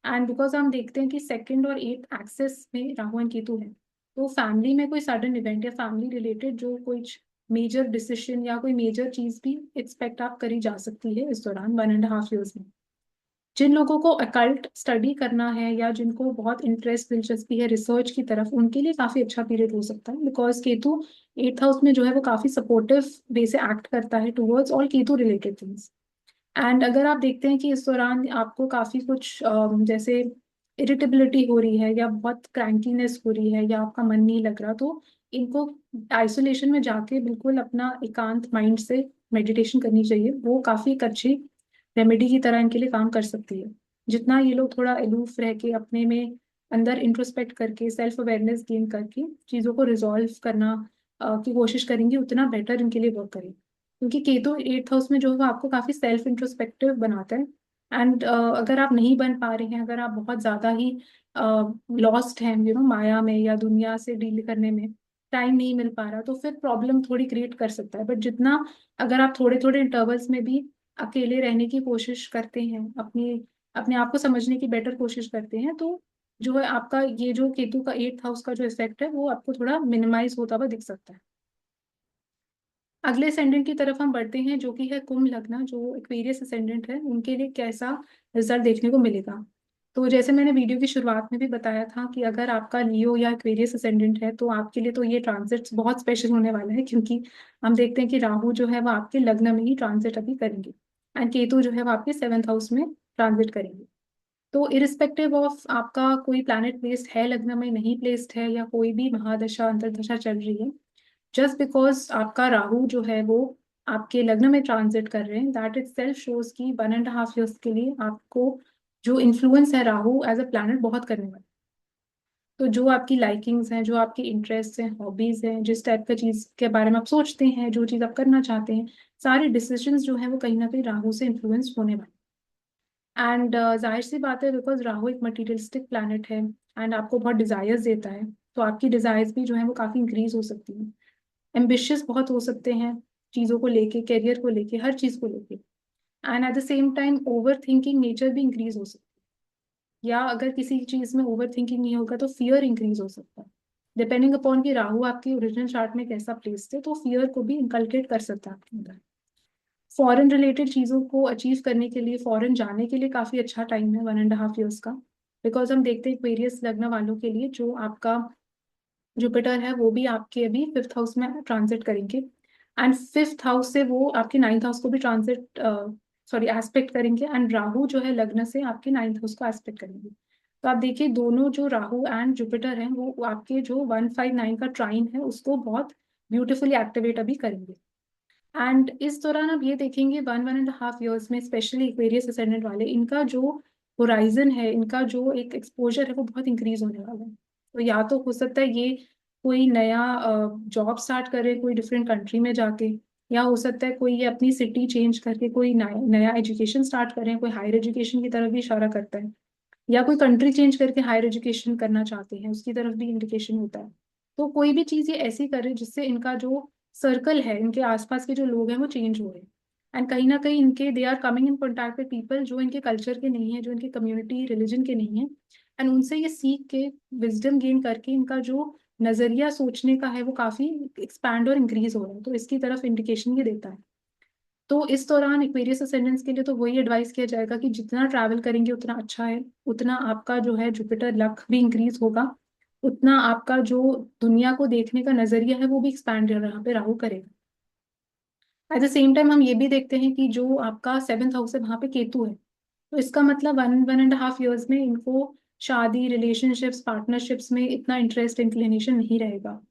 एंड बिकॉज हम देखते हैं कि सेकंड और 8th एक्सेस में राहु एंड केतु है, तो फैमिली में कोई सडन इवेंट या फैमिली रिलेटेड जो कोई मेजर डिसीजन या कोई मेजर चीज भी एक्सपेक्ट आप करी जा सकती है इस दौरान 1.5 ईयर्स में। जिन लोगों को अकल्ट स्टडी करना है या जिनको बहुत इंटरेस्ट, दिलचस्पी है रिसर्च की तरफ, उनके लिए काफी अच्छा पीरियड हो सकता है। बिकॉज केतु 8th हाउस में जो है वो काफी सपोर्टिव वे से एक्ट करता है towards all Ketu related things. And अगर आप देखते हैं कि इस दौरान आपको काफी कुछ जैसे इरिटेबिलिटी हो रही है या बहुत क्रैंकीनेस हो रही है या आपका मन नहीं लग रहा, तो इनको आइसोलेशन में जाके बिल्कुल अपना एकांत माइंड से मेडिटेशन करनी चाहिए। वो काफी एक अच्छी रेमेडी की तरह इनके लिए काम कर सकती है। जितना ये लोग थोड़ा अलूफ रह के अपने में अंदर इंट्रोस्पेक्ट करके सेल्फ अवेयरनेस गेन करके चीज़ों को रिजॉल्व करना की कोशिश करेंगे, उतना बेटर इनके लिए वर्क करेगी। क्योंकि केतु 8th हाउस में जो है वो आपको काफी सेल्फ इंट्रोस्पेक्टिव बनाता है। एंड अगर आप नहीं बन पा रहे हैं, अगर आप बहुत ज्यादा ही लॉस्ट हैं माया में या दुनिया से डील करने में टाइम नहीं मिल पा रहा, तो फिर प्रॉब्लम थोड़ी क्रिएट कर सकता है। बट जितना अगर आप थोड़े थोड़े इंटरवल्स में भी अकेले रहने की कोशिश करते हैं, अपनी अपने आप को समझने की बेटर कोशिश करते हैं, तो जो है आपका ये जो केतु का 8th हाउस का जो इफेक्ट है वो आपको थोड़ा मिनिमाइज होता हुआ दिख सकता है। अगले असेंडेंट की तरफ हम बढ़ते हैं जो कि है कुंभ लग्न। जो एक्वेरियस असेंडेंट है उनके लिए कैसा रिजल्ट देखने को मिलेगा। तो जैसे मैंने वीडियो की शुरुआत में भी बताया था कि अगर आपका लियो या एक्वेरियस असेंडेंट है तो आपके लिए तो ये ट्रांजिट्स बहुत स्पेशल होने वाला है, क्योंकि हम देखते हैं कि राहु जो है वो आपके लग्न में ही ट्रांजिट अभी करेंगे, एंड केतु जो है वो आपके 7th हाउस में ट्रांजिट करेंगे। तो इरिस्पेक्टिव ऑफ आपका कोई प्लैनेट प्लेस्ड है लग्न में, नहीं प्लेस्ड है, या कोई भी महादशा अंतर्दशा चल रही है, जस्ट बिकॉज आपका राहु जो है वो आपके लग्न में ट्रांजिट कर रहे हैं, दैट इट सेल्फ शोज की 1.5 ईयर्स के लिए आपको जो इन्फ्लुएंस है राहु एज अ प्लैनेट बहुत करने वाला है। तो जो आपकी लाइकिंग्स हैं, जो आपकी इंटरेस्ट हैं, हॉबीज हैं, जिस टाइप का चीज के बारे में आप सोचते हैं, जो चीज आप करना चाहते हैं, सारे डिसीजंस जो है वो कहीं ना कहीं राहु से इन्फ्लुएंस होने वाले। एंड जाहिर सी बात है, बिकॉज राहु एक मटीरियलिस्टिक प्लैनेट है एंड आपको बहुत डिजायर्स देता है, तो आपकी डिजायर्स भी जो है वो काफी इंक्रीज हो सकती हैं। एम्बिशियस बहुत हो सकते हैं चीज़ों को लेके, करियर को लेके, हर चीज़ को लेके। And at the same time over thinking nature भी इंक्रीज हो सकती है, या अगर किसी चीज़ में ओवर थिंकिंग नहीं होगा तो फियर इंक्रीज हो सकता है। डिपेंडिंग अपॉन कि राहु आपके ओरिजिनल चार्ट में कैसा प्लेस्ड है, तो फियर को भी इंकल्केट कर सकता है आपके अंदर। फॉरेन रिलेटेड चीज़ों को अचीव करने के लिए, फॉरेन जाने के लिए काफ़ी अच्छा टाइम है 1.5 ईयर्स का। बिकॉज हम देखते हैं वेरियस लग्न वालों के लिए जो आपका जुपिटर है वो भी आपके अभी 5th हाउस में ट्रांजिट करेंगे, एंड 5th हाउस से वो आपके 9th हाउस को भी ट्रांजिट सॉरी एस्पेक्ट करेंगे, एंड राहु जो है लग्न से आपके 9th हाउस को एस्पेक्ट करेंगे। तो आप देखिए दोनों जो राहु एंड जुपिटर हैं वो आपके जो 159 का ट्राइन है उसको बहुत ब्यूटिफुली एक्टिवेट अभी करेंगे। एंड इस दौरान आप ये देखेंगे 1.5 ईयर्स में स्पेशली एक्वेरियस असेंडेंट वाले, इनका जो होराइजन है, इनका जो एक एक्सपोजर है वो बहुत इंक्रीज होने वाला है। तो या तो हो सकता है ये कोई नया जॉब स्टार्ट करे कोई डिफरेंट कंट्री में जाके, या हो सकता है कोई ये अपनी सिटी चेंज करके कोई नया नया एजुकेशन स्टार्ट करें, कोई हायर एजुकेशन की तरफ भी इशारा करता है, या कोई कंट्री चेंज करके हायर एजुकेशन करना चाहते हैं उसकी तरफ भी इंडिकेशन होता है। तो कोई भी चीज़ ये ऐसी करे जिससे इनका जो सर्कल है, इनके आसपास के जो लोग हैं वो चेंज हो रहे हैं। एंड कहीं ना कहीं इनके they are coming in contact with people जो इनके कल्चर के नहीं है, जो इनके कम्युनिटी रिलीजन के नहीं है, एंड उनसे ये सीख के विजडम गेन करके इनका जो नजरिया सोचने का है वो काफी एक्सपैंड और इंक्रीज हो रहा है, तो इसकी तरफ इंडिकेशन ये देता है। तो इस दौरान एक्वेरियस असेंडेंट्स के लिए तो वही एडवाइस किया जाएगा कि जितना ट्रैवल करेंगे उतना अच्छा है, उतना आपका जो है जुपिटर लक भी इंक्रीज होगा, उतना आपका जो दुनिया को देखने का नजरिया है वो भी एक्सपैंड यहाँ पे राहु करेगा। एट द सेम टाइम हम ये भी देखते हैं कि जो आपका सेवेंथ हाउस है वहां पे केतु है, तो इसका मतलब 1.5 years में इनको शादी, रिलेशनशिप्स, पार्टनरशिप्स में इतना इंटरेस्ट, इंक्लिनेशन नहीं रहेगा।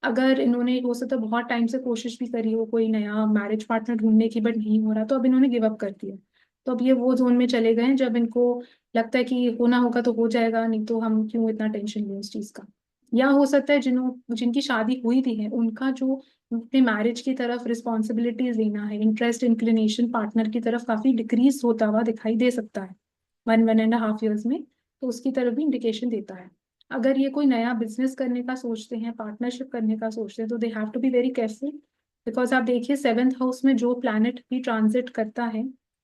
अगर इन्होंने हो सकता है बहुत टाइम से कोशिश भी करी हो कोई नया मैरिज पार्टनर ढूंढने की, बट नहीं हो रहा, तो अब इन्होंने गिव अप कर दिया। तो अब ये वो जोन में चले गए हैं जब इनको लगता है कि होना होगा तो हो जाएगा, नहीं तो हम क्यों इतना टेंशन लें उस चीज का। या हो सकता है जिनकी शादी हुई भी है उनका जो अपने मैरिज की तरफ रिस्पॉन्सिबिलिटीज लेना है, इंटरेस्ट, इंक्लिनेशन पार्टनर की तरफ काफी डिक्रीज होता हुआ दिखाई दे सकता है 1.5 years में, तो उसकी तरफ भी इंडिकेशन देता है। अगर ये कोई नया बिजनेस करने का सोचते हैं, पार्टनरशिप करने का सोचते हैं, तो they have to be very careful, because आप देखिए सेवेंथ हाउस में जो प्लैनेट भी ट्रांजिट करता है,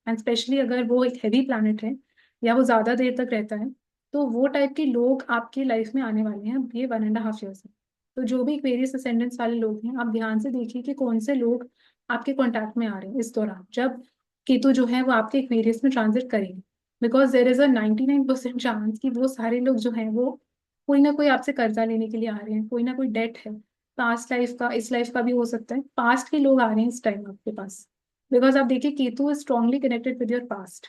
एंड स्पेशली अगर वो एक हैवी प्लैनेट है या वो ज्यादा देर तक रहता है, तो वो टाइप के लोग आपकी लाइफ में आने वाले हैं ये 1.5 years में। तो जो भी एक्वेरियस असेंडेंट्स वाले लोग हैं, आप ध्यान से देखिए कि कौन से लोग आपके कॉन्टैक्ट में आ रहे हैं इस दौरान जब केतु जो है वो आपके एक्वेरियस में ट्रांजिट करेंगे। Because there is a 99% chance कि वो सारे लोग जो हैं वो कोई ना कोई आपसे कर्जा लेने के लिए आ रहे हैं, कोई ना कोई डेट है, पास्ट लाइफ का, इस लाइफ का भी हो सकता है, पास्ट के लोग आ रहे हैं इस टाइम आपके पास। बिकॉज आप देखिए Ketu is strongly connected with your past,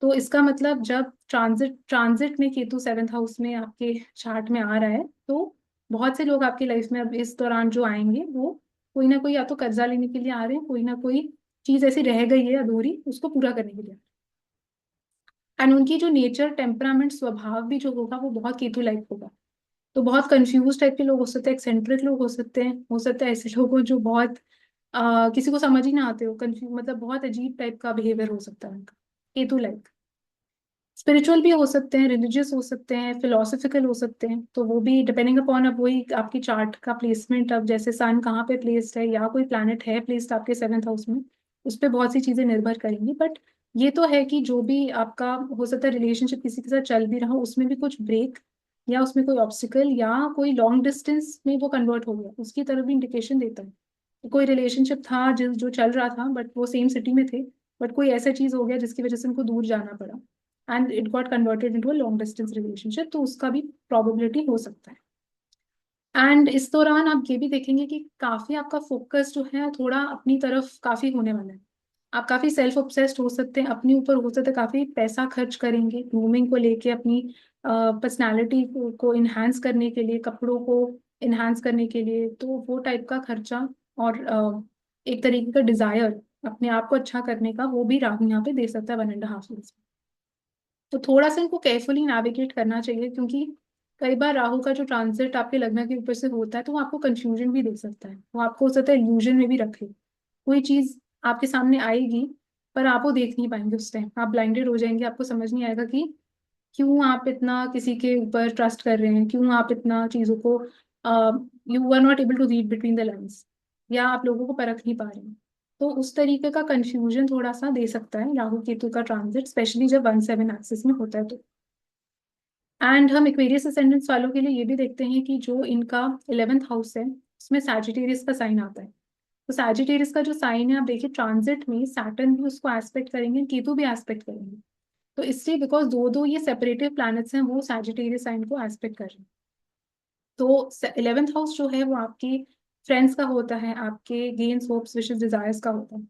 तो इसका मतलब जब ट्रांजिट ट्रांजिट में केतु सेवेंथ हाउस में आपके चार्ट में आ रहा है, तो बहुत से लोग आपकी लाइफ में अब इस दौरान जो आएंगे वो कोई ना कोई या तो कर्जा लेने के लिए आ रहे हैं, कोई ना कोई चीज ऐसी रह गई है अधूरी उसको पूरा करने के लिए। एंड उनकी जो नेचर, टेम्परामेंट, स्वभाव भी जो होगा वो बहुत केतु लाइक होगा। तो बहुत कंफ्यूज टाइप के लोग हो सकते हैं, एक्सेंट्रिक लोग हो सकते हैं, हो सकता है ऐसे लोग हो जो बहुत किसी को समझ ही ना आते हो, कंफ्यूज मतलब बहुत अजीब टाइप का बिहेवियर हो सकता है उनका, केतु लाइक। स्पिरिचुअल भी हो सकते हैं, रिलीजियस हो सकते हैं, फिलोसफिकल हो सकते हैं, तो वो भी डिपेंडिंग अपॉन अब वही आपकी चार्ट का प्लेसमेंट, अब जैसे सन कहाँ पे प्लेस्ड है या कोई प्लैनेट है प्लेस्ड आपके सेवेंथ हाउस में, उस पर बहुत सी चीजें निर्भर करेंगी। बट ये तो है कि जो भी आपका हो सकता है रिलेशनशिप किसी के साथ चल भी रहा हो उसमें भी कुछ ब्रेक या उसमें कोई ऑब्स्टिकल या कोई लॉन्ग डिस्टेंस में वो कन्वर्ट हो गया, उसकी तरफ भी इंडिकेशन देता है। कोई रिलेशनशिप था जिस जो चल रहा था बट वो सेम सिटी में थे, बट कोई ऐसा चीज हो गया जिसकी वजह से उनको दूर जाना पड़ा and it got converted into a long distance relationship, तो उसका भी प्रोबेबिलिटी हो सकता है। एंड इस दौरान आप ये भी देखेंगे कि काफी आपका फोकस जो है थोड़ा अपनी तरफ काफी होने वाला है। आप काफी सेल्फ ऑब्सेस्ड हो सकते हैं, अपने ऊपर हो सकते हैं, काफी पैसा खर्च करेंगे ग्रूमिंग को लेके, अपनी पर्सनालिटी को इन्हांस करने के लिए, कपड़ों को इन्हांस करने के लिए, तो वो टाइप का खर्चा और एक तरीके का डिजायर अपने आप को अच्छा करने का वो भी राहु यहाँ पे दे सकता है 1.5 years। तो थोड़ा सा इनको केयरफुली नेविगेट करना चाहिए, क्योंकि कई बार राहु का जो ट्रांजिट आपके लग्न के ऊपर से होता है तो वो आपको कंफ्यूजन भी दे सकता है, वो आपको हो सकता है इल्यूजन में भी रखे। कोई चीज आपके सामने आएगी पर आप वो देख नहीं पाएंगे, उस टाइम आप ब्लाइंडेड हो जाएंगे, आपको समझ नहीं आएगा कि क्यों आप इतना किसी के ऊपर ट्रस्ट कर रहे हैं, क्यों आप इतना चीजों को you are not able to read between the lines, या आप लोगों को परख नहीं पा रहे हैं। तो उस तरीके का कंफ्यूजन थोड़ा सा दे सकता है राहु केतु का ट्रांजिट, स्पेशली जब 1/7 एक्सिस में होता है तो। एंड हम एक्वेरियस असेंडेंट्स वालों के लिए ये भी देखते हैं कि जो इनका 11th हाउस है उसमें सैजिटेरियस का साइन आता है। तो सैजिटेरियस का जो साइन है आप देखिए ट्रांजिट में सैटर्न भी उसको एस्पेक्ट करेंगे, केतु भी एस्पेक्ट करेंगे। तो इसलिए बिकॉज दो दो ये सेपरेटिव प्लैनेट्स हैं वो सैजिटेरियस साइन को एस्पेक्ट कर रहे हैं। तो 11th हाउस जो है वो आपकी फ्रेंड्स का होता है, आपके गेन्स, होप्स, विशेस, डिजायर्स का होता है।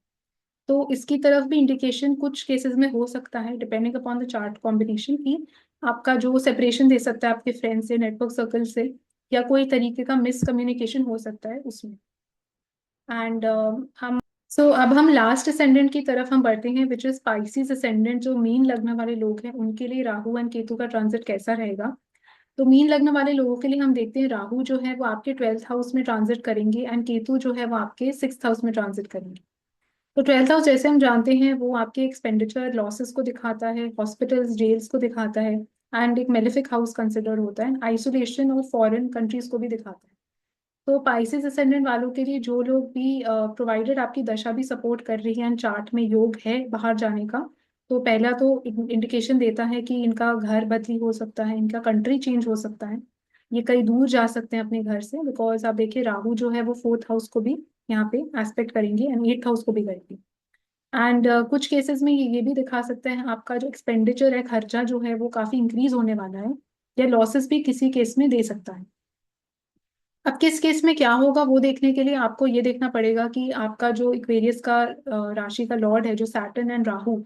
तो इसकी तरफ भी इंडिकेशन कुछ केसेस में हो सकता है depending upon the chart combination की, आपका जो सेपरेशन दे सकता है आपके फ्रेंड से, नेटवर्क सर्कल से, या कोई तरीके का मिसकम्युनिकेशन हो सकता है उसमें। एंड हम अब हम लास्ट असेंडेंट की तरफ हम बढ़ते हैं विच इज स्पाइसिस असेंडेंट। जो मीन लग्न वाले लोग हैं उनके लिए राहु एंड केतु का ट्रांजिट कैसा रहेगा। तो मीन लग्न वाले लोगों के लिए हम देखते हैं राहु जो है वो आपके 12th हाउस में ट्रांजिट करेंगे एंड केतु जो है वो आपके 6th हाउस में ट्रांजिट करेंगे। तो 12th हाउस जैसे हम जानते हैं वो आपके एक्सपेंडिचर लॉसेस को दिखाता है, हॉस्पिटल्स, जेल्स को दिखाता है, एंड एक मेलिफिक हाउस कंसिडर होता है, आइसोलेशन और फॉरेन कंट्रीज को भी दिखाता है। तो पाइसेस असेंडेंट वालों के लिए जो लोग भी प्रोवाइडेड आपकी दशा भी सपोर्ट कर रही है एंड चार्ट में योग है बाहर जाने का, तो पहला तो इंडिकेशन देता है कि इनका घर बदली हो सकता है, इनका कंट्री चेंज हो सकता है, ये कहीं दूर जा सकते हैं अपने घर से। बिकॉज आप देखिए राहु जो है वो फोर्थ हाउस को भी यहाँ पे एस्पेक्ट करेंगे एंड एट्थ हाउस को भी करेंगे। एंड कुछ केसेस में ये भी दिखा सकते हैं आपका जो एक्सपेंडिचर है, खर्चा जो है वो काफी इंक्रीज होने वाला है, या लॉसेस भी किसी केस में दे सकता है। अब किस केस में क्या होगा वो देखने के लिए आपको ये देखना पड़ेगा कि आपका जो इक्वेरियस का राशि का लॉर्ड है जो सैटर्न एंड राहु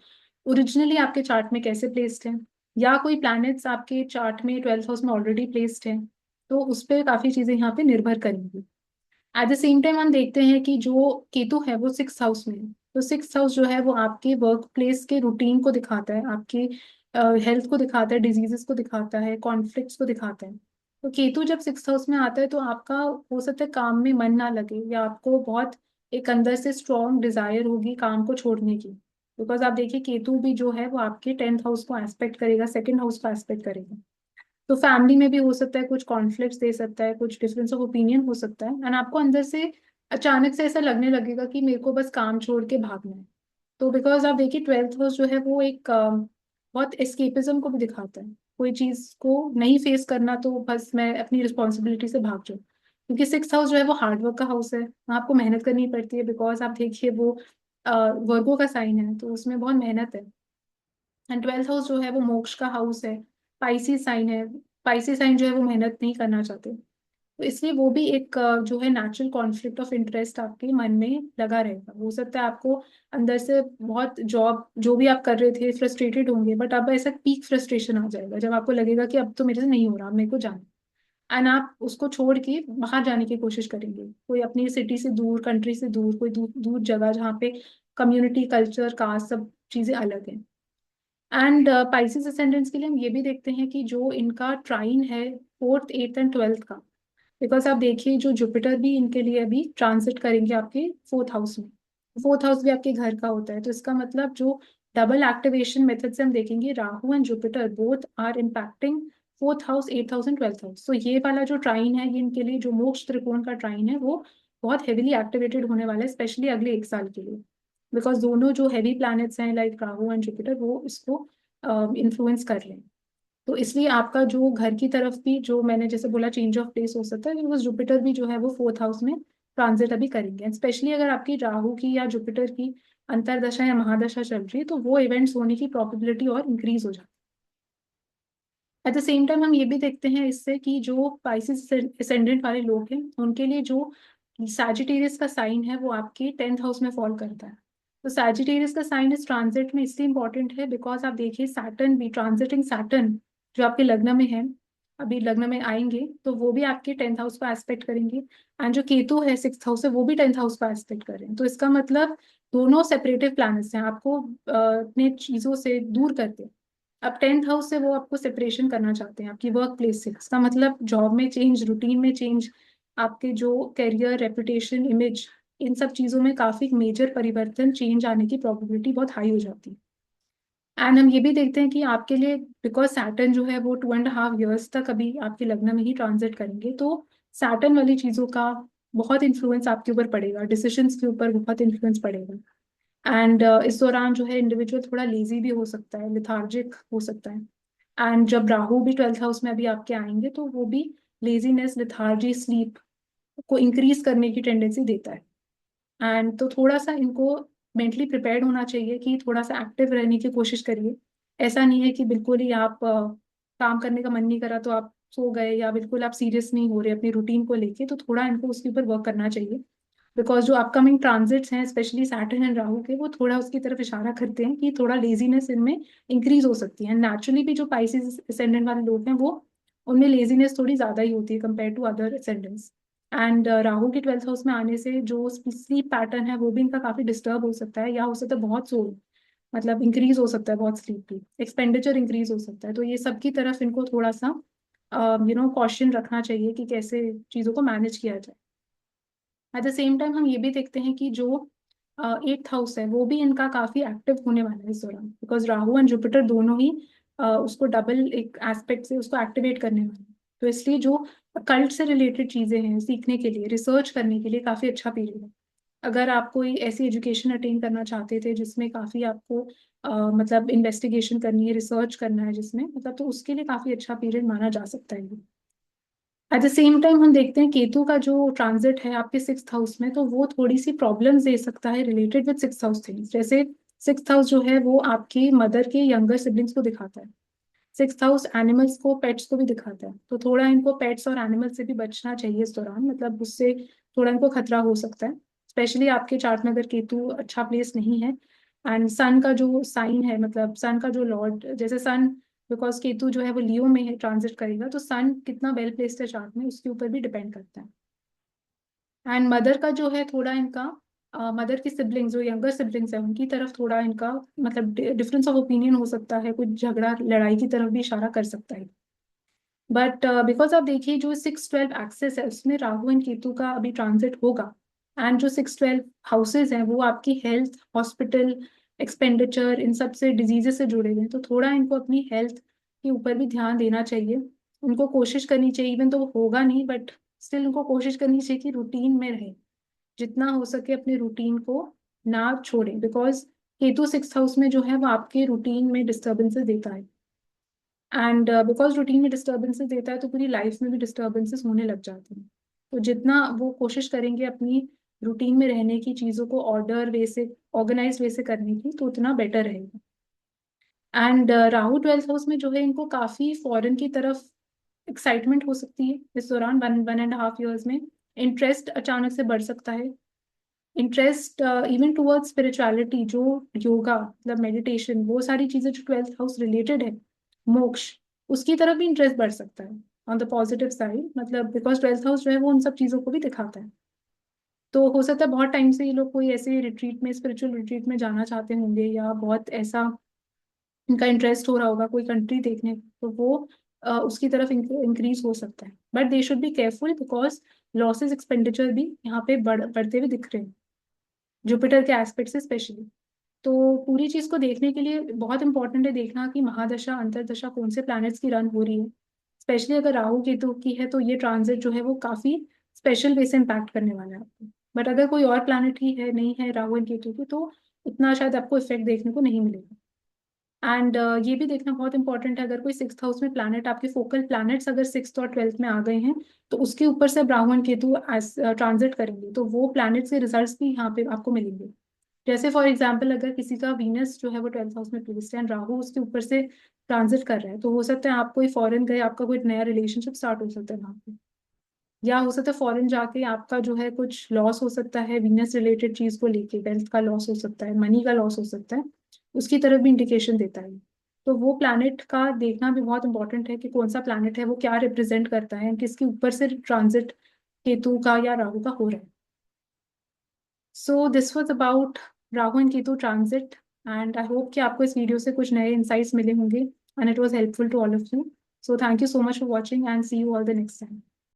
ओरिजिनली आपके चार्ट में कैसे प्लेस्ड है, या कोई प्लैनेट्स आपके चार्ट में ट्वेल्थ हाउस में ऑलरेडी प्लेस्ड है, तो उस पर काफी चीजें यहाँ पे निर्भर करेंगी। एट द सेम टाइम हम देखते हैं कि जो केतु है वो सिक्स हाउस में है, तो सिक्स हाउस जो है वो आपके वर्क प्लेस के रूटीन को दिखाता है, आपके हेल्थ को दिखाता है, डिजीजेस को दिखाता है, कॉन्फ्लिक्ट्स को दिखाता है। तो केतु जब सिक्स हाउस में आता है तो आपका हो सकता है काम में मन ना लगे, या आपको बहुत एक अंदर से स्ट्रॉन्ग डिजायर होगी काम को छोड़ने की। बिकॉज आप देखिए केतु भी जो है वो आपके टेंथ हाउस को एस्पेक्ट करेगा, सेकेंड हाउस को एस्पेक्ट करेगा। तो फैमिली में भी हो सकता है कुछ कॉन्फ्लिक्ट्स दे सकता है, कुछ डिफरेंस ऑफ ओपिनियन हो सकता है, एंड आपको अंदर से अचानक से ऐसा लगने लगेगा कि मेरे को बस काम छोड़ के भागना है। तो बिकॉज आप देखिए ट्वेल्थ हाउस जो है वो एक बहुत एस्केपिज्म को भी दिखाता है, कोई चीज को नहीं फेस करना तो बस मैं अपनी रिस्पॉन्सिबिलिटी से भाग जाऊँ। क्योंकि सिक्स हाउस जो है वो हार्डवर्क का हाउस है, वहाँ आपको मेहनत करनी पड़ती है। बिकॉज आप देखिए वो वर्गो का साइन है तो उसमें बहुत मेहनत है। एंड ट्वेल्थ हाउस जो है वो मोक्ष का हाउस है, पाइसी साइन है। पाइसी साइन जो है वो मेहनत नहीं करना चाहते, तो इसलिए वो भी एक जो है नेचुरल कॉन्फ्लिक्ट ऑफ इंटरेस्ट आपके मन में लगा रहेगा। हो सकता है आपको अंदर से बहुत जॉब जो भी आप कर रहे थे फ्रस्ट्रेटेड होंगे, बट अब ऐसा पीक फ्रस्ट्रेशन आ जाएगा जब आपको लगेगा कि अब तो मेरे से नहीं हो रहा, अब मेरे को जाना। एंड आप उसको छोड़ के बाहर जाने की कोशिश करेंगे, कोई अपनी सिटी से दूर, कंट्री से दूर, कोई दूर दूर जगह जहाँ पे कम्युनिटी, कल्चर, कास्ट सब चीजें अलग हैं। एंड पाइसेस असेंडेंट्स के लिए हम ये भी देखते हैं कि जो इनका ट्राइन है फोर्थ, एट्थ एंड ट्वेल्थ का। बिकॉज आप देखिए जो जुपिटर भी इनके लिए अभी ट्रांजिट करेंगे आपके फोर्थ हाउस में, फोर्थ हाउस भी आपके घर का होता है, तो इसका मतलब जो डबल एक्टिवेशन मेथड से हम देखेंगे Rahu and Jupiter both are impacting fourth house, eighth house and twelfth house. तो ये वाला जो ट्राइन है ये इनके लिए जो मोक्ष त्रिकोण का ट्राइन है वो बहुत हेविली एक्टिवेटेड होने वाला है, स्पेशली अगले एक साल के लिए। बिकॉज दोनों जो हैवी प्लैनेट्स हैं लाइक राहु एंड जुपिटर वो इसको इन्फ्लुएंस कर रहे हैं। तो इसलिए आपका जो घर की तरफ भी जो मैंने जैसे बोला चेंज ऑफ प्लेस हो सकता है, बिकॉज जुपिटर भी जो है वो फोर्थ हाउस में ट्रांजिट अभी करेंगे। स्पेशली अगर आपकी राहु की या जुपिटर की अंतरदशा या महादशा चल रही है तो वो इवेंट्स होने की प्रोबेबिलिटी और इंक्रीज हो जाती है। एट द सेम टाइम हम ये भी देखते हैं इससे कि जो पाइसिस असेंडेंट वाले लोग हैं उनके लिए जो सैजिटेरियस का साइन है वो आपके टेंथ हाउस में फॉल करता है। तो सैजिटेरियस का साइन इस ट्रांजिट में इसलिए इंपॉर्टेंट है बिकॉज आप देखिए सैटर्न भी ट्रांजिटिंग, सैटर्न जो आपके लग्न में है, अभी लग्न में आएंगे तो वो भी आपके टेंथ हाउस को एस्पेक्ट करेंगे। एंड जो केतु है सिक्स हाउस है वो भी टेंथ हाउस को एस्पेक्ट कर रहे हैं। तो इसका मतलब दोनों सेपरेटिव प्लैनेट्स हैं, आपको अपने चीजों से दूर करते हैं। अब टेंथ हाउस से वो आपको सेपरेशन करना चाहते हैं आपकी वर्क प्लेस से। इसका मतलब जॉब में चेंज, रूटीन में चेंज, आपके जो करियर, रेपुटेशन, इमेज, इन सब चीजों में काफी मेजर परिवर्तन, चेंज आने की प्रोबेबिलिटी बहुत हाई हो जाती है। एंड हम ये भी देखते हैं कि आपके लिए बिकॉज सैटर्न जो है वो 2.5 years तक अभी आपके लग्न में ही ट्रांजिट करेंगे, तो सैटर्न वाली चीजों का बहुत इन्फ्लुएंस आपके ऊपर पड़ेगा, डिसीशंस के ऊपर बहुत इन्फ्लुएंस पड़ेगा। एंड इस दौरान जो है इंडिविजुअल थोड़ा लेजी भी हो सकता है, लेथार्जिक हो सकता है। एंड जब राहु भी ट्वेल्थ हाउस में अभी आपके आएंगे तो वो भी लेजीनेस, लेथार्जी, स्लीप को इंक्रीज करने की टेंडेंसी देता है। एंड तो थोड़ा सा इनको मेंटली प्रिपेयर्ड होना चाहिए कि थोड़ा सा एक्टिव रहने की कोशिश करिए। ऐसा नहीं है कि बिल्कुल ही आप काम करने का मन नहीं करा तो आप सो गए, या बिल्कुल आप सीरियस नहीं हो रहे अपनी रूटीन को लेके, तो थोड़ा इनको उसके ऊपर वर्क करना चाहिए। बिकॉज जो अपकमिंग ट्रांजिट्स हैं स्पेशली सैटर्न एंड राहु के वो थोड़ा उसकी तरफ इशारा करते हैं कि थोड़ा लेजीनेस इनमें इंक्रीज हो सकती है। नेचुरली भी जो पाइसेस असेंडेंट वाले लोग हैं वो उनमें लेजीनेस थोड़ी ज्यादा ही होती है compare to other ascendants. And Rahu की ट्वेल्थ हाउस में आने से जो स्लीप पैटर्न है वो भी इनका काफी डिस्टर्ब हो सकता है, या हो सकता है बहुत सो, मतलब इंक्रीज हो सकता है बहुत स्लीप की, एक्सपेंडिचर इंक्रीज हो सकता है। तो ये सब की तरफ इनको थोड़ा सा कॉशन रखना चाहिए कि कैसे चीजों को मैनेज किया जाए। एट द सेम टाइम हम ये भी देखते हैं कि जो एट्थ हाउस है वो भी इनका काफी एक्टिव होने वाला है इस दौरान, बिकॉज राहु एंड जुपिटर दोनों ही उसको डबल एक एस्पेक्ट से उसको एक्टिवेट करने वाले हैं। तो इसलिए जो कल्ट से रिलेटेड चीजें हैं सीखने के लिए, रिसर्च करने के लिए काफी अच्छा पीरियड है। अगर आप कोई ऐसी एजुकेशन अटेन करना चाहते थे जिसमें काफी आपको मतलब इन्वेस्टिगेशन करनी है, रिसर्च करना है जिसमें मतलब, तो उसके लिए काफी अच्छा पीरियड माना जा सकता है। एट द सेम टाइम हम देखते हैं केतु का जो ट्रांजिट है आपके सिक्स्थ हाउस में, तो वो थोड़ी सी प्रॉब्लम्स दे सकता है related with sixth house things. जैसे सिक्स्थ हाउस जो है वो आपकी मदर के यंगर सिबलिंग्स को दिखाता है। सिक्स्थ हाउस एनिमल्स को, पेट्स को भी दिखाता है, तो थोड़ा इनको पेट्स और एनिमल्स से भी बचना चाहिए इस दौरान, मतलब उससे थोड़ा इनको खतरा हो सकता है। स्पेशली आपके चार्ट में अगर केतु अच्छा प्लेस नहीं है, एंड सन का जो साइन है, मतलब सन का जो लॉर्ड, जैसे सन, बिकॉज केतु जो है वो लियो में है, ट्रांजिट करेगा, तो सन कितना वेल प्लेस्ड है चार्ट में उसके ऊपर भी डिपेंड करता है। एंड मदर का जो है थोड़ा इनका, मदर की सिबलिंग्स जो यंगर सिबलिंग्स है उनकी तरफ थोड़ा इनका मतलब डिफरेंस ऑफ ओपिनियन हो सकता है, कुछ झगड़ा लड़ाई की तरफ भी इशारा कर सकता है। बट बिकॉज आप देखिए जो 6-12 एक्सेस है उसमें राहु एंड केतु का अभी ट्रांजिट होगा, एंड जो 6-12 हाउसेज हैं वो आपकी हेल्थ, हॉस्पिटल, एक्सपेंडिचर, इन सब से, डिजीजेस से जुड़े हुए हैं, तो थोड़ा इनको अपनी हेल्थ के ऊपर भी ध्यान देना चाहिए। उनको कोशिश करनी चाहिए, इवन तो वो होगा नहीं बट स्टिल उनको कोशिश करनी चाहिए कि रूटीन में रहे, जितना हो सके अपने रूटीन को ना छोड़ें, बिकॉज केतु सिक्स हाउस में जो है वो आपके रूटीन में डिस्टर्बेंसेस देता है। एंड बिकॉज रूटीन में डिस्टर्बेंसेस देता है तो पूरी लाइफ में भी डिस्टर्बेंसेस होने लग जाते हैं। तो जितना वो कोशिश करेंगे अपनी रूटीन में रहने की, चीज़ों को ऑर्डर वे से, ऑर्गेनाइज वे से करने की, तो उतना बेटर रहेगा। एंड राहु ट्वेल्थ हाउस में जो है इनको काफ़ी फॉरेन की तरफ एक्साइटमेंट हो सकती है इस दौरान, 1-1.5 ईयर्स में। इंटरेस्ट अचानक से बढ़ सकता है, इंटरेस्ट इवन टुवर्ड्स स्पिरिचुअलिटी, जो योगा मतलब मेडिटेशन, वो सारी चीजें जो ट्वेल्थ हाउस रिलेटेड है, मोक्ष, उसकी तरफ भी इंटरेस्ट बढ़ सकता है ऑन द पॉजिटिव साइड, मतलब बिकॉज ट्वेल्थ हाउस जो है वो उन सब चीजों को भी दिखाता है। तो हो सकता है बहुत टाइम से ये लोग कोई ऐसे रिट्रीट में, स्पिरिचुअल रिट्रीट में जाना चाहते होंगे, या बहुत ऐसा इनका इंटरेस्ट हो रहा होगा कोई कंट्री देखने को, तो वो उसकी तरफ इंक्रीज हो सकता है। But they should be careful because losses, expenditure भी यहाँ पे बढ़ते हुए दिख रहे हैं, जुपिटर के एस्पेक्ट से स्पेशली। तो पूरी चीज को देखने के लिए बहुत इंपॉर्टेंट है देखना कि महादशा, अंतरदशा कौन से प्लैनेट्स की रन हो रही है। स्पेशली अगर राहु केतु की है तो ये ट्रांजिट जो है वो काफी स्पेशल वे से इम्पैक्ट करने वाला है आपको। बट अगर कोई और प्लैनेट की है, नहीं है राहु एंड केतु की, तो इतना शायद आपको इफेक्ट देखने को नहीं मिलेगा। एंड ये भी देखना बहुत इंपॉर्टेंट है, अगर कोई सिक्स हाउस में प्लैनेट, आपके फोकल प्लैनेट्स अगर सिक्स और ट्वेल्थ में आ गए हैं, तो उसके ऊपर से राहु एंड केतु ट्रांजिट करेंगे, तो वो प्लैनेट्स के रिजल्ट्स भी यहाँ पे आपको मिलेंगे। जैसे फॉर एग्जाम्पल अगर किसी का वीनस जो है वो ट्वेल्थ हाउस में प्लेस्ड है एंड राहु उसके ऊपर से ट्रांजिट कर रहा है, तो हो सकता है आप कोई फॉरेन गए, आपका कोई नया रिलेशनशिप स्टार्ट हो सकता है वहाँ पे, या हो सकता है फॉरेन जाके आपका जो है कुछ लॉस हो सकता है वीनस रिलेटेड चीज को लेके, वेल्थ का लॉस हो सकता है, मनी का लॉस हो सकता है, उसकी तरफ भी इंडिकेशन देता है। तो वो प्लैनेट का देखना भी बहुत इंपॉर्टेंट है कि कौन सा प्लैनेट है, वो क्या रिप्रेजेंट करता है, किसके ऊपर से ट्रांजिट केतु का या राहु का हो रहा है। So this was about Rahu and Ketu transit, and I hope कि आपको इस वीडियो से कुछ नए इंसाइट्स मिले होंगे and it was helpful to all of you. So thank you so much for watching and see you all the next time.